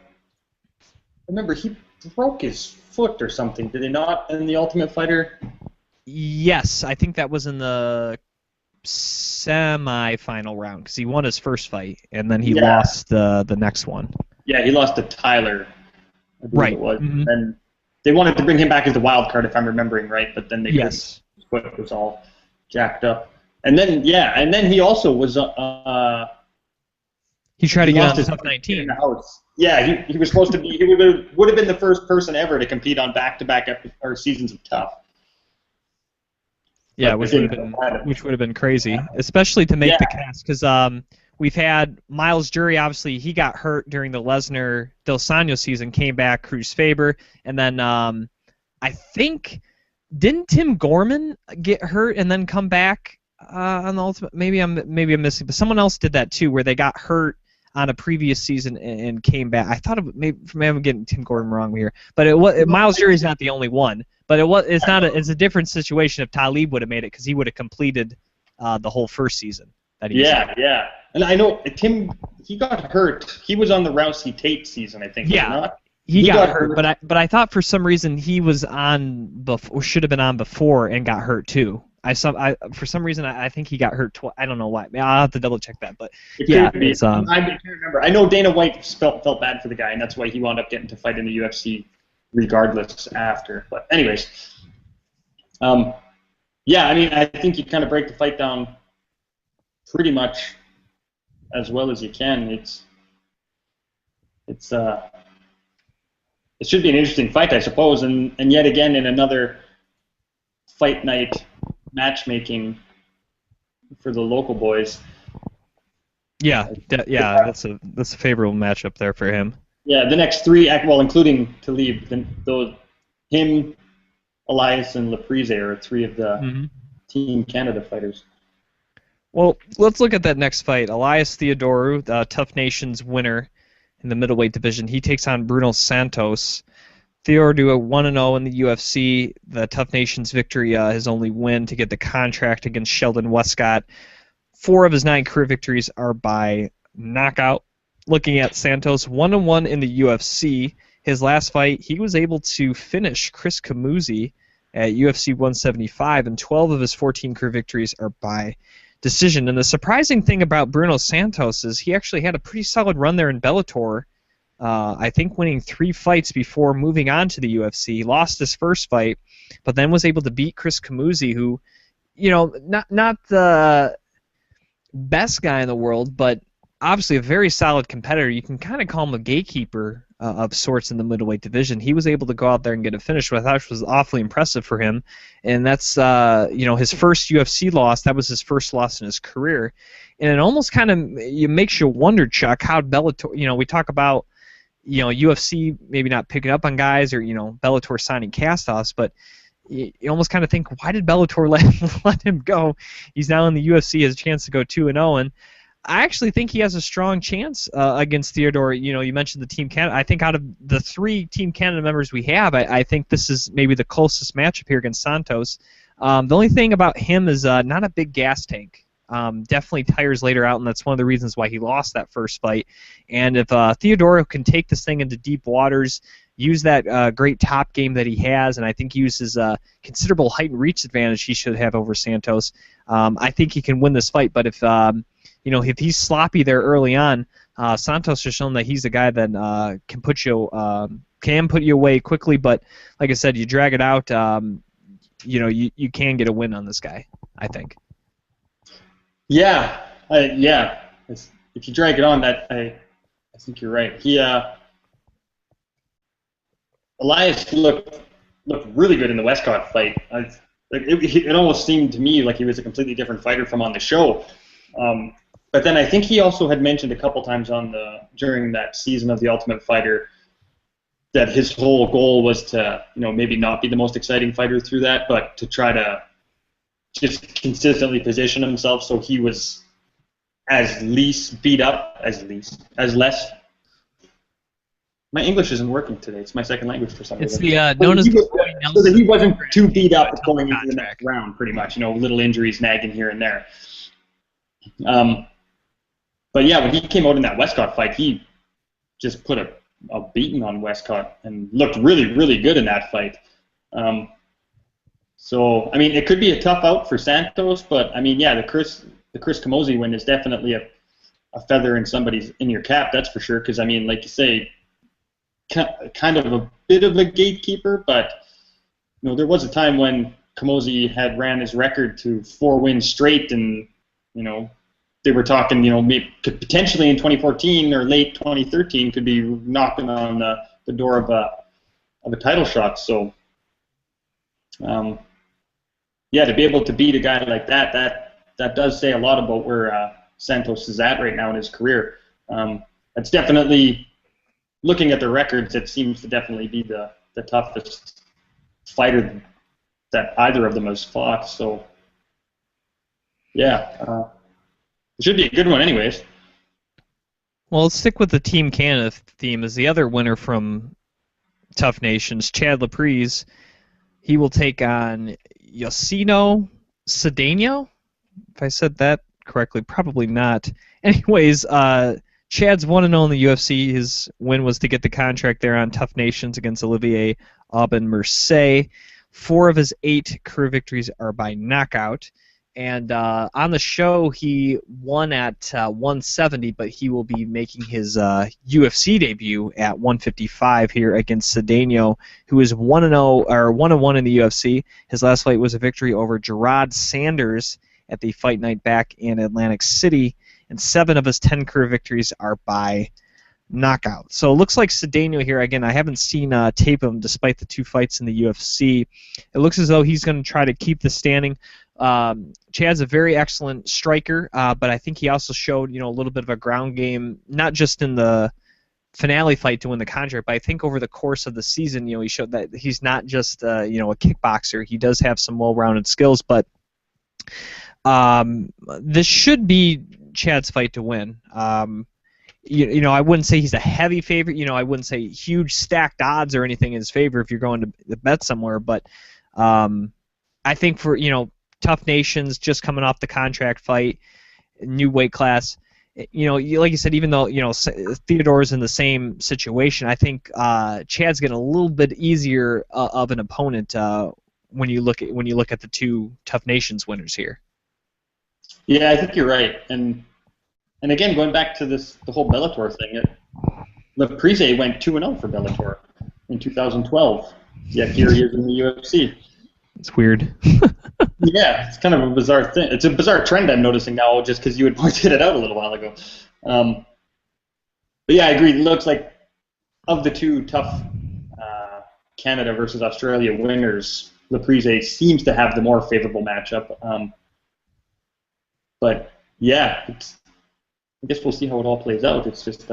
remember he broke his foot or something. Did he not in the Ultimate Fighter? Yes, I think that was in the semi-final round because he won his first fight and then he lost the next one. Yeah, he lost to Tyler. I believe right. It was. Mm-hmm. And they wanted to bring him back as the wild card, if I'm remembering right, but then his foot was all jacked up. And then he also was. He tried to get on Tough 19. In the house. Yeah, he was supposed to be. He would have been the first person ever to compete on back-to-back seasons of Tough. Yeah, which would have been crazy, especially to make the cast, because we've had Miles Jury. Obviously, he got hurt during the Lesnar Dos Anjos season, came back, Cruz Faber, and then I think didn't Tim Gorman get hurt and then come back on the Ultimate? Maybe I'm missing, but someone else did that too, where they got hurt on a previous season and came back. I thought maybe I'm getting Tim Gordon wrong here, but Miles Jury's not the only one. But it's a different situation if Talib would have made it because he would have completed the whole first season that he was Yeah, in. yeah. And I know Tim, he got hurt. He was on the Rousey Tate season, I think. Was he Yeah, not? he got hurt, but I thought for some reason he was on before, should have been on before, and got hurt too. For some reason I think he got hurt twice. I don't know why. I'll have to double check that, but yeah, it's I can't remember. I know Dana White felt bad for the guy, and that's why he wound up getting to fight in the UFC regardless after. But anyways, yeah, I mean, I think you kind of break the fight down pretty much as well as you can. It should be an interesting fight, I suppose, and yet again in another fight night matchmaking for the local boys. Yeah, that's a favorable matchup there for him. Yeah, the next three, well, including Talib, him, Elias, and Laprise are three of the Team Canada fighters. Well, let's look at that next fight. Elias Theodorou, the Tough Nations winner in the middleweight division. He takes on Bruno Santos. Theodorou 1-0 in the UFC. The Tough Nations victory, his only win to get the contract against Sheldon Westcott. 4 of his 9 career victories are by knockout. Looking at Santos, 1-1 in the UFC. His last fight, he was able to finish Chris Camuzzi at UFC 175, and 12 of his 14 career victories are by decision. And the surprising thing about Bruno Santos is he actually had a pretty solid run there in Bellator. I think winning 3 fights before moving on to the UFC. He lost his first fight, but then was able to beat Chris Camuzzi, who, not the best guy in the world, but obviously a very solid competitor. You can kind of call him a gatekeeper of sorts in the middleweight division. He was able to go out there and get a finish, which was awfully impressive for him. And that's his first UFC loss. That was his first loss in his career, and it almost kind of makes you wonder, Chuck, how Bellator. We talk about UFC maybe not picking up on guys, or Bellator signing cast-offs, but you almost kind of think, why did Bellator let him go? He's now in the UFC, has a chance to go 2-0, and I actually think he has a strong chance against Theodore. You mentioned the Team Canada. I think out of the 3 Team Canada members we have, I think this is maybe the closest matchup here against Santos. The only thing about him is not a big gas tank. Definitely tires later out, and that's one of the reasons why he lost that first fight. And if Theodoro can take this thing into deep waters, use that great top game that he has, and I think use his considerable height and reach advantage he should have over Santos, I think he can win this fight. But if he's sloppy there early on, Santos has shown that he's a guy that can put you away quickly. But like I said, you drag it out, you can get a win on this guy, I think. Yeah. If you drag it on, I think you're right. Elias looked really good in the Westcott fight. It almost seemed to me like he was a completely different fighter from on the show. But then I think he also had mentioned a couple times during that season of The Ultimate Fighter that his whole goal was to maybe not be the most exciting fighter through that, but to try to just consistently position himself so he was as less. My English isn't working today. It's my second language for some reason. It's known as so that he wasn't too beat up going into the next round, pretty much. Little injuries nagging here and there. But yeah, when he came out in that Westcott fight, he just put a beating on Westcott and looked really, really good in that fight. So I mean, it could be a tough out for Santos, but I mean, yeah, the Chris Camozzi win is definitely a feather in your cap, that's for sure. Because I mean, like you say, kind of a bit of a gatekeeper, but there was a time when Camozzi had ran his record to 4 wins straight, and they were talking, maybe could potentially in 2014 or late 2013 could be knocking on the door of a title shot. So, yeah, to be able to beat a guy like that does say a lot about where Santos is at right now in his career. That's definitely, looking at the records, it seems to definitely be the toughest fighter that either of them has fought. So, yeah. It should be a good one anyways. Well, let's stick with the Team Canada theme. As the other winner from Tough Nations, Chad Laprise, he will take on Yosino Cedeno. if I said that correctly, probably not. Anyways, Chad's 1-0 in the UFC. His win was to get the contract there on Tough Nations against Olivier Aubin-Mercier. 4 of his 8 career victories are by knockout. And on the show, he won at 170, but he will be making his UFC debut at 155 here against Cedeno, who is 1-0 or 1-1 in the UFC. His last fight was a victory over Gerard Sanders at the Fight Night back in Atlantic City, and 7 of his 10 career victories are by knockout. So it looks like Cedeno here, again, I haven't seen tape of him despite the 2 fights in the UFC. It looks as though he's going to try to keep the standing. Chad's a very excellent striker, but I think he also showed, a little bit of a ground game, not just in the finale fight to win the contract, but I think over the course of the season, he showed that he's not just, a kickboxer. He does have some well-rounded skills, but this should be Chad's fight to win. I wouldn't say he's a heavy favorite. I wouldn't say huge stacked odds or anything in his favor if you're going to bet somewhere. But I think for Tough Nations just coming off the contract fight, new weight class. Like you said, even though Theodore's in the same situation, I think Chad's getting a little bit easier of an opponent when you look at the 2 Tough Nations winners here. Yeah, I think you're right. And again, going back to the whole Bellator thing, Laprise went 2-0 for Bellator in 2012. Yet here he is in the UFC. It's weird. Yeah, it's kind of a bizarre thing. It's a bizarre trend I'm noticing now, just because you had pointed it out a little while ago. But yeah, I agree. It looks like of the 2 tough Canada versus Australia winners, Laprise seems to have the more favorable matchup. But yeah, I guess we'll see how it all plays out. It's just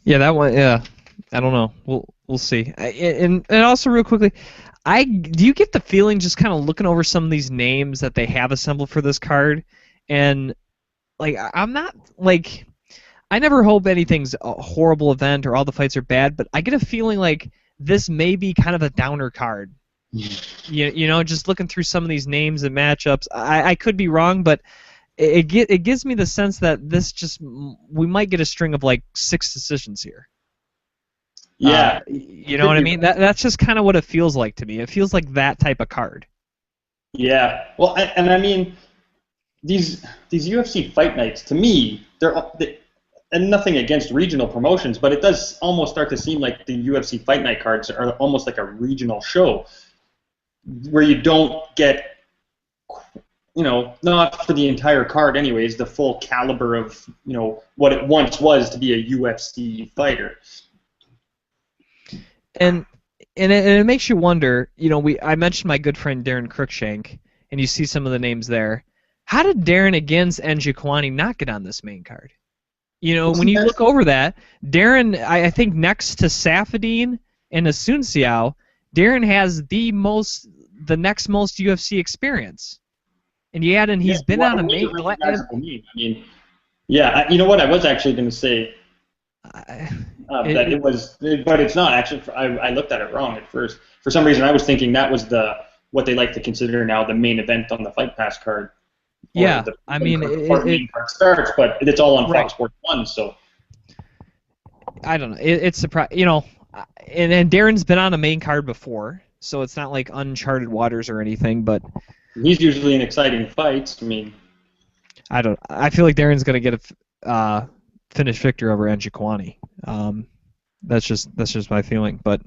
yeah, that one. Yeah, I don't know. We'll see. And also real quickly, do you get the feeling just kind of looking over some of these names that they have assembled for this card, and like I'm not like I never hope anything's a horrible event or all the fights are bad, but I get a feeling like this may be kind of a downer card. Just looking through some of these names and matchups, I could be wrong, but it gives me the sense that we might get a string of like 6 decisions here. Yeah, you know what I mean? That's just kind of what it feels like to me. It feels like that type of card. Yeah. Well, and I mean, these UFC fight nights, to me, and nothing against regional promotions, but it does almost start to seem like the UFC fight night cards are almost like a regional show, where you don't get, not for the entire card anyways, the full caliber of, what it once was to be a UFC fighter. And it makes you wonder, I mentioned my good friend Darren Cruikshank, and you see some of the names there. How did Darren against Njokuani not get on this main card? When you look over that, Darren, I think next to Safadine and Asunciao, Darren has the next most UFC experience. And yet, he's been on a main card. Yeah, you know what? I was actually going to say that it was, but it's not actually. I looked at it wrong at first. For some reason, I was thinking that was what they like to consider now the main event on the Fight Pass card. Yeah, main card starts, but it's all on Fox Sports 1, so. I don't know. It's surprising, and Darren's been on a main card before, so it's not like uncharted waters or anything. But he's usually in exciting fights. I mean, I feel like Darren's gonna get a finish victory over Njokuani. That's just my feeling. But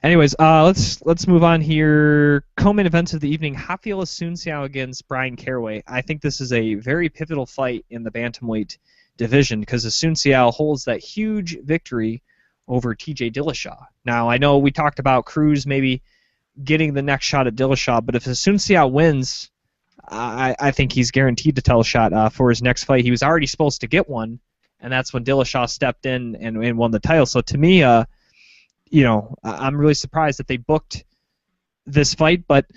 anyways, let's move on here. Co-main events of the evening: Rafael Asunciao against Brian Caraway. I think this is a very pivotal fight in the bantamweight division because Asunciao holds that huge victory over T.J. Dillashaw. Now I know we talked about Cruz maybe getting the next shot at Dillashaw, but if Asunciao wins, I think he's guaranteed to tell a shot for his next fight. He was already supposed to get one, and that's when Dillashaw stepped in and won the title. So to me, I'm really surprised that they booked this fight, but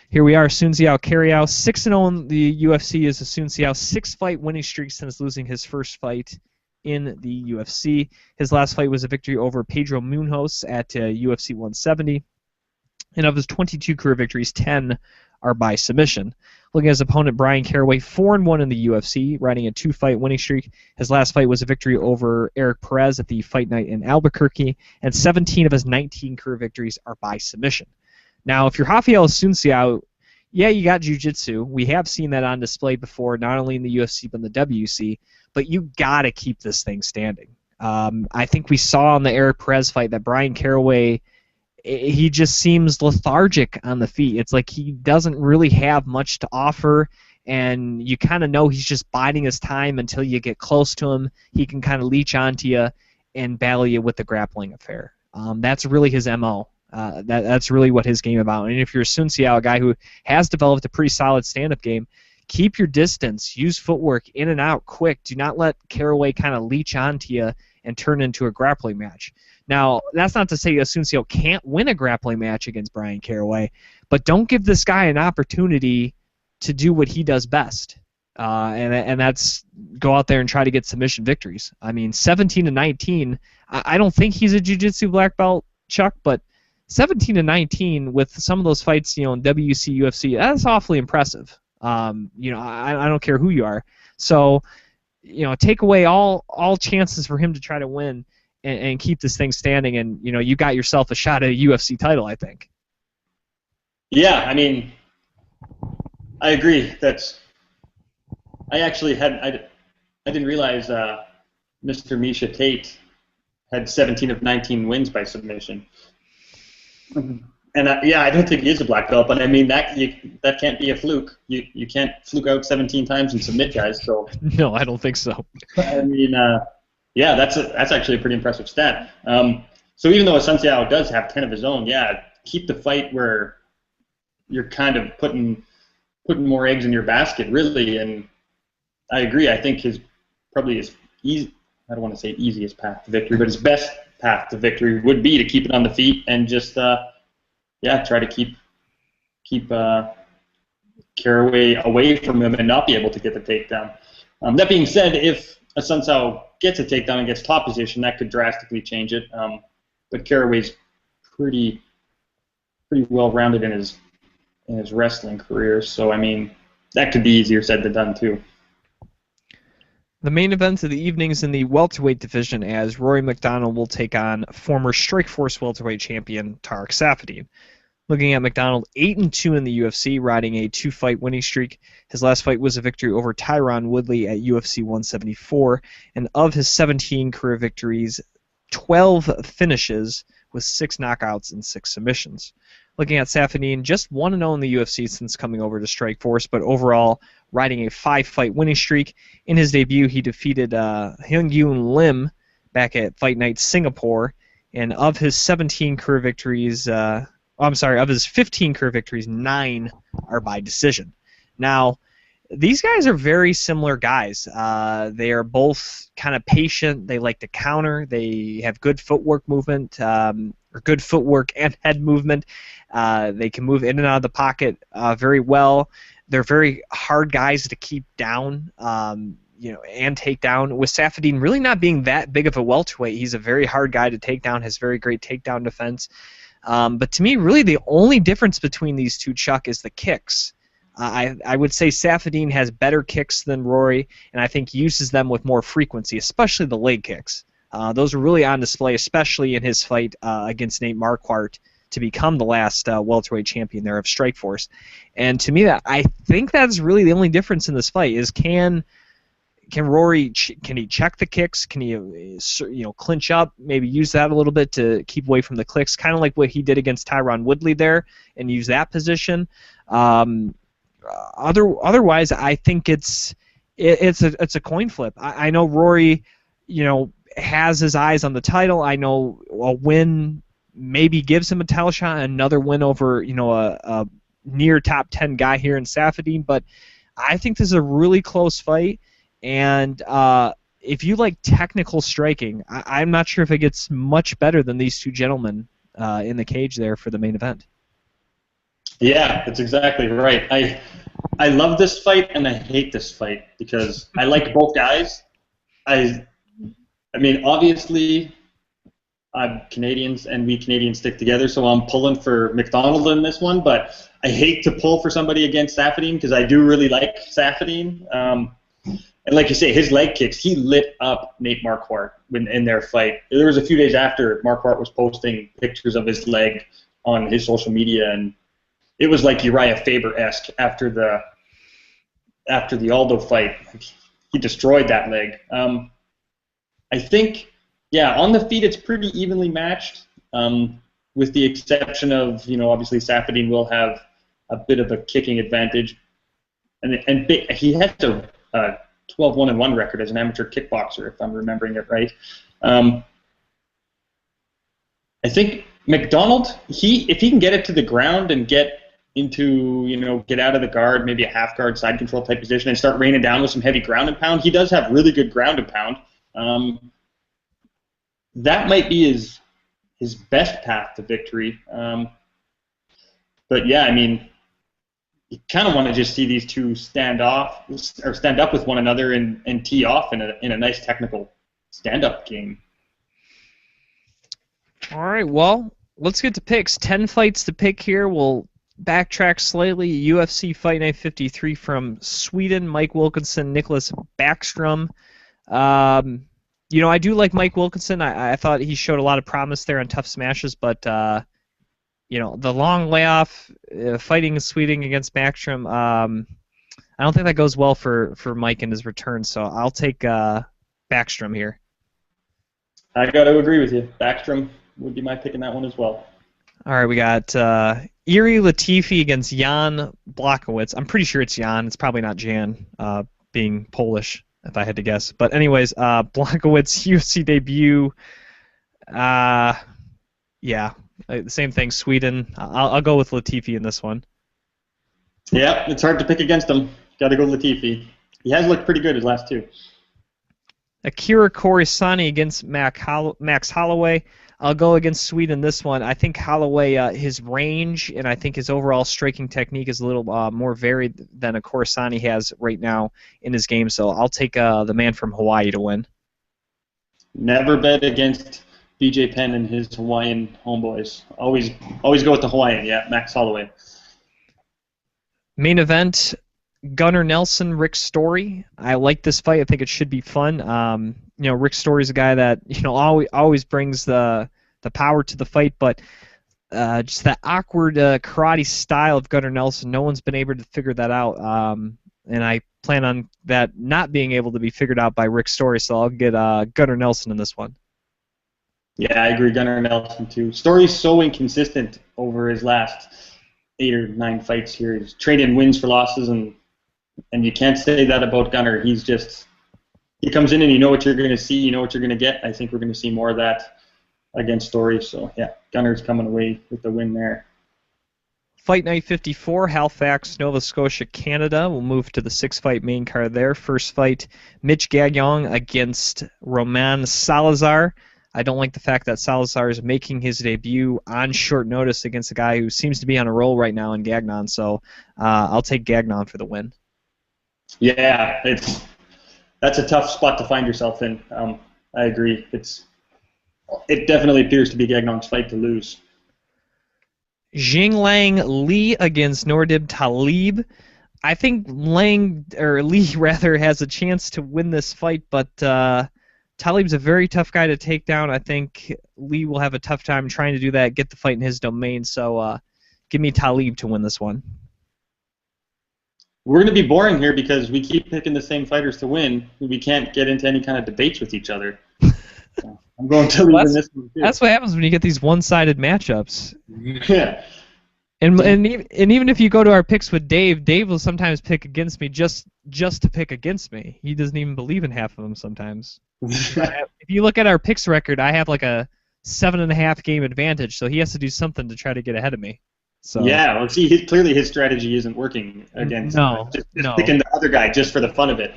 here we are. Asunciao Carriao, 6-0 in the UFC is Asunciao, 6-fight winning streak since losing his first fight in the UFC. His last fight was a victory over Pedro Munhoz at UFC 170. And of his 22 career victories, 10 are by submission. Looking at his opponent, Brian Caraway, 4-1 in the UFC, riding a 2-fight winning streak. His last fight was a victory over Eric Perez at the Fight Night in Albuquerque, and 17 of his 19 career victories are by submission. Now, if you're Rafael Asunciao, yeah, you got jiu-jitsu. We have seen that on display before, not only in the UFC but in the WC, but you got to keep this thing standing. I think we saw in the Eric Perez fight that Brian Caraway, he just seems lethargic on the feet. It's like he doesn't really have much to offer, and you kind of know he's just biding his time until you get close to him. He can kind of leech onto you and battle you with the grappling affair. That's really his MO. That's really what his game about. And if you're Sun Xiao, a guy who has developed a pretty solid stand-up game, keep your distance, use footwork in and out quick. Do not let Caraway kind of leech onto you and turn into a grappling match. Now, that's not to say Asunciao can't win a grappling match against Brian Caraway, but don't give this guy an opportunity to do what he does best, and that's go out there and try to get submission victories. I mean, 17-19, I don't think he's a jiu-jitsu black belt, Chuck, but 17-19 with some of those fights, in WC, UFC, that's awfully impressive. I don't care who you are. So, take away all chances for him to try to win and keep this thing standing, and you got yourself a shot at a UFC title, I think. Yeah, I mean, I agree. I actually I didn't realize Mr. Misha Tate had 17 of 19 wins by submission. And I don't think he is a black belt, but I mean that can't be a fluke. You can't fluke out 17 times and submit guys. So no, I don't think so. I mean, that's actually a pretty impressive stat. So even though Sun Xiao does have 10 of his own, keep the fight where you're kind of putting more eggs in your basket, really. And I agree. I think probably his easy. I don't want to say easiest path to victory, but his best path to victory would be to keep it on the feet and just try to keep Caraway away from him and not be able to get the takedown. That being said, if Sun Xiao gets a takedown and gets top position, that could drastically change it. But Caraway's pretty well-rounded in his wrestling career, so I mean that could be easier said than done too. The main event of the evening is in the welterweight division, as Rory McDonald will take on former Strikeforce welterweight champion Tarek Saffiedine. Looking at McDonald, 8-2 in the UFC, riding a 2-fight winning streak. His last fight was a victory over Tyron Woodley at UFC 174, and of his 17 career victories, 12 finishes with 6 knockouts and 6 submissions. Looking at Saffiedine, just 1-0 in the UFC since coming over to Strikeforce, but overall riding a 5-fight winning streak. In his debut, he defeated Hyun-Yoon Lim back at Fight Night Singapore, and of his 17 career victories, of his 15 career victories, 9 are by decision. Now, these guys are very similar guys. They are both kind of patient. They like to counter. They have good footwork movement, or good footwork and head movement. They can move in and out of the pocket very well. They're very hard guys to keep down, and take down. With Saffiedine really not being that big of a welterweight, he's a very hard guy to take down, has very great takedown defense. But to me, really the only difference between these two, Chuck, is the kicks. I would say Saffiedine has better kicks than Rory, and I think uses them with more frequency, especially the leg kicks. Those are really on display, especially in his fight against Nate Marquardt to become the last welterweight champion there of Strikeforce. And to me, I think that's really the only difference in this fight is can Rory can he check the kicks? Can he clinch up? Maybe use that a little bit to keep away from the clicks, kind of like what he did against Tyron Woodley there, and use that position. Otherwise, I think it's a coin flip. I know Rory, has his eyes on the title. I know a win maybe gives him a title shot. Another win over a near top 10 guy here in Saffiedine, but I think this is a really close fight. And if you like technical striking, I'm not sure if it gets much better than these two gentlemen in the cage there for the main event. Yeah, that's exactly right. I love this fight and I hate this fight because I like both guys. I mean, obviously, I'm Canadians and we Canadians stick together, so I'm pulling for McDonald in this one, but I hate to pull for somebody against Saffiedine because I do really like Saffiedine. And like you say, his leg kicks, he lit up Nate Marquardt in their fight. There was a few days after Marquardt was posting pictures of his leg on his social media, and it was like Uriah Faber-esque after the Aldo fight. He destroyed that leg. I think, yeah, on the feet it's pretty evenly matched, with the exception of, obviously Saffiedine will have a bit of a kicking advantage, and he has a 12-1-1 record as an amateur kickboxer, if I'm remembering it right. I think McDonald, if he can get it to the ground and get into, get out of the guard, maybe a half guard side control type position, and start raining down with some heavy ground and pound. He does have really good ground and pound. That might be his best path to victory. But yeah, I mean, you kind of want to just see these two stand up with one another and tee off in a nice technical stand-up game. All right, well, let's get to picks. 10 fights to pick here. We'll backtrack slightly. UFC Fight Night 53 from Sweden, Mike Wilkinson, Nicholas Backstrom. I do like Mike Wilkinson. I thought he showed a lot of promise there on Tough Smashes, but the long layoff, fighting in Sweden against Backstrom, I don't think that goes well for Mike in his return, so I'll take Backstrom here. I got to agree with you. Backstrom would be my pick in that one as well. All right, we got Iri Latifi against Jan Blachowicz. I'm pretty sure it's Jan. It's probably not Jan, being Polish, if I had to guess. But anyways, Blachowicz UFC debut. Yeah, same thing. Sweden. I'll go with Latifi in this one. Yeah, it's hard to pick against him. Got to go Latifi. He has looked pretty good his last two. Akira Corisani against Max Holloway. I'll go against Sweden this one. I think Holloway, his range and I think his overall striking technique is a little more varied than a Corisani has right now in his game, so I'll take the man from Hawaii to win. Never bet against BJ Penn and his Hawaiian homeboys. Always go with the Hawaiian, yeah, Max Holloway. Main event, Gunnar Nelson, Rick Story. I like this fight. I think it should be fun. Rick Story's a guy that always brings the power to the fight, but just that awkward karate style of Gunnar Nelson, no one's been able to figure that out. And I plan on that not being able to be figured out by Rick Story, so I'll get Gunnar Nelson in this one. Yeah, I agree, Gunnar Nelson too. Story's so inconsistent over his last 8 or 9 fights here. He's traded wins for losses, and you can't say that about Gunnar. He comes in and you know what you're going to see, you know what you're going to get. I think we're going to see more of that against Story. So, yeah, Gunnar's coming away with the win there. Fight Night 54, Halifax, Nova Scotia, Canada. We'll move to the 6-fight main card there. First fight, Mitch Gagnon against Roman Salazar. I don't like the fact that Salazar is making his debut on short notice against a guy who seems to be on a roll right now in Gagnon. So I'll take Gagnon for the win. Yeah, that's a tough spot to find yourself in. I agree. It definitely appears to be Gagnon's fight to lose. Jinglang Li against Nordib Talib. I think Li rather has a chance to win this fight, but Talib's a very tough guy to take down. I think Li will have a tough time trying to do that, get the fight in his domain. So give me Talib to win this one. We're going to be boring here because we keep picking the same fighters to win. We can't get into any kind of debates with each other. So I'm going to leave in this one too. That's what happens when you get these one-sided matchups. Yeah. And even if you go to our picks with Dave will sometimes pick against me just to pick against me. He doesn't even believe in half of them sometimes. If you look at our picks record, I have like a 7.5 game advantage, so he has to do something to try to get ahead of me. So. Yeah, well, see, clearly his strategy isn't working against just picking the other guy just for the fun of it.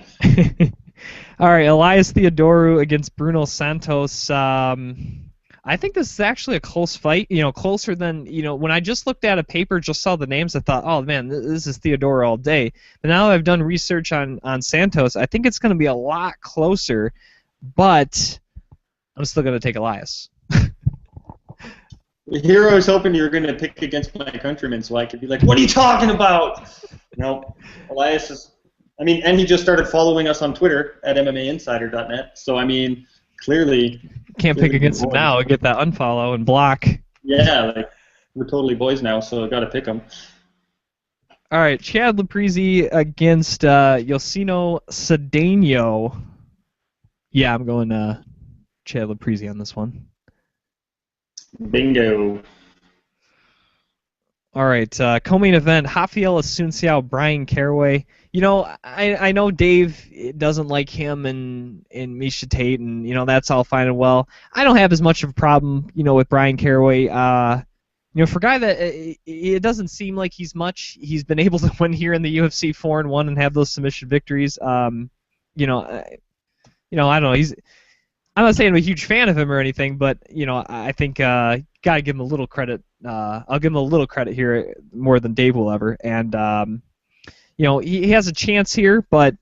All right, Elias Theodorou against Bruno Santos. I think this is actually a close fight. Closer than when I just looked at a paper, just saw the names, I thought, oh man, this is Theodorou all day. But now I've done research on Santos, I think it's going to be a lot closer. But I'm still going to take Elias. Here I was hoping you were going to pick against my countrymen so I could be like, what are you talking about? No, Elias is, I mean, and he just started following us on Twitter at MMAinsider.net. So, I mean, clearly. Can't pick against him now. Get that unfollow and block. Yeah, like, we're totally boys now, so I got to pick him. All right, Chad Leprezi against Yosino Cedeno. Yeah, I'm going Chad Leprezi on this one. Bingo. All right, co-main event, Rafael Asunciao, Brian Caraway. You know, I know Dave doesn't like him and Misha Tate, and, you know, that's all fine and well. I don't have as much of a problem, you know, with Brian Caraway. You know, for a guy that it doesn't seem like he's much, he's been able to win here in the UFC 4-1 and have those submission victories. You know, I don't know. I'm not saying I'm a huge fan of him or anything, but, you know, I think gotta give him a little credit. I'll give him a little credit here, more than Dave will ever. And you know, he has a chance here, but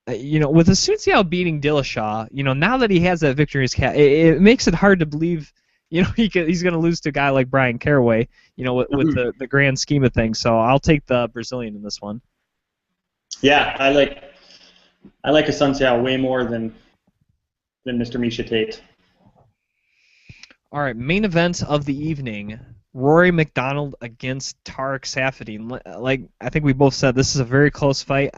you know, with Asunciao beating Dillashaw, you know, now that he has that victory, it makes it hard to believe. You know, he's going to lose to a guy like Brian Caraway. You know, with the grand scheme of things. So I'll take the Brazilian in this one. Yeah, I like Asunciao way more than Mr. Misha Tate. All right, main event of the evening: Rory McDonald against Tarek Saffiedine. Like I think we both said, this is a very close fight.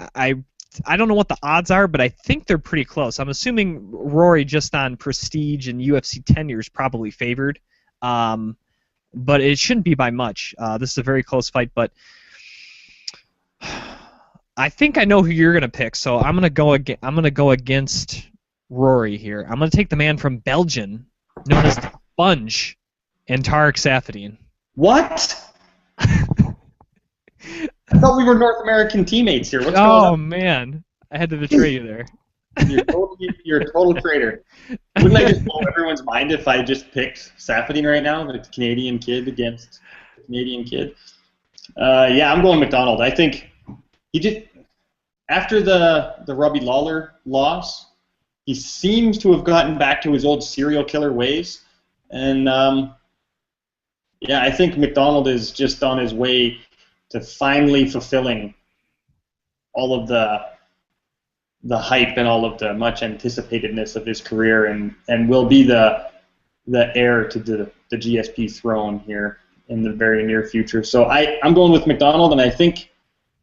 I don't know what the odds are, but I think they're pretty close. I'm assuming Rory, just on prestige and UFC tenure, is probably favored, but it shouldn't be by much. This is a very close fight, but I think I know who you're gonna pick. So I'm gonna go against Rory here. I'm gonna take the man from Belgium, known as the Sponge, and Tarek Saffiedine. What? I thought we were North American teammates here. What's going on? Oh man, I had to betray you there. You're a total traitor. Wouldn't I just blow everyone's mind if I just picked Saffiedine right now, the Canadian kid against the Canadian kid? Yeah, I'm going McDonald. I think he did after the Robbie Lawler loss. He seems to have gotten back to his old serial killer ways, and yeah, I think McDonald is just on his way to finally fulfilling all of the hype and all of the much anticipatedness of his career, and will be the heir to the GSP throne here in the very near future. So I'm going with McDonald, and I think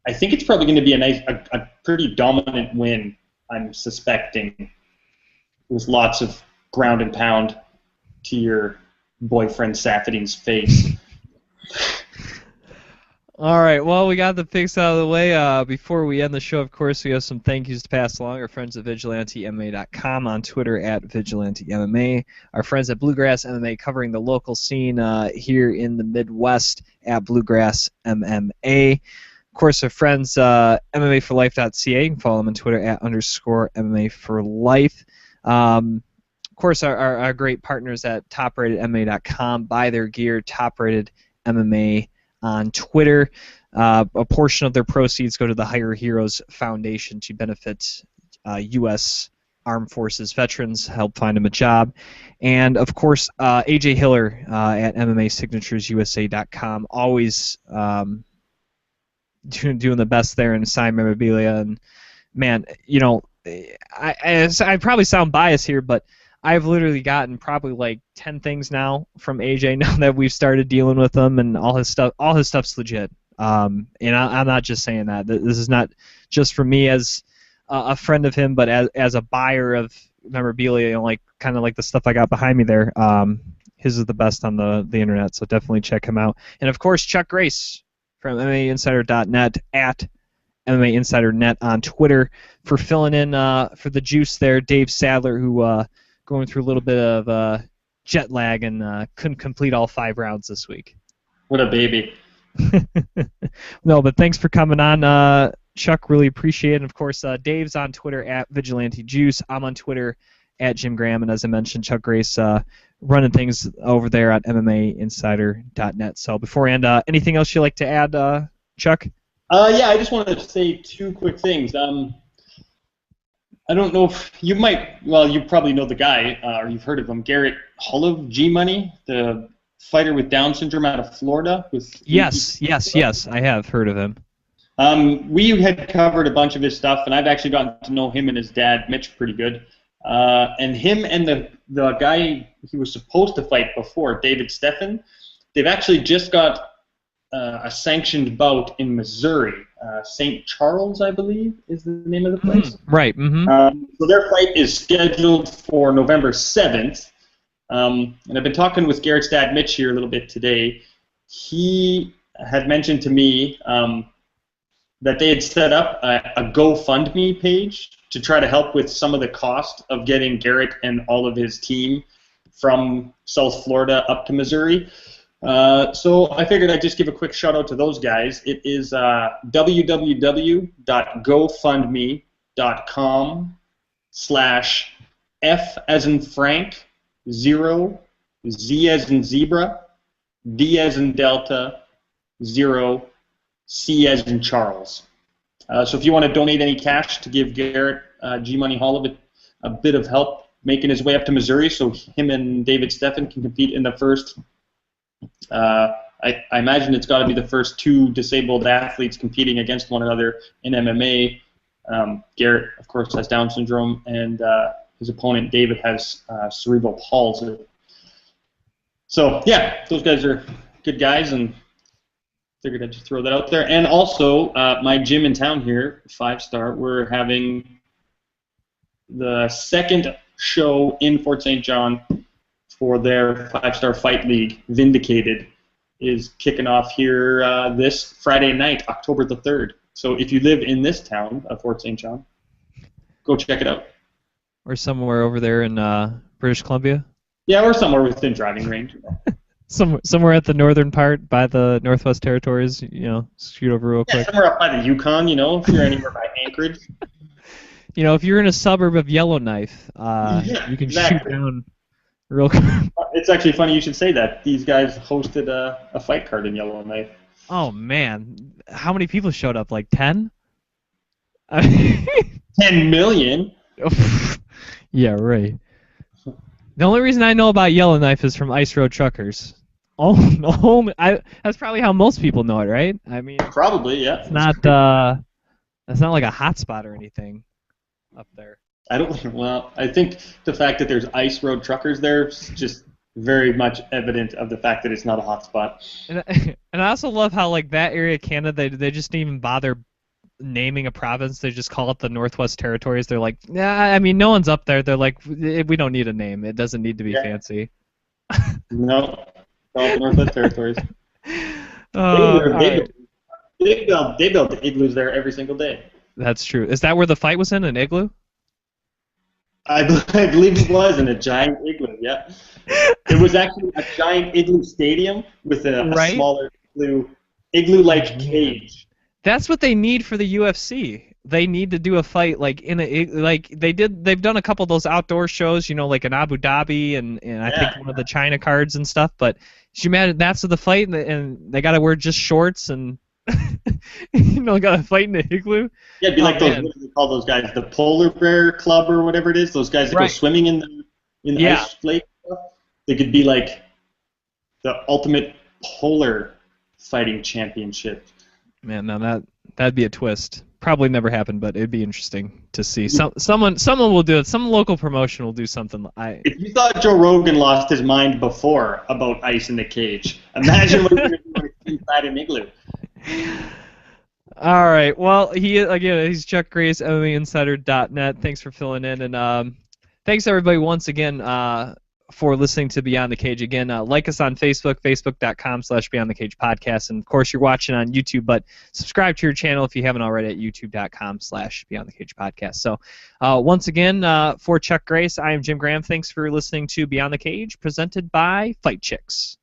it's probably going to be a pretty dominant win. I'm suspecting, with lots of ground and pound to your boyfriend Saffiedine's face. All right, well, we got the picks out of the way. Before we end the show, of course, we have some thank yous to pass along. Our friends at VigilanteMMA.com, on Twitter at VigilanteMMA. Our friends at Bluegrass MMA, covering the local scene here in the Midwest at Bluegrass MMA. Of course, our friends MMAforlife.ca. You can follow them on Twitter at _MMAforlife. Of course, our great partners at TopRatedMMA.com. Buy their gear, Top Rated MMA on Twitter. A portion of their proceeds go to the Hire Heroes Foundation to benefit U.S. Armed Forces veterans, help find them a job. And, of course, AJ Hiller at MMASignaturesUSA.com, always doing the best there in signed memorabilia. And, man, you know, I probably sound biased here, but I've literally gotten probably like 10 things now from AJ now that we've started dealing with him, and all his stuff's legit. And I'm not just saying that. This is not just for me as a friend of him, but as a buyer of memorabilia, you know, like kind of like the stuff I got behind me there. His is the best on the internet, so definitely check him out. And of course, Chuck Grace from MMAinsider.net at MMAinsiderNet on Twitter for filling in for the juice there. Dave Sadler, who going through a little bit of jet lag and couldn't complete all 5 rounds this week. What a baby. No, but thanks for coming on, Chuck. Really appreciate it. And of course, Dave's on Twitter at VigilanteJuice. I'm on Twitter at Jim Graham. And as I mentioned, Chuck Grace running things over there at MMAinsider.net. So before I end, anything else you'd like to add, Chuck? Yeah, I just wanted to say 2 quick things. I don't know if you might, well, you probably know the guy, or you've heard of him, Garrett Hull of G-Money, the fighter with Down syndrome out of Florida. Yes. I have heard of him. We had covered a bunch of his stuff, and I've actually gotten to know him and his dad, Mitch, pretty good. And him and the guy he was supposed to fight before, David Steffen, they've actually just got a sanctioned bout in Missouri. St. Charles, I believe, is the name of the place. Right. Mm-hmm. So their fight is scheduled for November 7th. And I've been talking with Garrett's dad, Mitch, here a little bit today. He had mentioned to me that they had set up a GoFundMe page to try to help with some of the cost of getting Garrett and all of his team from South Florida up to Missouri. So I figured I'd just give a quick shout out to those guys. It is www.gofundme.com/F as in Frank, 0, Z as in zebra, D as in Delta, 0, C as in Charles. So if you want to donate any cash to give Garrett G-Money Hall a bit of help making his way up to Missouri so him and David Steffen can compete in the first, I imagine it's got to be the first 2 disabled athletes competing against one another in MMA. Garrett, of course, has Down syndrome, and his opponent, David, has cerebral palsy. So, yeah, those guys are good guys, and figured I'd just throw that out there. And also, my gym in town here, 5 Star, we're having the second show in Fort St. John for their 5 Star Fight League, Vindicated, is kicking off here this Friday night, October the 3rd. So if you live in this town of Fort St. John, go check it out. Or somewhere over there in British Columbia? Yeah, or somewhere within driving range. Somewhere at the northern part by the Northwest Territories, shoot over real quick. Somewhere up by the Yukon, if you're anywhere by Anchorage. If you're in a suburb of Yellowknife, you can shoot down real quick. It's actually funny you should say that. These guys hosted a fight card in Yellowknife. Oh, man. How many people showed up? Like 10? 10 million? Yeah, right. The only reason I know about Yellowknife is from Ice Road Truckers. That's probably how most people know it, right? I mean, probably, yeah. It's not like a hot spot or anything up there. I think the fact that there's Ice Road Truckers there is just very much evident of the fact that it's not a hot spot. And I also love how, like, that area of Canada, they just didn't even bother naming a province. They just call it the Northwest Territories. They're like, I mean, no one's up there. They're like, we don't need a name. It doesn't need to be fancy. No, the Northwest Territories. They built igloos there every single day. That's true. Is that where the fight was in, an igloo? I believe it was in a giant igloo, yeah. It was actually a giant igloo stadium with a smaller igloo-like cage. That's what they need for the UFC. They need to do a fight they've done a couple of those outdoor shows, like in Abu Dhabi and I think one of the China cards and stuff. But you imagine that's the fight, and they got to wear just shorts and got to fight in the igloo. Yeah, it'd be like those. What do they call those guys? The Polar Bear Club or whatever it is. Those guys that go swimming in the ice lake. They could be like the ultimate polar fighting championship. Man, now that'd be a twist. Probably never happened, but it'd be interesting to see. Someone will do it. Some local promotion will do something. If you thought Joe Rogan lost his mind before about ice in the cage, imagine what he's going to do when he's inside an igloo. All right. Well, he's Chuck Grace, MMAinsider.net. Thanks for filling in, and thanks everybody once again for listening to Beyond the Cage. Again, like us on Facebook, facebook.com/Beyond the Cage podcast, and of course you're watching on YouTube. But subscribe to your channel if you haven't already at youtube.com/Beyond the Cage podcast. So once again, for Chuck Grace, I am Jim Graham. Thanks for listening to Beyond the Cage, presented by Fight Chicks.